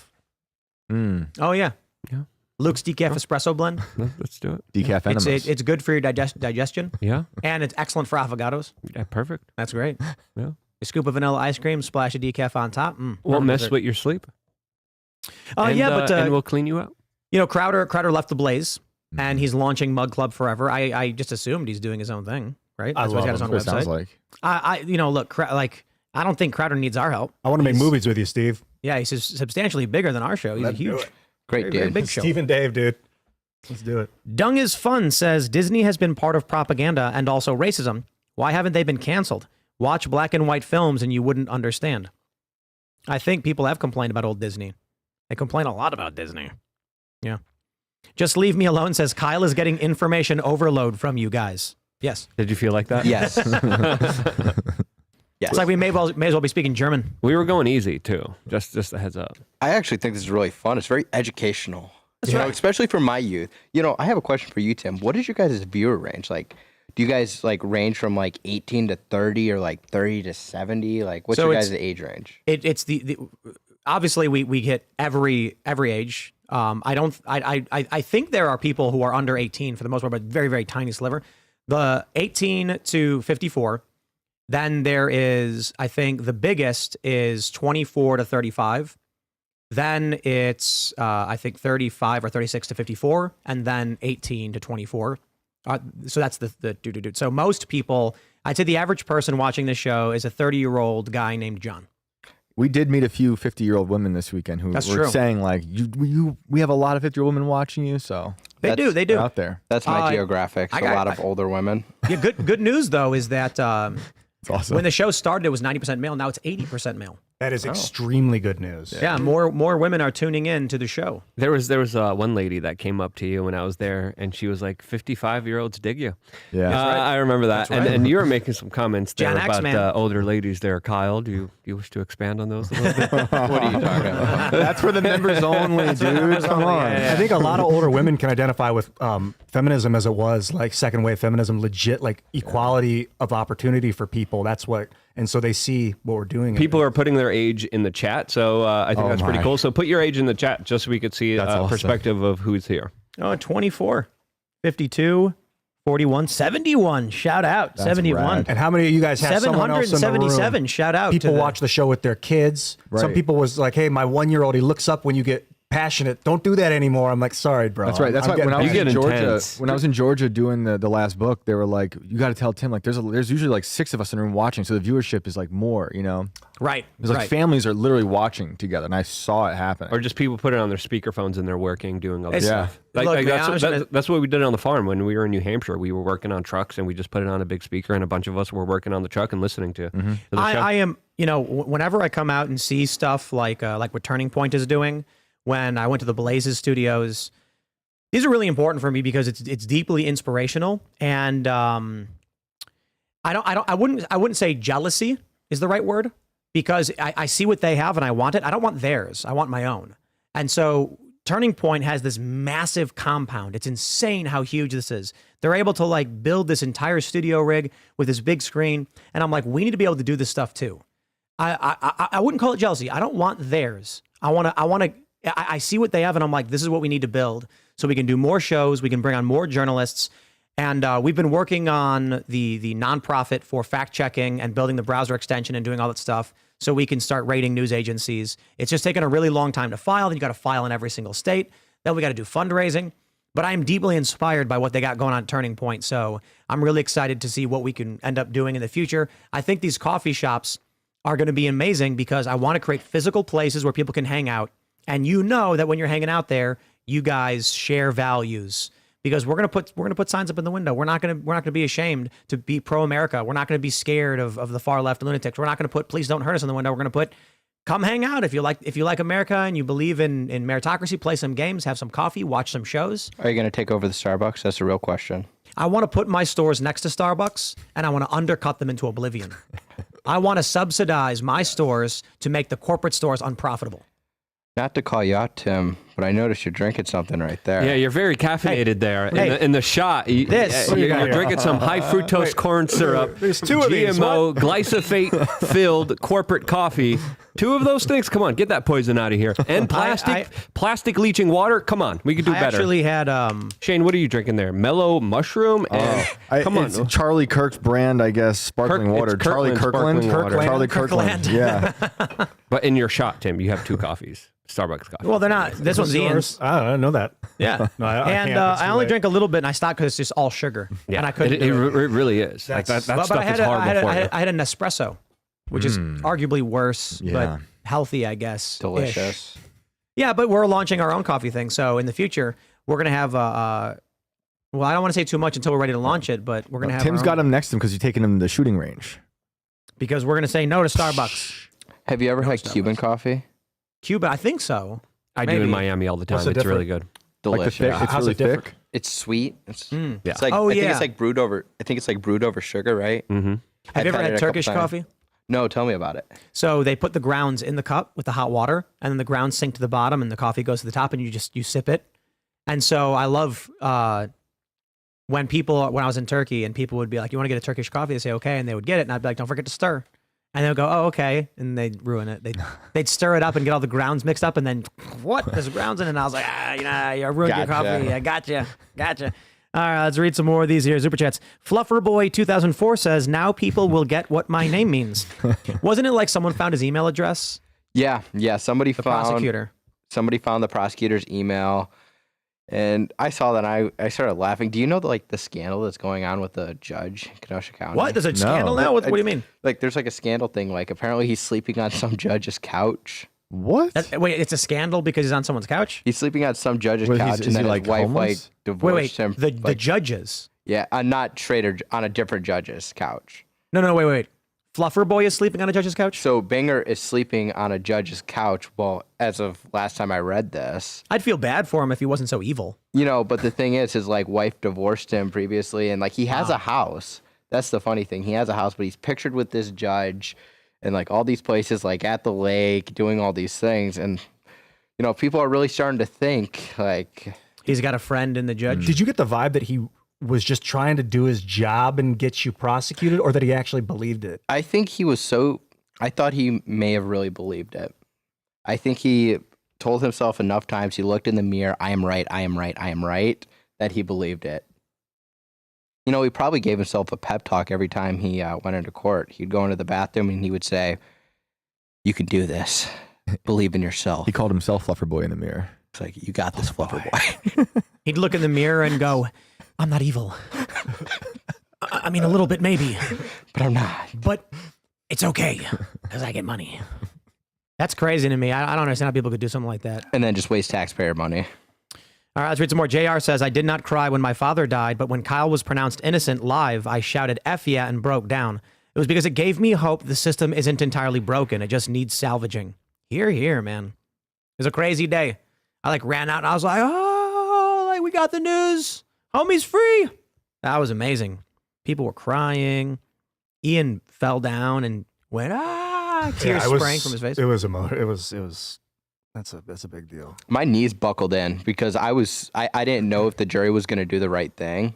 Oh yeah. Luke's decaf espresso blend. Let's do it. Decaf enemas. It's good for your digestion. Yeah. And it's excellent for avocados. Yeah, perfect. That's great. Yeah. A scoop of vanilla ice cream, splash of decaf on top. Won't mess with your sleep. And we'll clean you up. You know, Crowder left the Blaze, and he's launching Mug Club Forever. I just assumed he's doing his own thing, right? That's why he's got his own website. Sounds like. Look, I don't think Crowder needs our help. I want to make movies with you, Steve. Yeah, he's substantially bigger than our show. He's a huge, great dude. very big show. Steve and Dave, dude. Let's do it. Dung is Fun says Disney has been part of propaganda and also racism. Why haven't they been canceled? Watch black and white films and you wouldn't understand. I think people have complained about old Disney. They complain a lot about Disney. Yeah. Just leave me alone says Kyle is getting information overload from you guys. Yes. Did you feel like that? Yes. Yes. It's like we may as well be speaking German. We were going easy too. Just a heads up. I actually think this is really fun. It's very educational. That's you right. know, especially for my youth. You know, I have a question for you, Tim. What is your guys' viewer range? Like, do you guys like range from like 18 to 30 or like 30 to 70? Like, what's your guys' age range? It's the obviously we hit every age. I think there are people who are under 18 for the most part, but very, very tiny sliver. The 18 to 54. Then there is, I think the biggest is 24 to 35. Then it's, I think 35 or 36 to 54, and then 18 to 24. So that's the dude. So most people, I'd say the average person watching this show is a 30-year-old guy named John. We did meet a few 50-year-old women this weekend who were saying like, we have a lot of 50-year-old women watching you, so they do they're out there. That's my geographics. A lot of older women. Yeah, good news though is that it's awesome. when the show started, it was 90% male. Now it's 80% male. That is extremely good news. Yeah, more women are tuning in to the show. There was one lady that came up to you when I was there, and she was like, 55-year-olds dig you. Yeah. I remember that. And you were making some comments there Gen X, about older ladies there. Kyle, do you wish to expand on those a little bit? What are you talking about? That's for the members only, dude. Come on. I think a lot of older women can identify with feminism as it was, like second wave feminism, legit, like equality of opportunity for people. That's what, and so they see what we're doing. People are putting their age in the chat, so I think that's pretty my. cool. So put your age in the chat just so we could see a awesome. perspective of who's here. Oh, 24, 52, 41, 71. Shout out, 71. rad. And how many of you guys have someone else in the room? 777. Shout out. People to watch the show with their kids. Some Right. people was like, "Hey, my 1-year-old, he looks up when you get passionate. Don't do that anymore." I'm like, "Sorry, bro." That's right. That's I'm why when I getting was in getting Georgia, intense. when I was in Georgia doing the last book, they were like, "You got to tell Tim, like, there's usually like 6 of us in the room watching, so the viewership is like more, you know." Right. It's like right. families are literally watching together, and I saw it happen. Or just people put it on their speakerphones and they're working, doing all this It's- stuff. Look, man, That's what we did on the farm when we were in New Hampshire. We were working on trucks and we just put it on a big speaker, and a bunch of us were working on the truck and listening to the show. I am, whenever I come out and see stuff like what Turning Point is doing, when I went to the Blazes studios, these are really important for me because it's deeply inspirational. And I wouldn't say jealousy is the right word, because I see what they have and I want it. I don't want theirs. I want my own. And so Turning Point has this massive compound. It's insane how huge this is. They're able to like build this entire studio rig with this big screen. And I'm like, we need to be able to do this stuff too. I wouldn't call it jealousy. I don't want theirs. I see what they have and I'm like, this is what we need to build so we can do more shows. We can bring on more journalists. And we've been working on the nonprofit for fact checking and building the browser extension and doing all that stuff so we can start rating news agencies. It's just taken a really long time to file. Then you got to file in every single state. Then we got to do fundraising. But I am deeply inspired by what they got going on at Turning Point. So I'm really excited to see what we can end up doing in the future. I think these coffee shops are going to be amazing because I want to create physical places where people can hang out. And you know that when you're hanging out there, you guys share values. Because we're gonna put signs up in the window. We're not gonna be ashamed to be pro-America. We're not gonna be scared of the far left lunatics. We're not gonna put "please don't hurt us" in the window. We're gonna put "come hang out if you like America and you believe in meritocracy. Play some games, have some coffee, watch some shows." Are you going to take over the Starbucks? That's a real question. I want to put my stores next to Starbucks and I want to undercut them into oblivion. I want to subsidize my stores to make the corporate stores unprofitable. Not to call you out, Tim, but I noticed you're drinking something right there. Yeah, you're very caffeinated there. In the shot, you're drinking some high fructose corn syrup, There's 2 of these. GMO, glyphosate-filled corporate coffee. 2 of those things? Come on, get that poison out of here. And plastic leaching water? Come on, we could do better. I actually had... Shane, what are you drinking there? Mellow mushroom? And, come on. It's Charlie Kirk's brand, I guess, sparkling water. it's Charlie Kirkland Kirkland. sparkling water. Charlie Kirkland. Kirkland. Yeah. But in your shot, Tim, you have 2 coffees. Starbucks coffee. Well, they're not. This one's Ian's. I don't know that. Yeah. No, I and can't. It's I too only late. drank a little bit and I stopped because it's just all sugar. Yeah, And I couldn't it do it. really is. Like that But stuff I had is horrible for you. I had an espresso, which is arguably worse, Yeah. but healthy, I guess. Delicious. Yeah, but we're launching our own coffee thing. So in the future, we're going to have well, I don't want to say too much until we're ready to launch it, but we're going to have Tim's our got own, him next to him because you're taking him to the shooting range. because we're going to say no to Starbucks. Have you ever had Cuban coffee? Cuba, I think so. I do Maybe. in Miami all the time. What's the It's really difference? good. Like the Delicious. thick, it's How's really it different? thick. It's sweet. It's Yeah. like Oh, I think yeah. it's like brewed over. I think it's like brewed over sugar, right? Mm-hmm. Have you ever it had a couple Turkish times. coffee? No, tell me about it. So they put the grounds in the cup with the hot water, and then the grounds sink to the bottom, and the coffee goes to the top, and you sip it. And so I love when I was in Turkey, and people would be like, "You want to get a Turkish coffee?" They say, "Okay," and they would get it, and I'd be like, "Don't forget to stir." And they'll go, "Oh, okay," and they'd ruin it. They'd stir it up and get all the grounds mixed up, and then what? There's grounds in it. And I was like, you ruined your Gotcha. coffee. I gotcha. All right, let's read some more of these here. Super chats. Flufferboy 2004 says, "Now people will get what my name means." Wasn't it like someone found his email address? Yeah. Somebody The found prosecutor. Somebody found the prosecutor's email, and I saw that. And I started laughing. Do you know the scandal that's going on with the judge in Kenosha County? What? There's a scandal now? What do you mean? Like, there's like a scandal thing. Like, apparently he's sleeping on some judge's couch. What? Wait, it's a scandal because he's on someone's couch? He's sleeping on some judge's What, couch, is and then he, his like, wife homeless? divorced him. The judges. Yeah, not Trader on a different judge's couch. No, wait. Fluffer Boy is sleeping on a judge's couch? So Binger is sleeping on a judge's couch. Well, as of last time I read this, I'd feel bad for him if he wasn't so evil. but the thing is, his like wife divorced him previously, and like he has a house. That's the funny thing. He has a house, but he's pictured with this judge and like all these places, like at the lake, doing all these things. And, people are really starting to think like he's got a friend in the judge. Did you get the vibe that he was just trying to do his job and get you prosecuted, or that he actually believed it? I think I thought he may have really believed it. I think he told himself enough times, he looked in the mirror, I am right, I am right, I am right, that he believed it. He probably gave himself a pep talk every time he went into court. He'd go into the bathroom and he would say, "You can do this. Believe in yourself." He called himself Fluffer Boy in the mirror. It's like, "You got this, Fluffer Boy." He'd look in the mirror and go, "I'm not evil. I mean, a little bit maybe. But I'm not. But it's okay because I get money." That's crazy to me. I don't understand how people could do something like that. And then just waste taxpayer money. All right, let's read some more. JR says, "I did not cry when my father died, but when Kyle was pronounced innocent live, I shouted F yeah and broke down. It was because it gave me hope the system isn't entirely broken. It just needs salvaging." Hear, hear, man. It was a crazy day. I ran out and I was like, oh, we got the news. Homie's free. That was amazing. People were crying. Ian fell down and went, tears sprang from his face. It was that's a big deal. My knees buckled in because I didn't know if the jury was going to do the right thing.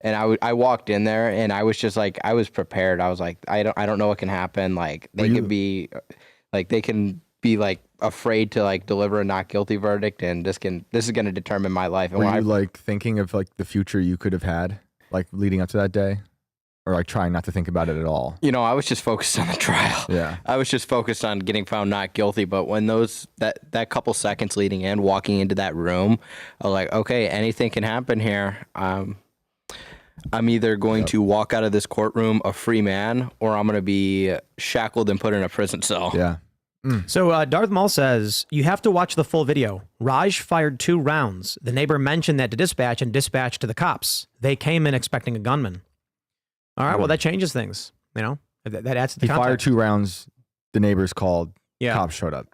And I walked in there and I was just like, I was prepared. I was like, I don't know what can happen. Like they can be afraid to deliver a not guilty verdict, and this is going to determine my life. And were you thinking of the future you could have had leading up to that day? Or trying not to think about it at all? I was just focused on the trial. Yeah. I was just focused on getting found not guilty. But when that couple seconds leading in, walking into that room, I was like, okay, anything can happen here. I'm either going to walk out of this courtroom a free man, or I'm going to be shackled and put in a prison cell. Yeah. So Darth Maul says, you have to watch the full video. Raj fired 2 rounds. The neighbor mentioned that to dispatch and dispatched to the cops. They came in expecting a gunman. All right, well, that changes things, That adds to the context. He fired 2 rounds. The neighbors called. Yeah. Cops showed up.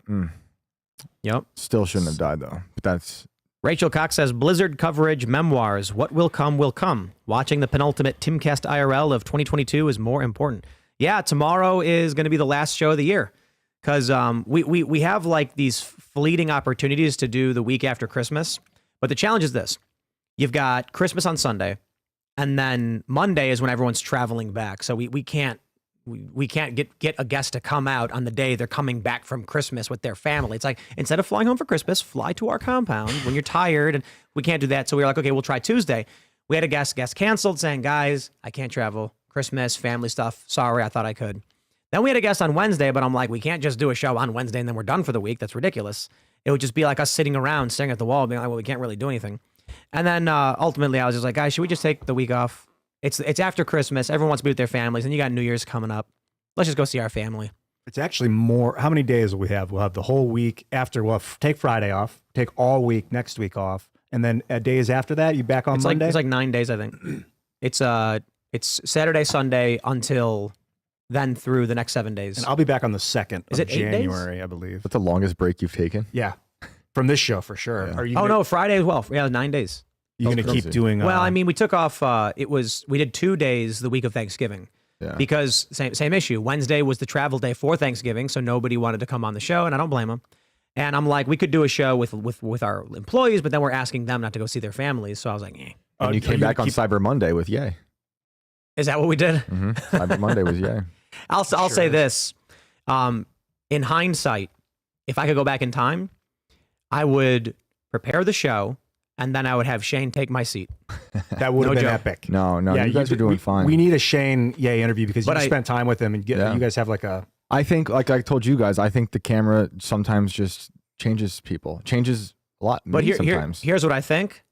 Yep. Still shouldn't have died, though. But that's... Rachel Cox says, Blizzard coverage memoirs. What will come will come. Watching the penultimate Timcast IRL of 2022 is more important. Yeah, tomorrow is going to be the last show of the year. Because we have these fleeting opportunities to do the week after Christmas. But the challenge is this. You've got Christmas on Sunday. And then Monday is when everyone's traveling back. So we can't get a guest to come out on the day they're coming back from Christmas with their family. It's like, instead of flying home for Christmas, fly to our compound when you're tired. And we can't do that. So we were like, okay, we'll try Tuesday. We had a guest canceled saying, guys, I can't travel. Christmas, family stuff. Sorry, I thought I could. Then we had a guest on Wednesday, but I'm like, we can't just do a show on Wednesday and then we're done for the week. That's ridiculous. It would just be like us sitting around staring at the wall being like, well, we can't really do anything. And then ultimately I was just like, guys, should we just take the week off? It's after Christmas. Everyone wants to be with their families. And you got New Year's coming up. Let's just go see our family. It's actually more. How many days will we have? We'll have the whole week after. We'll take Friday off, take all week next week off. And then days after that, you back on Monday? It's like 9 days, I think. It's Saturday, Sunday until then through the next 7 days. And I'll be back on the 2nd Is of it 8 days? January, I believe. That's the longest break you've taken? Yeah. From this show, for sure. Yeah. Are you no, Friday as well. Yeah, 9 days. You're going to keep doing... well, I mean, we took off, we did 2 days the week of Thanksgiving. Yeah. Because same issue. Wednesday was the travel day for Thanksgiving, so nobody wanted to come on the show, and I don't blame them. And I'm like, we could do a show with our employees, but then we're asking them not to go see their families. So I was like, eh. And you came back on Cyber Monday with Yay. Is that what we did? Mm-hmm. Cyber Monday was Yay. I'll say this. In hindsight, if I could go back in time, I would prepare the show, and then I would have Shane take my seat. That would have been joke. epic. No, yeah, you guys are doing fine. We need a Shane Yay interview because you spent time with him and you guys have I think, like I told you guys, I think the camera sometimes just changes people. Changes a lot. But sometimes. Here's what I think.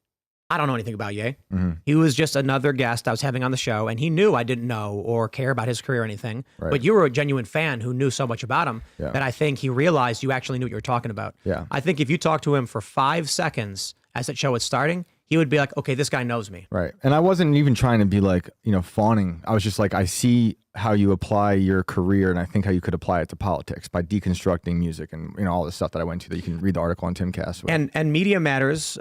I don't know anything about Ye. Mm-hmm. He was just another guest I was having on the show, and he knew I didn't know or care about his career or anything. Right. But you were a genuine fan who knew so much about him that I think he realized you actually knew what you were talking about. Yeah. I think if you talked to him for 5 seconds as that show was starting, he would be like, okay, this guy knows me. Right. And I wasn't even trying to be like, fawning. I was just like, I see how you apply your career, and I think how you could apply it to politics by deconstructing music and all the stuff that I went to that you can read the article on Timcast. And Media Matters,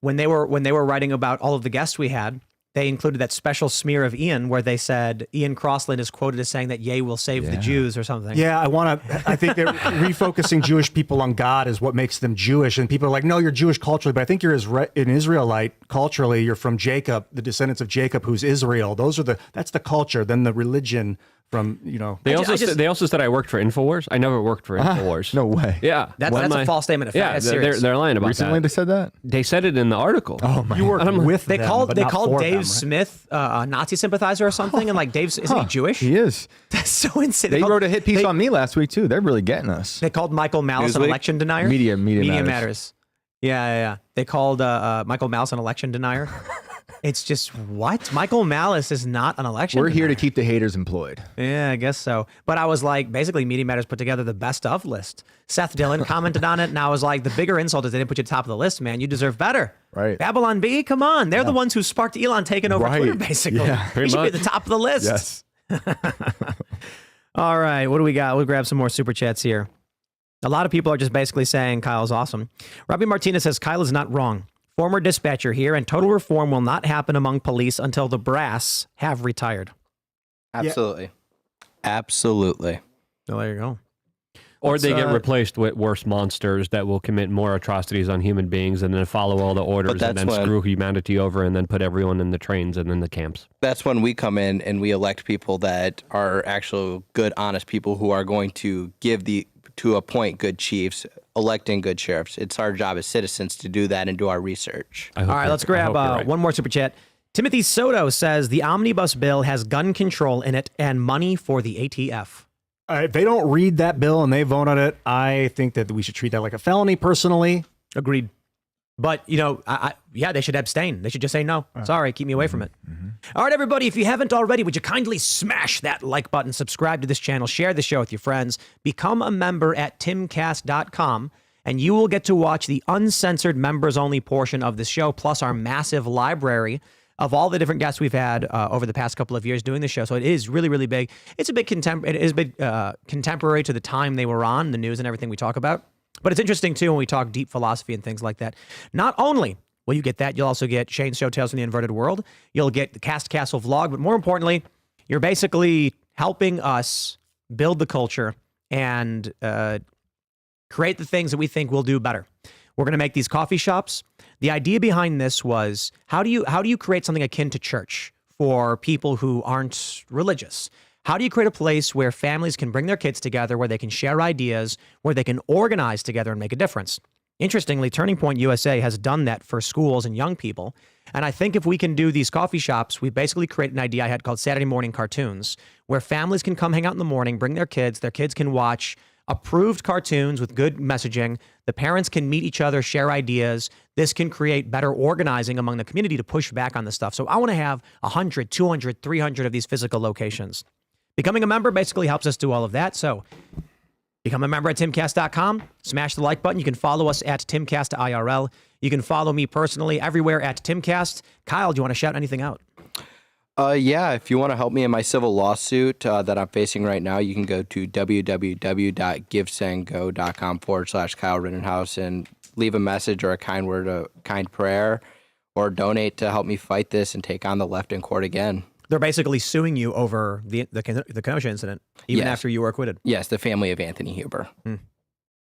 when they were writing about all of the guests we had, they included that special smear of Ian where they said Ian Crossland is quoted as saying that Ye will save the Jews or something. Yeah, I think that refocusing Jewish people on God is what makes them Jewish. And people are like, no, you're Jewish culturally, but I think you're an Israelite culturally. You're from Jacob, the descendants of Jacob, who's Israel. That's the culture. Then the religion from, They also said I worked for InfoWars. I never worked for InfoWars. No way. Yeah. That's a false statement of fact. Yeah, they're lying about Recently that. they said that? They said it in the article. Oh my. you were with They them, called but not for Dave them, right? Smith a Nazi sympathizer or something, and like Dave's isn't he Jewish? He is. That's so insane. They wrote a hit piece on me last week too. They're really getting us. They called Michael Malice an Newsweek? election denier. Media Matters. Matters. Yeah. They called Michael Malice an election denier. It's just what? Michael Malice is not an election We're here denier. to keep the haters employed. Yeah, I guess so. But I was like, basically, Media Matters put together the best of list. Seth Dillon commented on it, and I was like, the bigger insult is they didn't put you at the top of the list, man. You deserve better. Right. Babylon Bee, come on. They're the ones who sparked Elon taking over Right. Twitter, basically. Yeah, He should be at the top of the list. Yes. All right, what do we got? We'll grab some more super chats here. A lot of people are just basically saying Kyle's awesome. Robbie Martinez says Kyle is not wrong. Former dispatcher here, and total reform will not happen among police until the brass have retired. Absolutely. Absolutely. So there you go. Or they get replaced with worse monsters that will commit more atrocities on human beings and then follow all the orders and then screw humanity over and then put everyone in the trains and in the camps. That's when we come in and we elect people that are actual good, honest people who are going to to appoint good chiefs, electing good sheriffs. It's our job as citizens to do that and do our research. All right, let's grab one more super chat. Timothy Soto says the omnibus bill has gun control in it and money for the ATF. If they don't read that bill and they vote on it, I think that we should treat that like a felony personally. Agreed. But, they should abstain. They should just say no. Sorry, keep me away from it. All right, everybody, if you haven't already, would you kindly smash that like button, subscribe to this channel, share the show with your friends, become a member at timcast.com, and you will get to watch the uncensored members-only portion of the show, plus our massive library of all the different guests we've had over the past couple of years doing the show. So it is really, really big. It's a big contemporary to the time they were on, the news and everything we talk about. But it's interesting, too, when we talk deep philosophy and things like that. Not only will you get that, you'll also get Shane's Show Tales from the Inverted World. You'll get the Cast Castle vlog. But more importantly, you're basically helping us build the culture and create the things that we think we'll do better. We're going to make these coffee shops. The idea behind this was, how do you create something akin to church for people who aren't religious? How do you create a place where families can bring their kids together, where they can share ideas, where they can organize together and make a difference? Interestingly, Turning Point USA has done that for schools and young people. And I think if we can do these coffee shops, we basically create an idea I had called Saturday Morning Cartoons, where families can come hang out in the morning, bring their kids can watch approved cartoons with good messaging. The parents can meet each other, share ideas. This can create better organizing among the community to push back on this stuff. So I want to have 100, 200, 300 of these physical locations. Becoming a member basically helps us do all of that. So become a member at timcast.com. Smash the like button. You can follow us at Timcast IRL. You can follow me personally everywhere at Timcast. Kyle, do you want to shout anything out? If you want to help me in my civil lawsuit that I'm facing right now, you can go to www.givesendgo.com/Kyle Rittenhouse and leave a message or a kind word, a kind prayer, or donate to help me fight this and take on the left in court again. They're basically suing you over the Kenosha incident, even after you were acquitted. Yes, the family of Anthony Huber.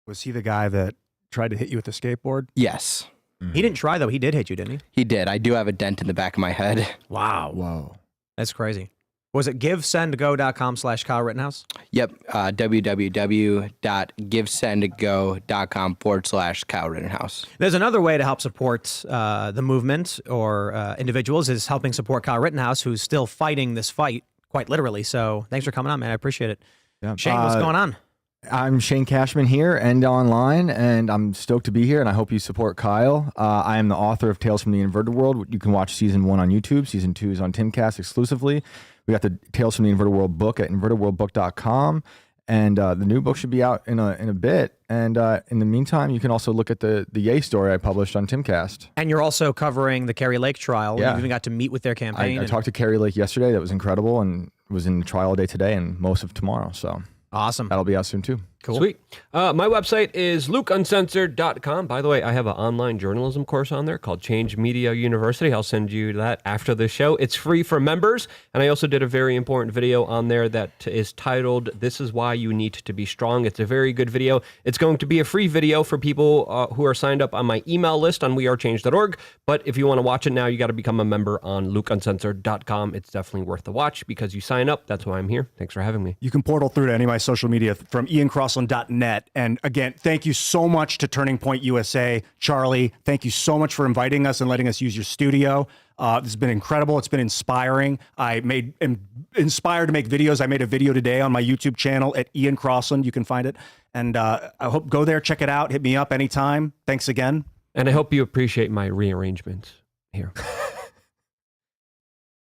Was he the guy that tried to hit you with the skateboard? Yes. He didn't try, though. He did hit you, didn't he? He did. I do have a dent in the back of my head. Wow. Whoa. That's crazy. Was it givesendgo.com/Kyle Rittenhouse? Yep. www.givesendgo.com/Kyle Rittenhouse. There's another way to help support the movement or individuals is helping support Kyle Rittenhouse, who's still fighting this fight, quite literally. So thanks for coming on, man. I appreciate it. Yeah. Shane, what's going on? I'm Shane Cashman here and online, and I'm stoked to be here, and I hope you support Kyle. I am the author of Tales from the Inverted World. You can watch Season 1 on YouTube. Season 2 is on Timcast exclusively. We got the Tales from the Inverted World book at invertedworldbook.com. And the new book should be out in a bit. And in the meantime, you can also look at the Ye story I published on Timcast. And you're also covering the Kari Lake trial. Yeah. You even got to meet with their campaign. I talked to Kari Lake yesterday. That was incredible, and was in the trial day today and most of tomorrow. So awesome. that'll be out soon too. Cool. Sweet. My website is lukeuncensored.com. By the way, I have an online journalism course on there called Change Media University. I'll send you that after the show. It's free for members. And I also did a very important video on there that is titled, This is Why You Need to Be Strong. It's a very good video. It's going to be a free video for people who are signed up on my email list on wearechange.org. But if you want to watch it now, you got to become a member on lukeuncensored.com. It's definitely worth the watch because you sign up. That's why I'm here. Thanks for having me. You can portal through to any of my social media from iancrossland.net. And again, thank you so much to Turning Point USA. Charlie, thank you so much for inviting us and letting us use your studio. This has been incredible. It's been inspiring. I'm inspired to make videos. I made a video today on my YouTube channel at Ian Crossland. You can find it. And I hope go there, check it out. Hit me up anytime. Thanks again. And I hope you appreciate my rearrangements here.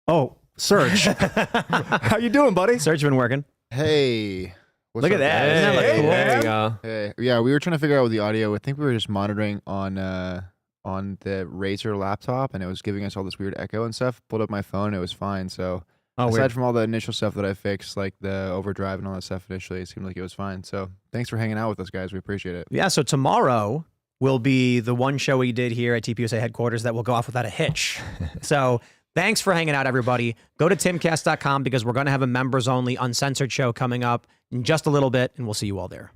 Oh, Serge. How you doing, buddy? Serge been working. Hey. What's Look at up, that. guys? Isn't that Hey, cool? there you go. Hey. Yeah, we were trying to figure out the audio. I think we were just monitoring on the Razer laptop, and it was giving us all this weird echo and stuff. Pulled up my phone, it was fine. So aside weird. from all the initial stuff that I fixed, like the overdrive and all that stuff initially, it seemed like it was fine. So thanks for hanging out with us, guys. We appreciate it. Yeah, so tomorrow will be the one show we did here at TPUSA headquarters that will go off without a hitch. So thanks for hanging out, everybody. Go to timcast.com because we're going to have a members-only uncensored show coming up in just a little bit, and we'll see you all there.